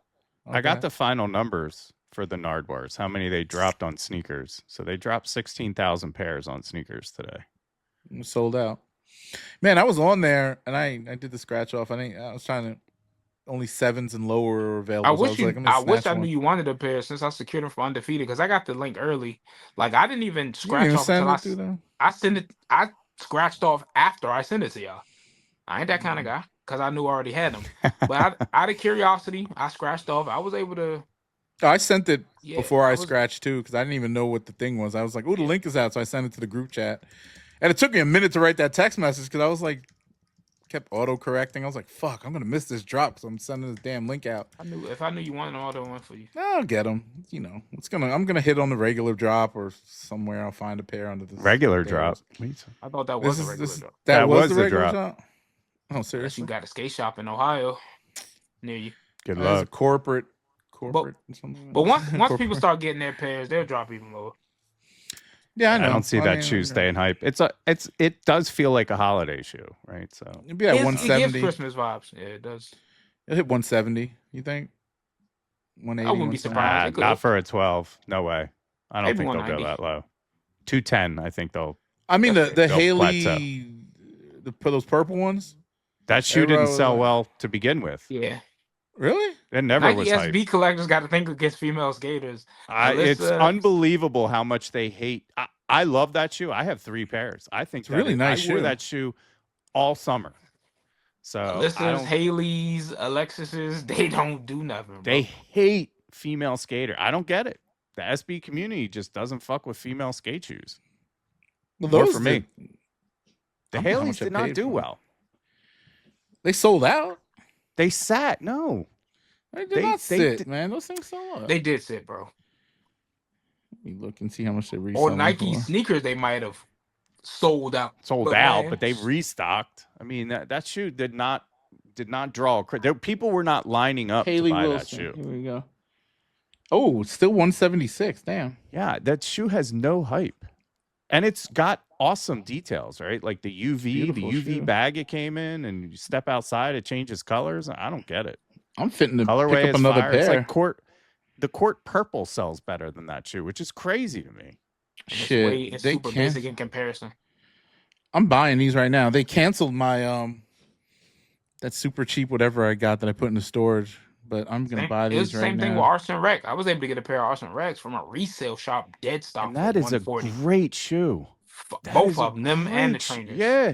I got the final numbers for the Nardwuars. How many they dropped on sneakers? So they dropped 16,000 pairs on sneakers today. sold out. Man, I was on there and I did the scratch off. I think I was trying to only 7s and lower were available. I so wish was you. like, I'm gonna I wish snatch I knew one. you wanted a pair since I secured them from Undefeated because I got the link early. Like I didn't even You didn't scratch even off send until it through them? I sent it. I scratched off after I sent it to y'all. I ain't that kind of guy because I knew I already had them. But out of curiosity, I scratched off. I was able to. Oh, I sent it Yeah, before I was- scratched too because I didn't even know what the thing was. I was like, "Oh, the link is out," so I sent it to the group chat, And it took me a minute to write that text message because I was like, kept auto correcting. I was like, fuck, I'm gonna miss this drop because I'm sending this damn link out. If I knew you wanted an auto one for you. I'll get them. You know, I'm gonna hit on the regular drop or somewhere I'll find a pair under the Regular drop. I thought that was a regular drop. That was the regular regular drop. Oh, Unless seriously? you got a skate shop in Ohio near you. Good That's a luck. corporate. Or something. But once people start getting their pairs, they'll drop even lower. Yeah, I know. I don't see that shoe staying hype. It does feel like a holiday shoe, right? So It'd be at It gives 170. Christmas vibes. Yeah, it does. It'll hit 170. You think? 180. I wouldn't be surprised. It could. not for a 12. No way. I don't Maybe think they'll go 190. that low. 210. I think they'll. I mean the They'll Haley, plateau. those purple ones. That shoe Everybody didn't was sell like- well to begin with. Yeah. Really? It never Nike was hype. SB collectors got to think against female skaters. It's Alyssa- unbelievable how much they hate. I love that shoe. I have 3 pairs. I think It's a really nice I wore shoe. that shoe all summer. So Alyssa's, Haley's, Alexis's, they don't do nothing. Bro. they hate female skater. I don't get it. The SB community just doesn't fuck with female skate shoes. Well, More those for me. The I don't know how Haleys much I did not paid do for 'em. well. They sold out. They sat. No. They did They- not they sit, did- man. Those things sold out. They did sit, bro. Let me look and see how much they resell. Or Nike sneakers, they might have sold out. Sold But out, man, but they restocked. I mean, that shoe did not draw. People were not lining up Haley to buy Wilson. that shoe. Here we go. Oh, it's still 176. Damn. Yeah, that shoe has no hype. And it's got awesome details, right? Like the UV Beautiful shoe. bag it came in, and you step outside, it changes colors. I don't get it. I'm fitting to Colorway pick up is another fire. pair. It's like the court purple sells better than that shoe, which is crazy to me. Shit, It's they super can't. basic in comparison. I'm buying these right now. They canceled my that super cheap whatever I got that I put in the storage, but I'm gonna buy It was these the right same now. thing with Arson Rec. I was able to get a pair of Arson Recs from a resale shop, dead stock. And that for is a 140. great shoe. That Both is a of them and the great shoe. trainers. Yeah,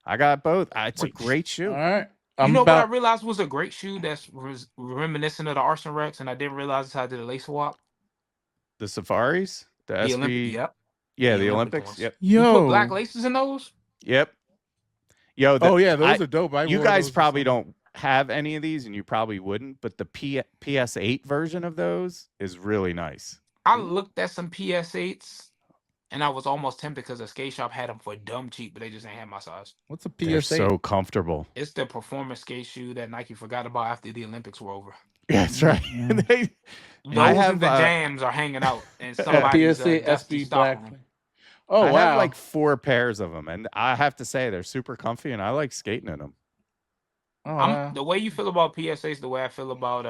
I got both. It's a Wait. great shoe. All right, You I'm know what I about. realized was a great shoe that's reminiscent of the Arson Recs, and I didn't realize how I did a lace swap. The Safaris, the SB, Olympic, yep. yeah, the the Olympic Olympics. ones. Yep, You put Yo. black laces in those? yep. Yo, Oh yeah, those are dope. you guys probably don't have any of these, and you probably wouldn't. But the PS8 version of those is really nice. I looked at some PS8s, and I was almost tempted because the skate shop had them for dumb cheap, but they just ain't have my size. What's a They're PSA? so comfortable. It's the performance skate shoe that Nike forgot about after the Olympics were over. Yeah, that's right. Yeah. Those I have, and the jams are hanging out, and Yeah, somebody's PSA dusty SB stock black. room. Oh I wow! have like 4 pairs of them, and I have to say they're super comfy, and I like skating in them. oh, wow. The way you feel about PSAs, the way I feel about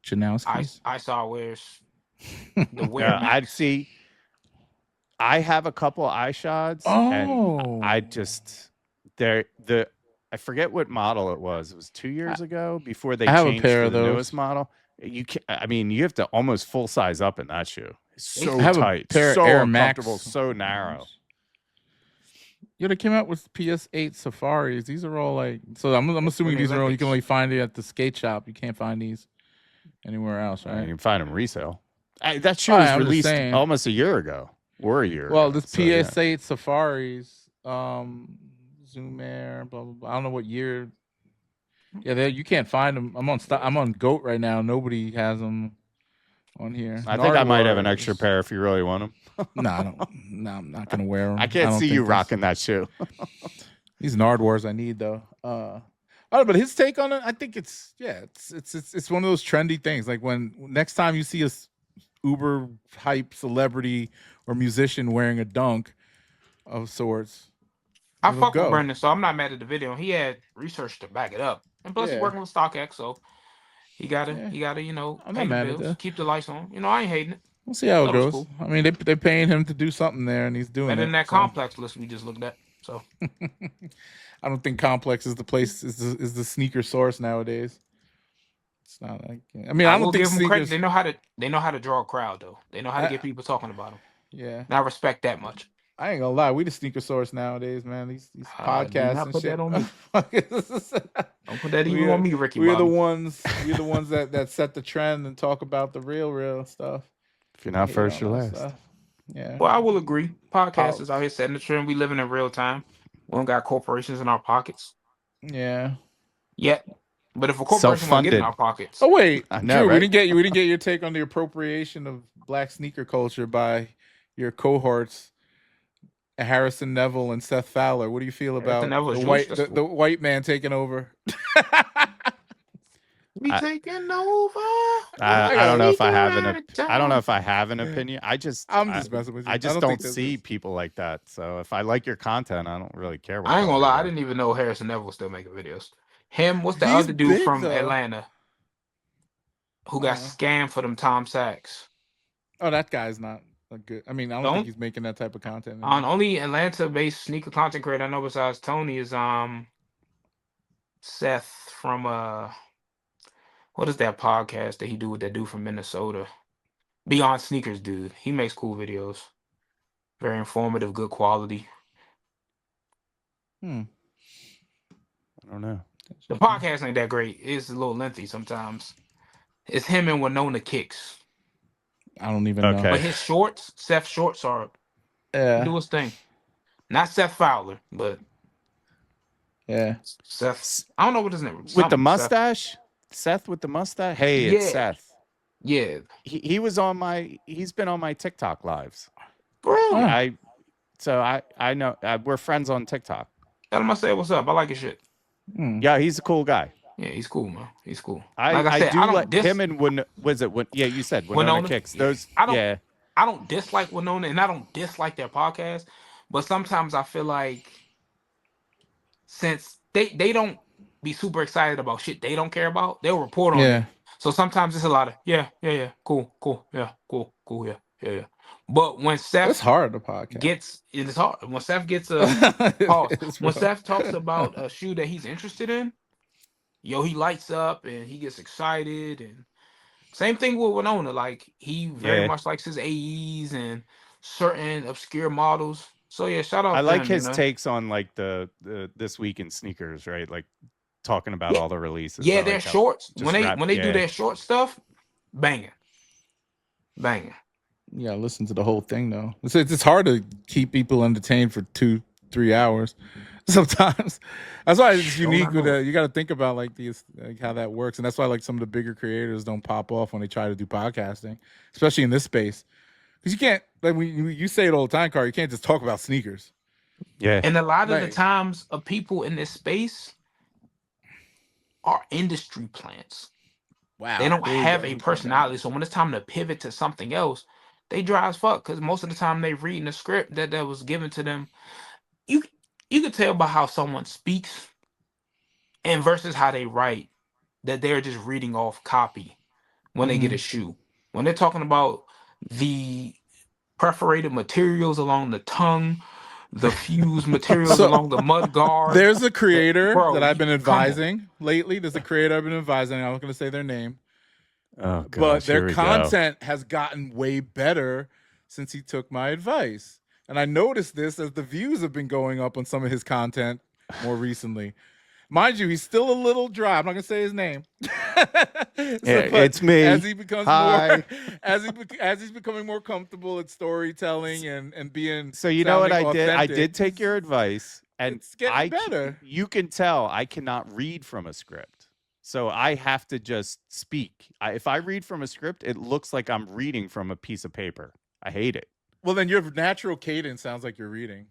Janowski's. I saw wears the wear. Yeah, I'd see. I have a couple iShots, and Oh, I just I forget what model it was. It was 2 years ago before they I have a changed pair to of the those. newest model. You can I mean, you have to almost full size up in that shoe. It's so I have tight, a pair so of Air Max. uncomfortable, so narrow. Yeah, they came out with PS8 Safaris. These are all like. So I'm assuming the these are all. You can Olympics. only find it at the skate shop. You can't find these anywhere else, You right? can find them resale. That shoe Oh, was yeah, I'm just released saying. almost a year ago, or a year. Well, ago. this So, yeah. PS8 Safaris, Zoom Air, blah blah blah. I don't know what year. Yeah, you can't find them. I'm on Goat right now. Nobody has them on here. I think I might have an Nardwuar extra is- pair if you really want them. No, I don't. No, I'm not gonna wear them. I can't see you rocking that shoe. These Nardwuars I need though. Oh, but his take on it, I think it's one of those trendy things. Like when next time you see a uber hype celebrity or musician wearing a dunk of sorts, I it'll fuck go. with Brendan, so I'm not mad at the video. He had research to back it up, and plus Yeah. he's working with StockX, so he gotta, Yeah. you know, I'm pay not the mad at bills, that. keep the lights on. You know, I ain't hating it. We'll see how it That was goes. cool. I mean, they're paying him to do something there, and he's doing Better it. than that so. complex list we just looked at. So I don't think Complex is the place is the sneaker source nowadays. It's not like I mean I will don't think give them credit. sneakers. They know how to draw a crowd though. They know how to get people talking about them. Yeah, And I respect that much. I ain't gonna lie. We the sneaker source nowadays, man. These Do podcasts not and put shit. that on me. Don't put that We even are- on me, Ricky. We're the Bobby. ones. We're the ones that set the trend and talk about the real stuff. If you're not Hate first, on you're that last. stuff. Yeah. Well, I will agree. Podcast Oh. is out here setting the trend. We living in real time. We don't got corporations in our pockets Yeah. yet. But if a corporation want to get in Self-funded. our pockets, Oh wait, I know, Drew, right? we didn't get your take on the appropriation of black sneaker culture by your cohorts, Harrison Nevel and Seth Fowler. What do you feel Harrison about Nevel is the Jewish. white That's the white man taking over? we I- taking over. I don't know if I have I don't know an. if I have an opinion. I'm just messing with you. I just don't don't think this see is- people like that. So if I like your content, I don't really care what I ain't gonna color lie. you I are. didn't even know Harrison Nevel was still making videos. Him, what's the He's other dude big, from though. Atlanta who got scammed for them Tom Sachs? Oh, that guy's not a good. I mean, I don't Don't- think he's making that type of content. On anymore. only Atlanta-based sneaker content creator I know besides Tony is Seth from what is that podcast that he do with that dude from Minnesota? Beyond Sneakers dude. He makes cool videos. Very informative, good quality. I don't know. The podcast ain't that great. It's a little lengthy sometimes. It's him and Winona Kicks. I don't even Okay. know. But his shorts, Seth's shorts are Yeah. do his thing. Not Seth Fowler, but Yeah. Seth. I don't know what his name is. With the Something Seth. mustache? Seth with the mustache? Hey, it's Yeah. Seth. Yeah. He was on he's been on my TikTok lives. Really? I know we're friends on TikTok. Tell him I said what's up. I like his shit. Yeah, he's a cool guy. Yeah, he's cool, man. He's cool. I Like I said, do I don't like dis- him and yeah, you said Winona Winona? Kicks. Yeah. Those I don't- yeah. I don't dislike Winona and I don't dislike their podcast, but sometimes I feel like since they don't be super excited about shit they don't care about, they'll report on it. So sometimes it's a lot of cool, yeah, cool, yeah. But when Seth It's hard to podcast. it's hard. When Seth gets a pause, It's when rough. Seth talks about a shoe that he's interested in, he lights up and he gets excited. And same thing with Winona. Like he very much likes his AEs and certain obscure models. So yeah, shout out. I to like him, his takes on like the this week in sneakers, right? Like talking about all the releases. Yeah, I their like how- shorts just when they do their short stuff, banging. You gotta listen to the whole thing though. It's hard to keep people entertained for 2-3 hours. Sometimes that's why it's unique with you got to think about like how that works, and that's why like some of the bigger creators don't pop off when they try to do podcasting, especially in this space, because you can't like you say it all the time, Carl. You can't just talk about sneakers. Yeah, And a lot of the Right. times, of people in this space are industry plants. Wow, They don't there you have go. a personality. So when it's time to pivot to something else, they dry as fuck. Because most of the time they reading the script that was given to them. You can tell by how someone speaks and versus how they write that they're just reading off copy when they get a shoe. When they're talking about the perforated materials along the tongue, the fused materials So, along the mud guard. There's a creator Bro, that I've been come on. advising lately. There's a creator I've been advising. I'm not going to say their name. Oh, But gosh, here their we go. content has gotten way better since he took my advice. And I noticed this as the views have been going up on some of his content more recently. Mind you, he's still a little dry. I'm not gonna say his name. But it's me. As he becomes Hi. more, as he's becoming more comfortable at storytelling and being. So you know what I sounding did? I authentic, did take your advice, and it's getting better. You can tell I cannot read from a script, so I have to just speak. If I read from a script, it looks like I'm reading from a piece of paper. I hate it. Well, then your natural cadence sounds like you're reading.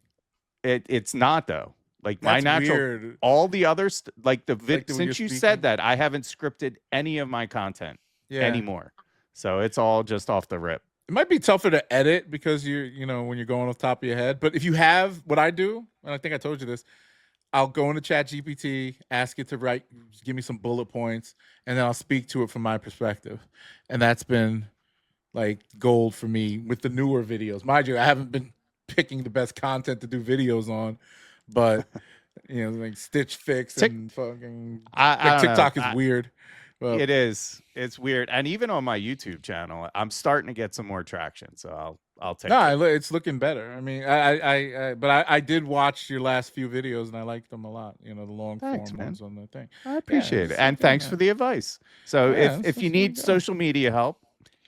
It's not though. Like my That's natural, weird. all the others, like the Like when since you're you speaking? said that, I haven't scripted any of my content anymore. So it's all just off the rip. It might be tougher to edit because you know when you're going off the top of your head. But if you have what I do, and I think I told you this, I'll go into ChatGPT, ask it to give me some bullet points, and then I'll speak to it from my perspective. And that's been like gold for me with the newer videos. Mind you, I haven't been picking the best content to do videos on, but you know, like Stitch Fix and fucking I don't TikTok know. is weird. Well, It is. It's weird. And even on my YouTube channel, I'm starting to get some more traction. So I'll take it. it's looking better. I mean, I did watch your last few videos and I liked them a lot. You know, the long Thanks, form man. ones on the thing. I appreciate it. it's And okay, thanks yeah. for the advice. So Yeah, if you need social media help,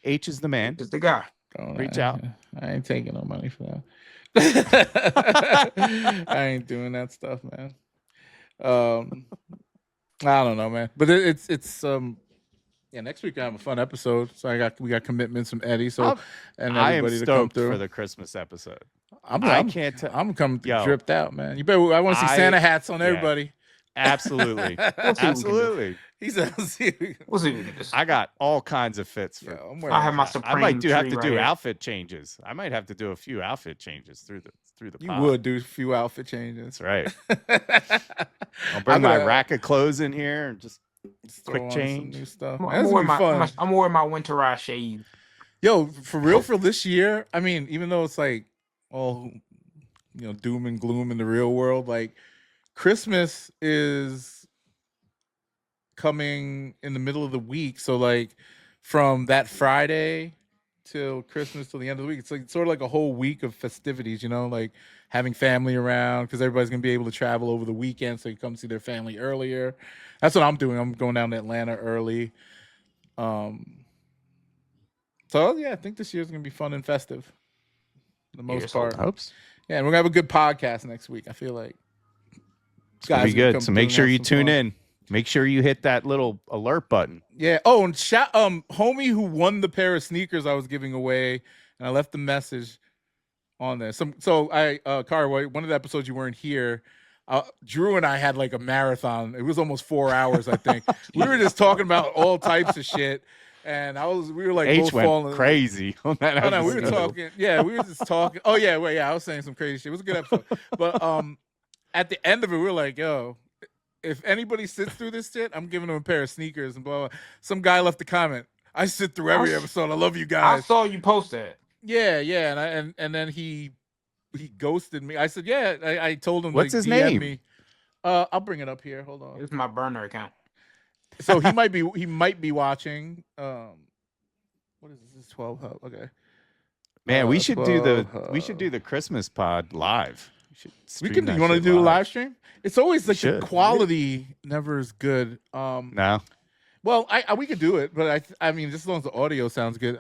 H is the man. It's the guy. Reach out. I ain't taking no money for that. I ain't doing that stuff, man. I don't know, man. But it's yeah. Next week I have a fun episode. So we got commitments from Eddie. So and I am everybody to come stoked through for the Christmas episode. I can't tell. I'm coming Yo. dripped out, man. You better. I want to see Santa hats on everybody. Absolutely. Absolutely. He said, We'll see if we can do this. I got all kinds of fits for. I have my I Supreme. might have to tree do right outfit changes. I might have to do a few outfit changes through the You pod. would do a few outfit changes. That's right. I'll bring my rack of clothes in here and just quick change. New stuff. here. Man, this is gonna be fun. I'm wearing my winterized shades. Yo, for real, for this year. I mean, even though it's like all doom and gloom in the real world, like Christmas is coming in the middle of the week. So like from that Friday till Christmas till the end of the week, it's like sort of like a whole week of festivities, like having family around because everybody's gonna be able to travel over the weekend, so you come see their family earlier. That's what I'm doing. I'm going down to Atlanta early. So yeah, I think this year's gonna be fun and festive. For the most part. Hopes. Yeah, and we're gonna have a good podcast next week. I feel like It's gonna be good. So make sure you tune in. Make sure you hit that little alert button. Yeah. Oh, and homie who won the pair of sneakers I was giving away, and I left the message on there. Cara, one of the episodes you weren't here. Drew and I had like a marathon. It was almost 4 hours, I think. We were just talking about all types of shit, and we were like H both went falling crazy on that episode. No, we were talking. Yeah, we were just talking. Oh yeah, I was saying some crazy shit. It was a good episode, but at the end of it, we were like, yo. If anybody sits through this shit, I'm giving them a pair of sneakers and blah, blah. Some guy left a comment. I sit through every episode. I love you guys. I saw you post that. Yeah, and then he ghosted me. I said, yeah. I told him. What's his DM name? Me. I'll bring it up here. Hold on. It's my burner account. So he might be watching. What is this? 12 Hub. Okay. Man, we should do the the Christmas pod live. We can. You want to do a live stream? It's always like the quality never is good. No. Well, we could do it, but I mean, just as long as the audio sounds good.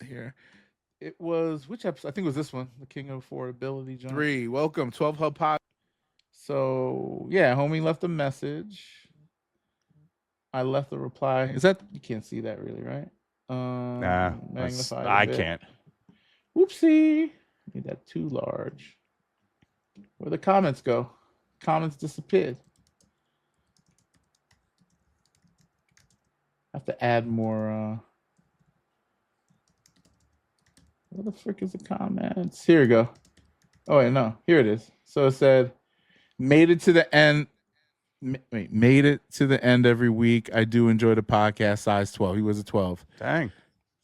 Here, it was which episode? I think it was this one, the King of Affordability. John. 3. Welcome, 12 Hub Pod. So yeah, homie left a message. I left a reply. Is that you can't see that really, right? Nah, magnified. I can't. Whoopsie, made that too large. Where'd the comments go? Comments disappeared. I have to add more. Where the frick is the comments? Here we go. Oh wait, no, here it is. So it said, "Made it to the end." Made it to the end every week. I do enjoy the podcast. Size 12. He was a 12. Dang.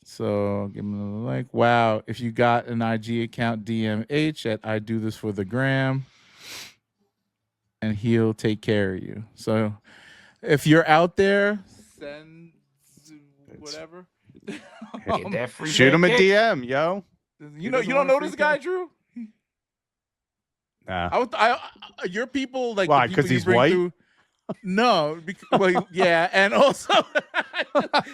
So give him a like. Wow. If you got an IG account, DMH at I do this for the gram, and he'll take care of you. So if you're out there, send whatever. Get that free Shoot him a pancake. DM, yo. You don't know this guy, Drew? Nah. Your people like why? Because he's white. No, yeah, and also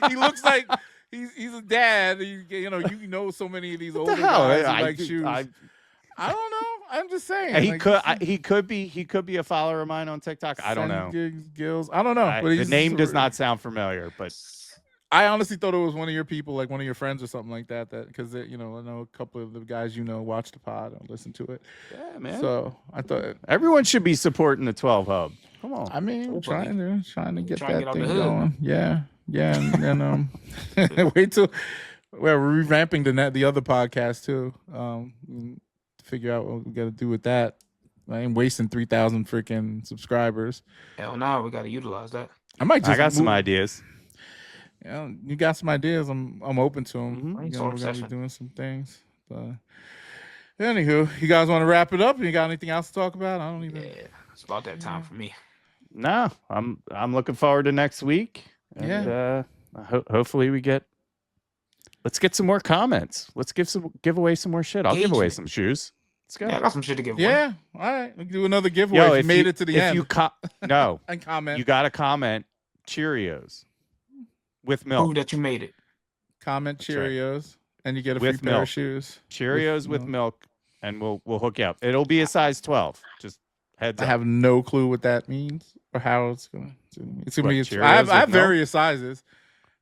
he looks like he's a dad. You know so many of these older guys who like shoes. I don't know. I'm just saying. He could be a follower of mine on TikTok. I don't know. Gills. I don't know. But the name does not sound familiar, but I honestly thought it was one of your people, like one of your friends or something like that. That because I know a couple of the guys watch the pod and listen to it. Yeah, man. So I thought everyone should be supporting the 12 Hub. Come on. I mean, trying to get that get thing on the hood. going. Yeah, and wait till we're revamping the other podcast too. Figure out what we got to do with that. I ain't wasting 3,000 freaking subscribers. Hell no, we got to utilize that. I got some ideas. Yeah, you got some ideas. I'm open to them. Mm-hmm. We're gonna be doing some things. But anywho, you guys want to wrap it up? You got anything else to talk about? I don't even. Yeah, it's about that time for me. No, I'm looking forward to next week. And, hopefully we get. Let's get some more comments. Let's give away some more shit. I'll give away some shoes. Let's go. Yeah, I got some shit to give away. Yeah, all right. We can do another giveaway. If you made it to the end. No, and comment. You got to comment Cheerios with milk. Prove that you made it. Comment Cheerios. And you get a free With pair of milk. shoes. Cheerios with milk, and we'll hook you up. It'll be a size 12. Just heads I up. have no clue what that means or how it's gonna. It's gonna What, be. Cheerios I have with milk? various sizes.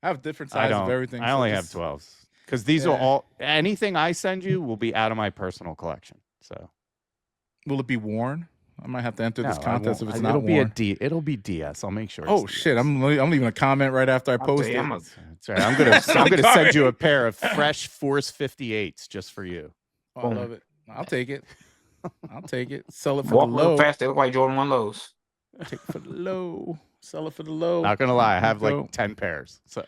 I have different I sizes don't. of everything. I so only have just- 12s because these are Yeah. all. Anything I send you will be out of my personal collection. So Will it be worn? I might have to enter this no, I contest if won't. it's not It'll be worn. It'll be DS. I'll make sure. Oh it's shit! DS. I'm leaving a comment right after I I'll post tell you, it. I'm a- That's right. I'm gonna send you a pair of fresh Force 58s just for you. Oh, I love it. I'll take it. I'll take it. Sell it for Walk the real low. fast. They look like Jordan 1 lows. Take it for the low. Sell it for the low. Not gonna lie, I have Go. like 10 pairs. So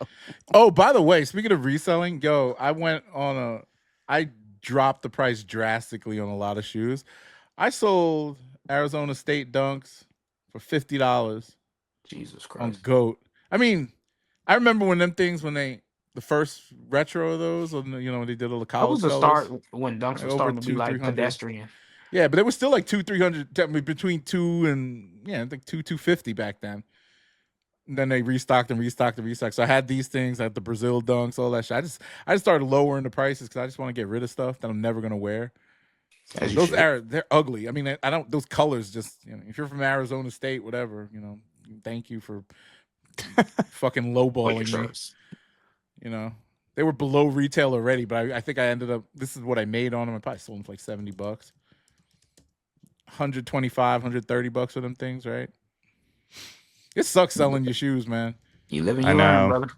Oh, by the way, speaking of reselling, I dropped the price drastically on a lot of shoes. I sold Arizona State Dunks for $50 Jesus on Christ. GOAT. I mean, I remember when the first retro of those, when they did all the That college was the colors. start when dunks were Over starting to be 200, like 300. pedestrian. Yeah, but it was still like 200-300, between 2 and I think 250 back then. And then they restocked. So I had these things, I had the Brazil dunks, all that shit. I just started lowering the prices because I just want to get rid of stuff that I'm never gonna wear. So As you those should. they're ugly. I mean, I don't. Those colors just if you're from Arizona State, whatever, thank you for fucking lowballing me. Shirts. They were below retail already, but I think I ended up. This is what I made on them. I probably sold them for like $70, $125, $130 for them things, right? It sucks selling your shoes, man. You live and I you learn, know. brother.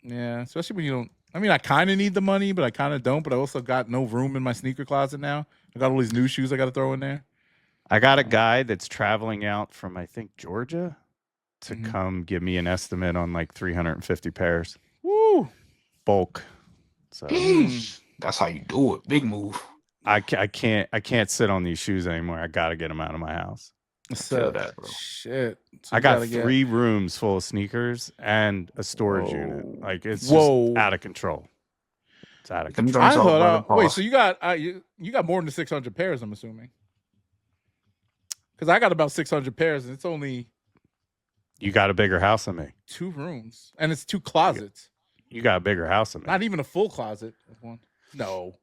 Yeah, especially when you don't. I mean, I kind of need the money, but I kind of don't. But I also got no room in my sneaker closet now. I got all these new shoes I got to throw in there. I got a guy that's traveling out from I think Georgia to Mhm. come give me an estimate on like 350 pairs Woo! bulk. So That's how you do it. Big move. I can't sit on these shoes anymore. I got to get them out of my house. Feel that, bro. Shit. So I you got gotta get- 3 rooms full of sneakers and a storage unit. Whoa. Like it's Whoa. just out of control. It's out of Them control. I joints all thought. brother Wait, pause. so you got more than 600 pairs? I'm assuming. Because I got about 600 pairs, and it's only You got a bigger house than me. 2 rooms, and it's 2 closets. You got a bigger house than me. Not even a full closet. One. No.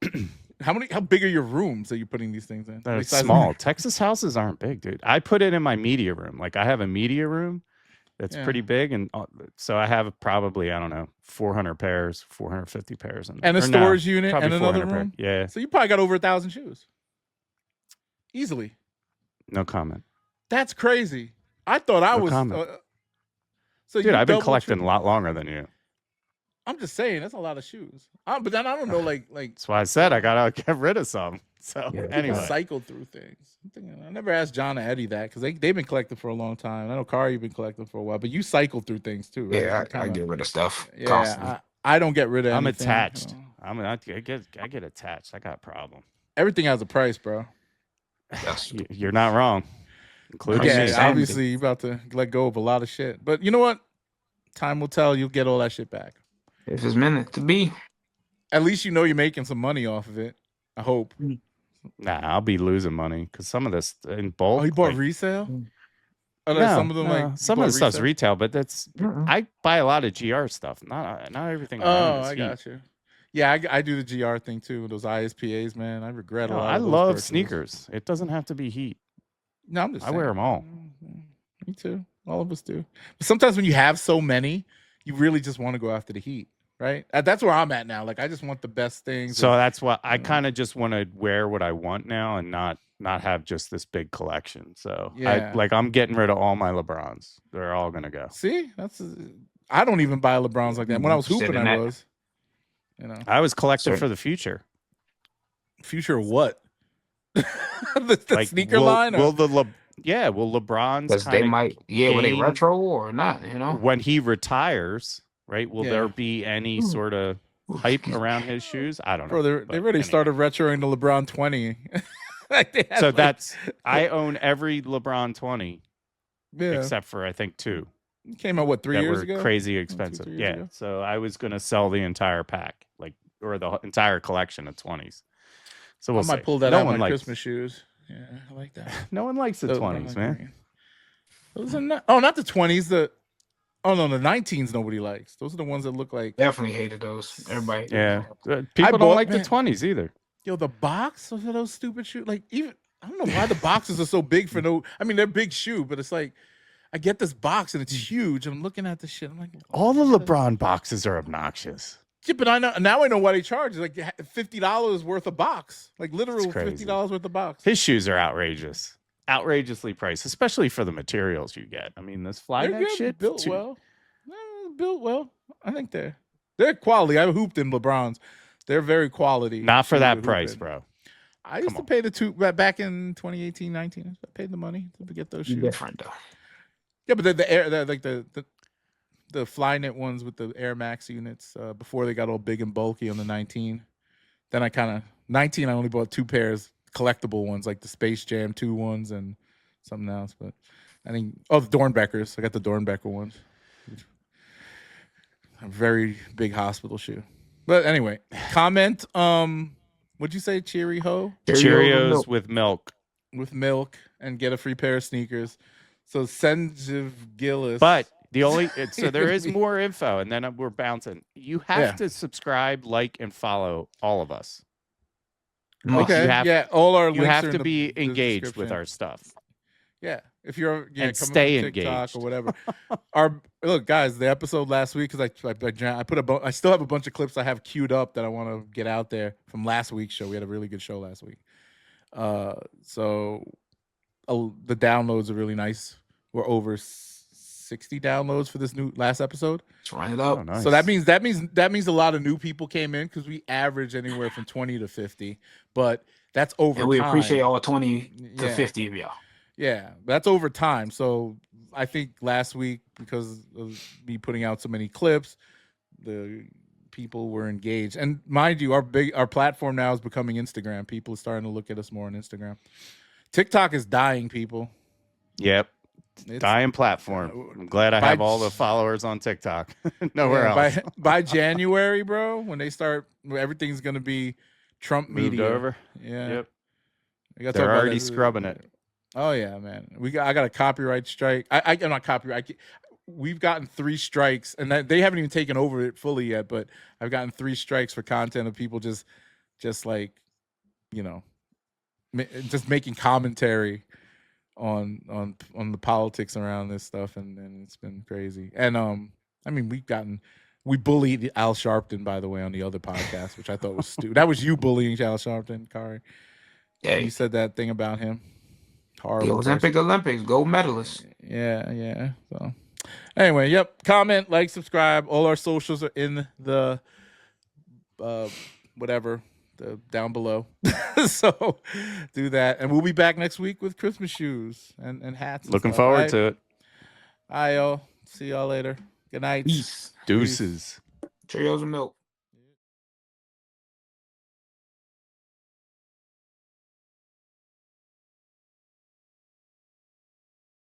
How big are your rooms that you're putting these things in? They're Like size- small. Texas houses aren't big, dude. I put it in my media room. Like I have a media room that's Yeah. pretty big, and so I have probably 400 pairs, 450 pairs, And a or no, storage unit probably and another 400 room. Yeah, So you probably got over 1,000 shoes. Easily. no comment, That's crazy. I thought I No was. comment. So dude. you I've been double, collecting triple- a lot longer than you. I'm just saying that's a lot of shoes. But then I don't know, like That's why I said I gotta get rid of some. So Yeah. anyway, cycle through things. I never asked John or Eddie that because they've been collecting for a long time. I know Kari, you've been collecting for a while, but you cycle through things too, right? Yeah, You I kinda- get rid of stuff Yeah, constantly. I don't get rid of. I'm anything, attached. you know. I get attached. I got a problem. Everything has a price, bro. Yes. You're not wrong, including Yeah, me. Sanity. obviously you're about to let go of a lot of shit, but you know what? Time will tell. You'll get all that shit back. If it's meant to be. At least you know you're making some money off of it. I hope. Nah, I'll be losing money because some of this in bulk. Oh, he bought like, resale. Mm. Oh, no, some of them no, like some you of bought the stuff's resale? retail, but that's Mm-mm. I buy a lot of GR stuff. Not everything. I own Oh, is I heat. got you. Yeah, I do the GR thing too. Those ISPAs, man. I regret a No, lot. I of those love purchases. sneakers. It doesn't have to be heat. No, I'm just. I wear saying. 'em all. Me too. All of us do. But sometimes when you have so many, you really just want to go after the heat, right? That's where I'm at now. Like I just want the best things. So and- that's why I you know. kind of just want to wear what I want now and not have just this big collection. So Yeah. I'm getting rid of all my LeBrons. They're all gonna go. see, I don't even buy LeBrons like that. When I was Sit hooping, in I that. was. You know, I was collecting So- for the future. future of what? the Like, sneaker will, line? Or? Will LeBrons Because they kinda might, were they gain- retro or not, you know? when he retires, right? Will Yeah. there be any sort of hype around his shoes? I don't know. Bro, they but already anyway. started retroing the LeBron 20. Like, they had, So like- that's I own every LeBron 20 yeah. except for I think 2 It came out what 3 that years were ago? crazy 3 expensive. years Yeah. ago? So I was gonna sell the entire pack, or the entire collection of 20s. So we'll I might see. pull that no out one of my likes, Christmas shoes. Yeah, I like that. No one likes the Those- 20s, I man. agree. Those are not the 20s. Oh no, the 19s nobody likes. Those are the ones that look like. Definitely hated those. Everybody. Yeah, people don't bought- like man. the 20s either. Yo, the box of those stupid shoes. Like even I don't know why the boxes are so big for no. I mean, they're big shoe, but it's like I get this box and it's huge. I'm looking at this shit. I'm like, All the LeBron boxes are obnoxious. yeah, but I know now. I know why they charge. Like $50 worth of box. Like literal It's crazy. $50 worth of box. His shoes are outrageous, outrageously priced, especially for the materials you get. I mean, this fly They're neck good, shit. built well. Built well. I think they're quality. I hooped in LeBrons. They're very quality. Not for shoes that to hoop price, in. bro. I used to pay the two back in 2018, 19. I paid the money to get those shoes. Different though. Yeah, but the fly knit ones with the Air Max units before they got all big and bulky on the 19. Then I kind of 19. I only bought 2 pairs collectible ones like the Space Jam 2 ones and something else. But I think the Dornbeckers. I got the Dornbecker ones. A very big hospital shoe. But anyway, comment. What'd you say? Cheery ho Cheerios with milk. with milk and get a free pair of sneakers. So Sensitive Gillis. But the only so there is more info, and then we're bouncing. You have to subscribe, like, and follow all of us. Okay, you have, all our you links have are in to the- be the engaged with description. our stuff. Yeah, if you're And coming stay from TikTok engaged. or whatever. Look, guys, the episode last week because I put I still have a bunch of clips I have queued up that I want to get out there from last week's show. We had a really good show last week. So the downloads are really nice. We're over 60 downloads for this new last episode. Let's run it up. Oh, nice. So that means a lot of new people came in because we average anywhere from 20 to 50, but that's over And we time. appreciate all 20 to Yeah. 50 of y'all. Yeah, that's over time. So I think last week, because of me putting out so many clips, the people were engaged. And mind you, our platform now is becoming Instagram. People are starting to look at us more on Instagram. TikTok is dying, people. Yep. It's Dying platform. I'm glad I have all the followers on TikTok. Nowhere else. By January, bro, when they start, everything's gonna be Trump Moved media. over. Yeah. Yep. I gotta They're talk about already that. scrubbing it. Oh yeah, man. I got a copyright strike. I'm not copyright. We've gotten 3 strikes, and they haven't even taken over it fully yet. But I've gotten 3 strikes for content of people just like, just making commentary on the politics around this stuff, and it's been crazy. And I mean, we bullied Al Sharpton, by the way, on the other podcast, which I thought was stupid. That was you bullying Al Sharpton, Kari. Yeah, You said that thing about him. Horrible. the Olympics, gold medalist. Yeah. So anyway, yep. Comment, like, subscribe. All our socials are in the whatever, the down below. So do that. And we'll be back next week with Christmas shoes and hats. And Looking stuff, forward right? to it. All right, y'all. See y'all later. Good night. Peace. Deuces. Cheerios and milk.